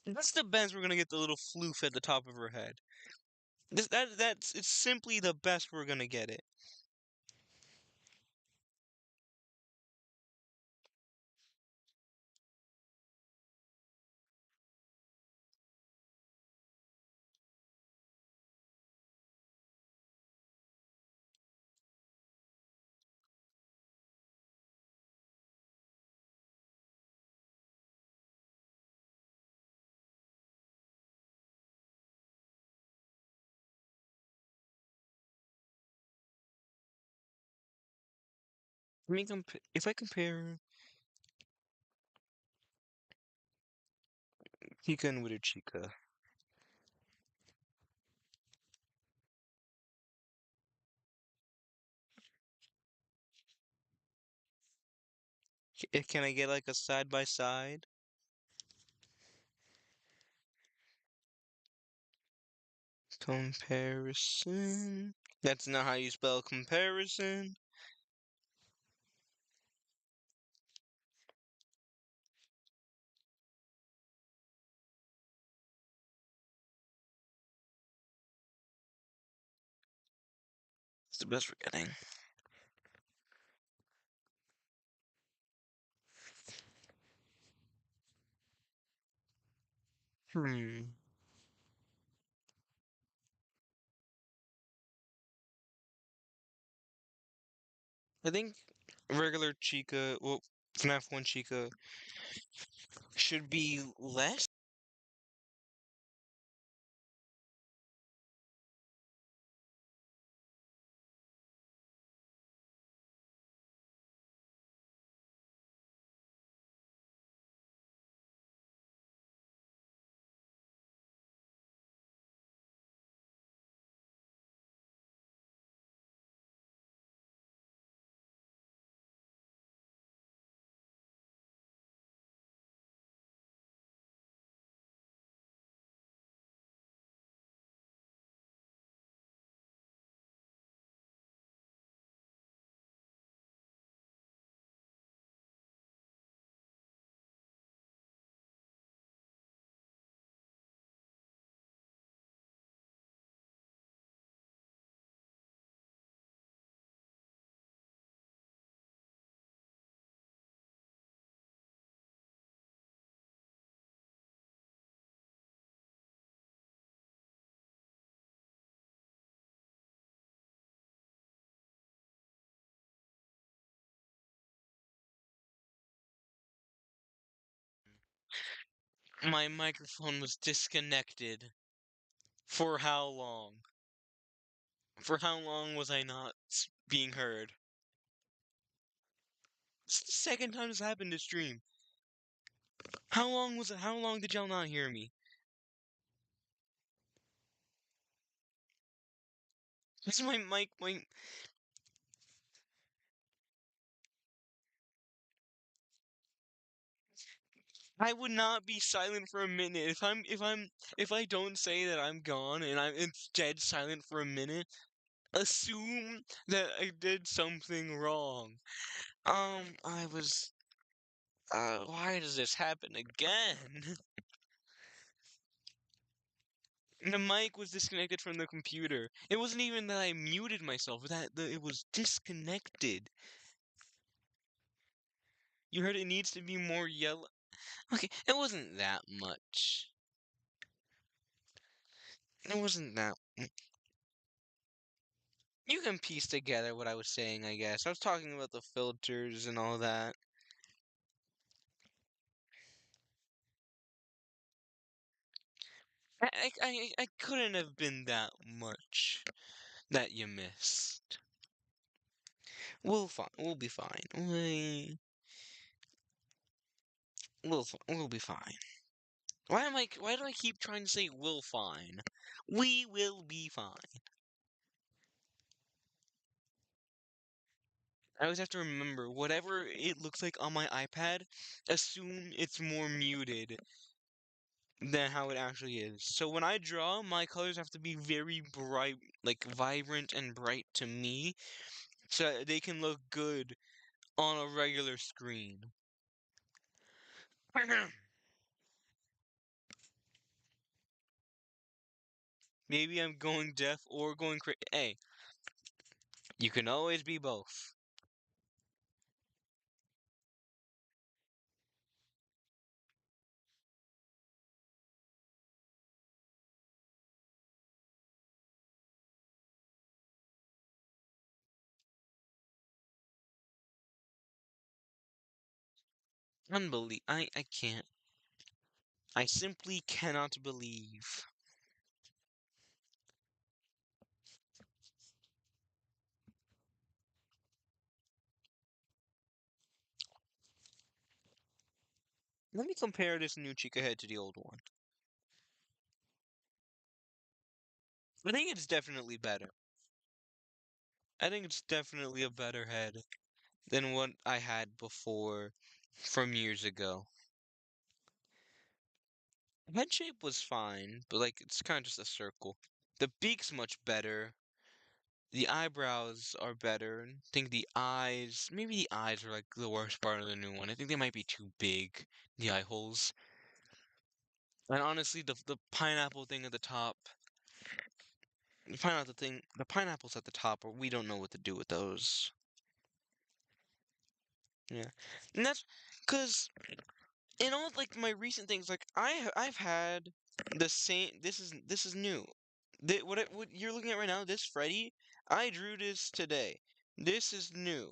That's the best we're gonna get the little floof at the top of her head. That's it's simply the best we're gonna get it. Let me if I compare Chica and Withered Chica. Can I get like a side by side comparison? That's not how you spell comparison. It's the best we're getting. Hmm. I think regular Chica, well, FNAF 1 Chica should be less. My microphone was disconnected. For how long? For how long was I not being heard? It's the second time this happened to stream. How long was it? How long did y'all not hear me? This is my mic. I would not be silent for a minute if I don't say that I'm gone and I'm instead silent for a minute. Assume that I did something wrong. I was. Why does this happen again? The mic was disconnected from the computer. It wasn't even that I muted myself, it was disconnected. You heard it needs to be more yellow. Okay, it wasn't that much. It wasn't that. You can piece together what I was saying, I guess. I was talking about the filters and all that. I couldn't have been that much that you missed. We'll be fine. We'll be fine. Why do I keep trying to say we'll fine? We will be fine. I always have to remember, whatever it looks like on my iPad, assume it's more muted than how it actually is. So when I draw, my colors have to be very bright, like vibrant and bright to me, so that they can look good on a regular screen. Maybe I'm going deaf or going crazy. Hey, you can always be both. I can't. I simply cannot believe. Let me compare this new Chica head to the old one. I think it's definitely better. I think it's definitely a better head than what I had before from years ago. Head shape was fine, but like it's kind of just a circle. The beak's much better. The eyebrows are better. I think the eyes, maybe the eyes are like the worst part of the new one. I think they might be too big, the eye holes. And honestly, the pineapple thing at the top, the pineapples at the top, we don't know what to do with those. Yeah, and that's because in all like my recent things, like I've had the same. This is new. What you're looking at right now, this Freddy, I drew this today. This is new.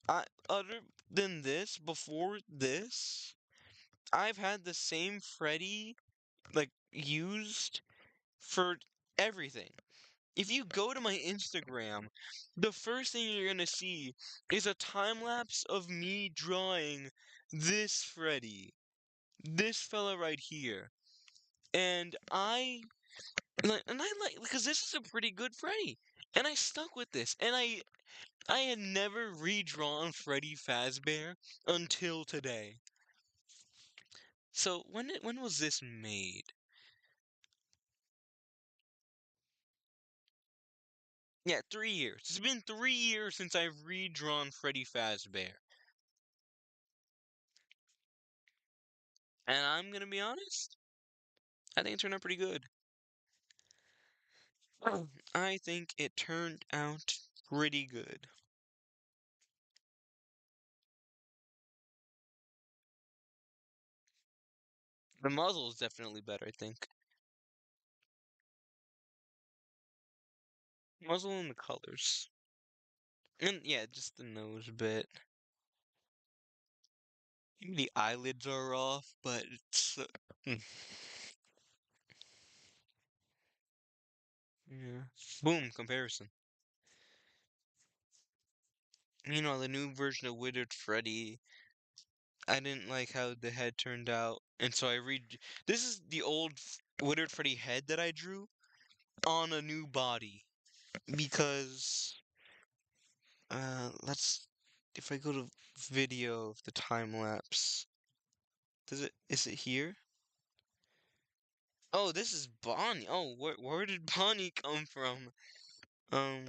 Other than this, before this, I've had the same Freddy like used for everything. If you go to my Instagram, the first thing you're gonna see is a time lapse of me drawing this Freddy, this fella right here, and I like because this is a pretty good Freddy, and I stuck with this, and I had never redrawn Freddy Fazbear until today. So when was this made? Yeah, 3 years. It's been 3 years since I've redrawn Freddy Fazbear. And I'm gonna be honest, I think it turned out pretty good. I think it turned out pretty good. The muzzle is definitely better, I think. Muzzle and the colors. And yeah, just the nose bit. Maybe the eyelids are off, but it's hmm, yeah. Boom, comparison. The new version of Withered Freddy, I didn't like how the head turned out, and so I read. This is the old Withered Freddy head that I drew on a new body because let's if I go to video of the time lapse, is it here? Oh, this is Bonnie. Oh, where did Bonnie come from? Um,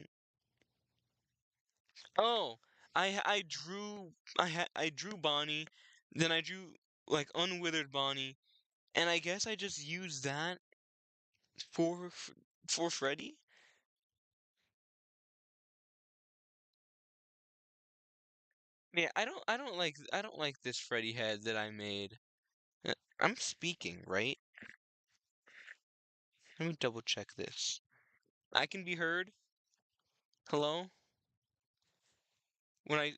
oh, I drew Bonnie, then I drew like unwithered Bonnie, and I guess I just used that for for Freddy. Yeah, I don't like this Freddy head that I made. I'm speaking, right? Let me double check this. I can be heard. Hello? When I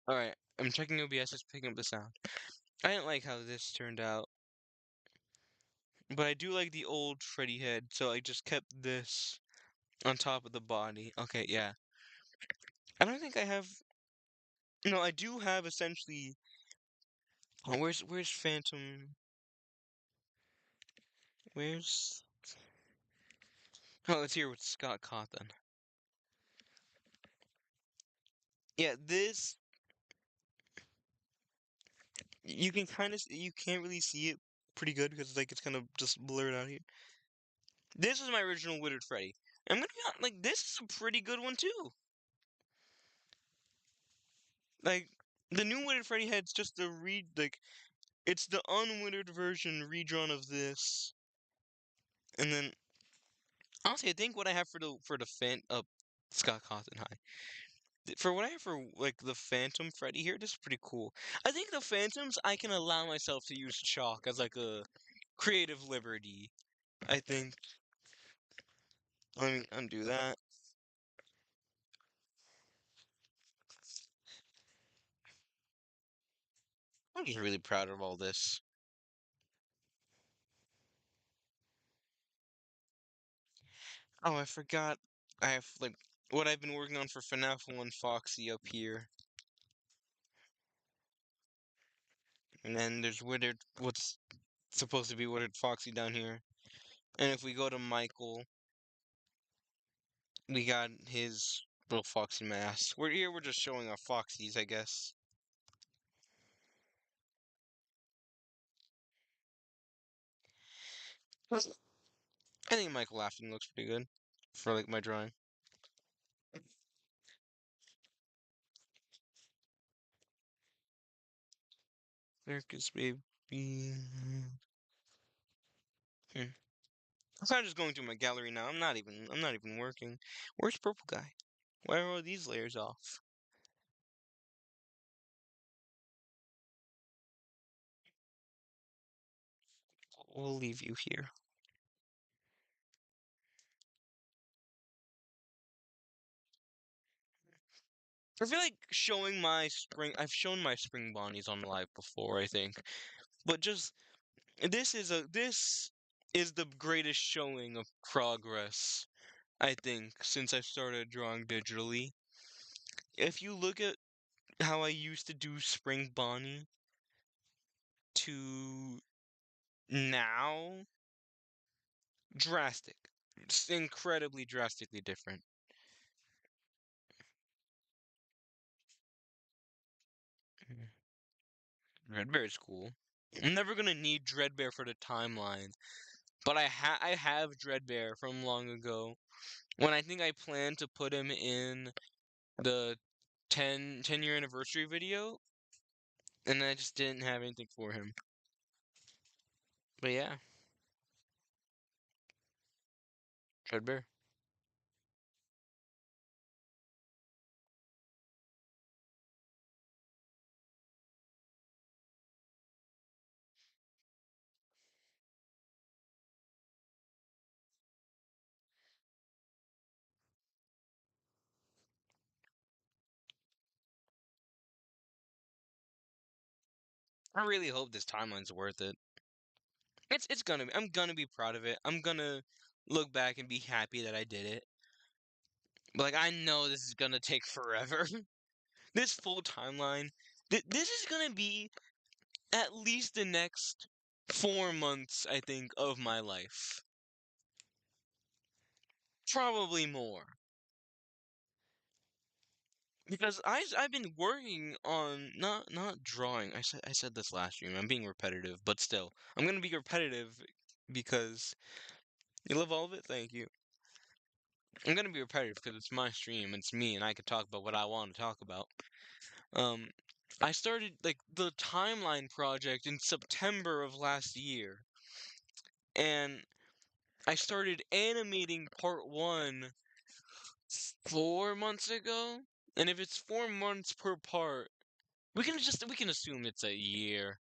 All right, I'm checking OBS, it's picking up the sound. I didn't like how this turned out, but I do like the old Freddy head, so I just kept this on top of the body. Okay, yeah. I don't think I have. No, I do have essentially. Oh, where's Phantom? Where's? Oh, it's here with Scott Cawthon. Yeah, this you can you can't really see it pretty good because like it's kind of just blurred out here. This is my original Withered Freddy. I'm gonna be honest, like this is a pretty good one too. Like the new Withered Freddy head's just the it's the unwittered version redrawn of this, and then honestly, I think what I have for the fan Scott Cawthon, hi. For what I have for like the Phantom Freddy here, this is pretty cool. I think the Phantoms I can allow myself to use chalk as like a creative liberty. I think. Let me undo that. I'm just really proud of all this. Oh, I forgot. I have like what I've been working on for FNAF 1 Foxy up here. And then there's what's supposed to be Withered Foxy down here. And if we go to Michael, we got his little Foxy mask. We're just showing off Foxies, I guess. I think Michael laughing looks pretty good for like my drawing. Circus baby. Hmm. I'm kind of just going through my gallery now. I'm not even working. Where's purple guy? Why are all these layers off? We'll leave you here. I feel like showing my spring. I've shown my spring bonnies on live before, I think, but just this is the greatest showing of progress I think since I started drawing digitally. If you look at how I used to do spring bonnie to now, drastic, it's incredibly drastically different. Dreadbear is cool. I'm never gonna need Dreadbear for the timeline, but I have Dreadbear from long ago. When I think I plan to put him in the 10-year anniversary video, and I just didn't have anything for him. But yeah, Dreadbear. I really hope this timeline's worth it. It's gonna be. I'm gonna be proud of it. I'm gonna look back and be happy that I did it. But like I know this is gonna take forever. This full timeline. This is gonna be at least the next 4 months, I think, of my life. Probably more. Because I've been working on not drawing. I said this last stream. I'm being repetitive, but still, I'm gonna be repetitive because you love all of it. Thank you. I'm gonna be repetitive because it's my stream. It's me, and I can talk about what I want to talk about. Um, I started like the timeline project in September of last year, and I started animating part one 4 months ago. And if it's 4 months per part, we can assume it's a year.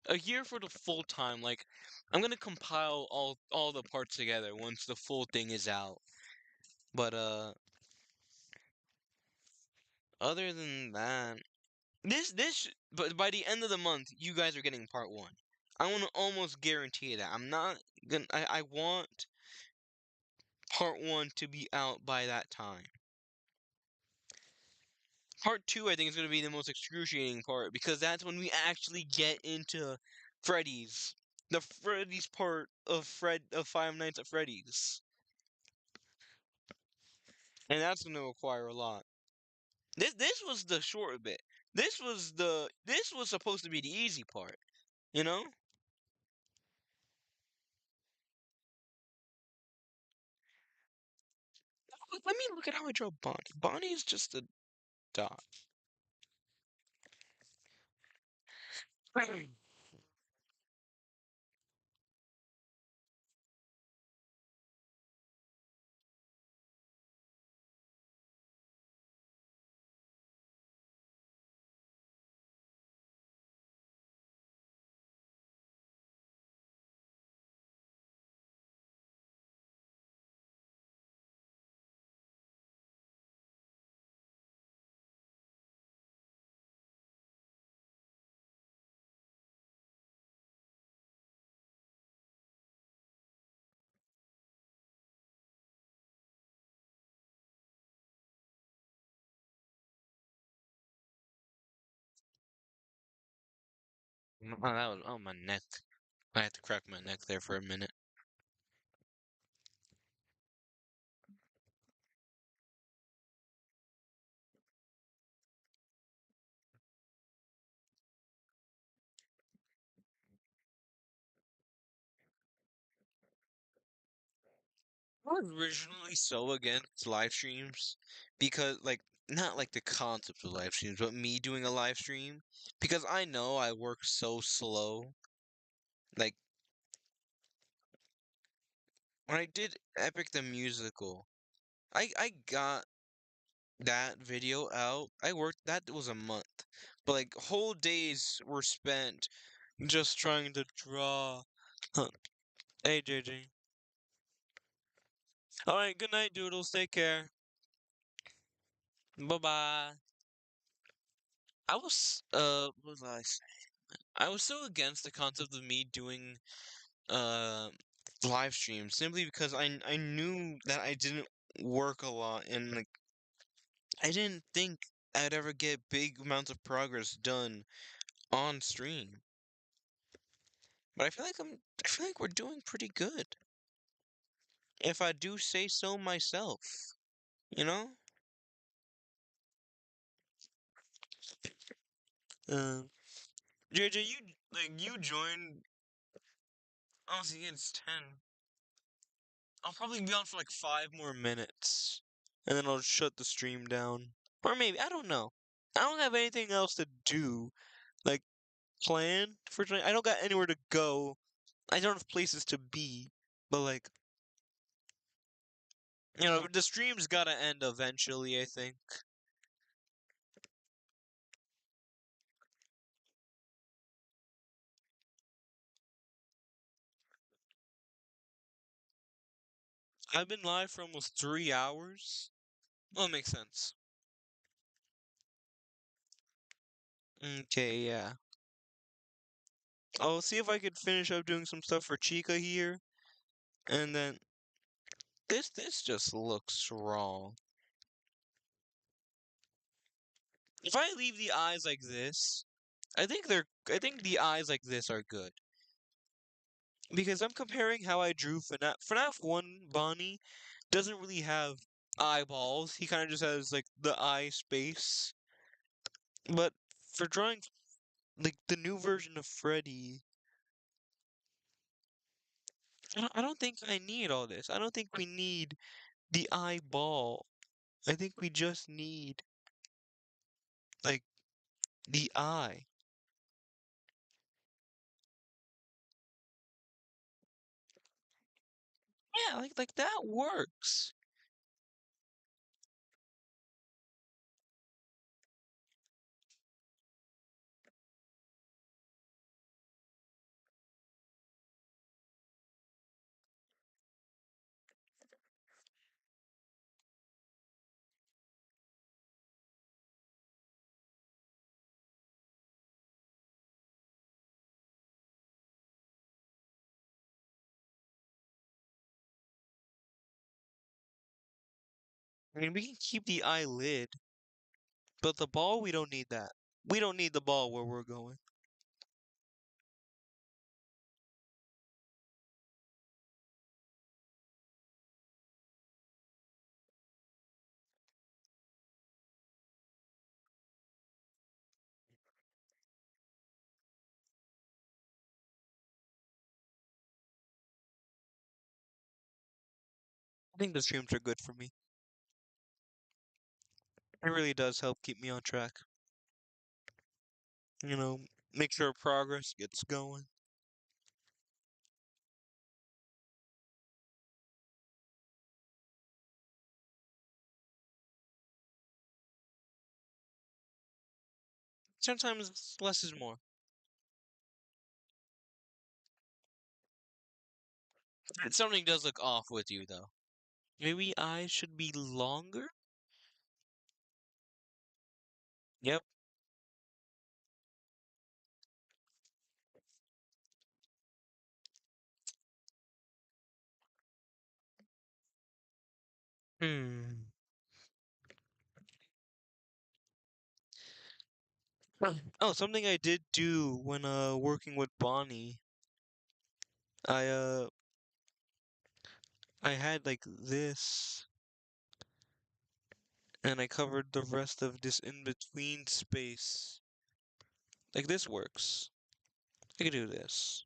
A year for the full time. Like I'm gonna compile all the parts together once the full thing is out. But other than that, but by the end of the month, you guys are getting part one. I want to almost guarantee that. I'm not gonna. I want part one to be out by that time. Part two, I think, is going to be the most excruciating part because that's when we actually get into Freddy's, the Freddy's part of Five Nights at Freddy's, and that's going to require a lot. This was the short bit. This was supposed to be the easy part, you know. Let me look at how I draw Bonnie. Bonnie is just a dot. Oh, that was my neck. I had to crack my neck there for a minute. I was originally so against live streams because, like, not like the concept of live streams, but me doing a live stream because I know I work so slow. Like, when I did Epic the Musical, I got that video out. I worked, that was a month. But, like, whole days were spent just trying to draw. Huh. Hey, JJ. Alright, good night, Doodles. Take care. Bye bye. What was I saying? I was so against the concept of me doing uh live streams simply because I knew that I didn't work a lot and like I didn't think I'd ever get big amounts of progress done on stream. But I feel like we're doing pretty good. If I do say so myself, you know? Uh, JJ, you joined. Oh, see, it's 10. I'll probably be on for like 5 more minutes, and then I'll shut the stream down. Or maybe, I don't know. I don't have anything else to do, like, planned for tonight. I don't got anywhere to go. I don't have places to be. But, like, the stream's gotta end eventually, I think. I've been live for almost 3 hours. Well, it makes sense. Okay, yeah. I'll see if I could finish up doing some stuff for Chica here, and then this just looks wrong. If I leave the eyes like this, I think the eyes like this are good. Because I'm comparing how I drew FNAF 1 Bonnie doesn't really have eyeballs. He kind of just has like the eye space. But for drawing like the new version of Freddy, I don't think I need all this. I don't think we need the eyeball. I think we just need like the eye. Yeah, like that works. I mean, we can keep the eyelid, but the ball we don't need that. We don't need the ball where we're going. I think the streams are good for me. It really does help keep me on track. You know, make sure progress gets going. Sometimes less is more. Something does look off with you though. Maybe eyes should be longer? Yep. Hmm. Oh, something I did do when working with Bonnie. I uh I had like this and I covered the rest of this in between space. Like this works. I could do this.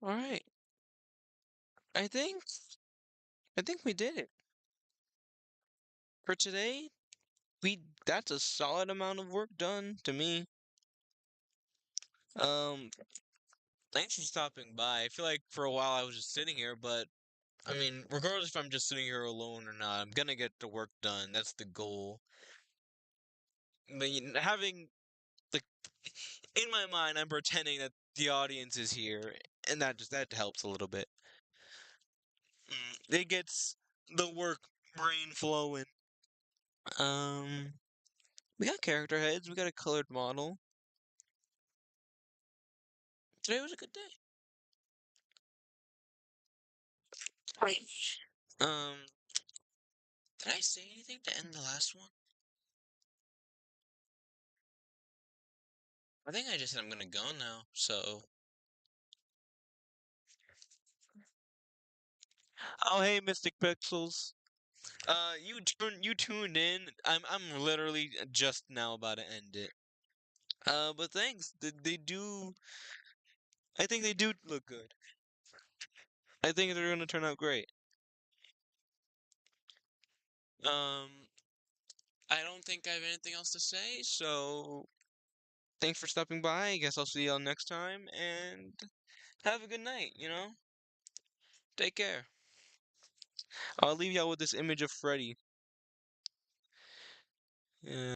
All right. I think I think we did it. For today, we that's a solid amount of work done to me. Um, thanks for stopping by. I feel like for a while I was just sitting here, but I mean, regardless if I'm just sitting here alone or not, I'm gonna get the work done. That's the goal. But having like in my mind, I'm pretending that the audience is here, and that helps a little bit. It gets the work brain flowing. Um, we got character heads. We got a colored model. Today was a good day. Um, did I say anything to end the last one? I think I just said I'm gonna go now. So, oh hey, Mystic Pixels. You tuned in. I'm literally just now about to end it. But thanks. They do. I think they do look good. I think they're gonna turn out great. Um, I don't think I have anything else to say. So, thanks for stopping by. I guess I'll see y'all next time, and have a good night. Take care. I'll leave y'all with this image of Freddy. Yeah.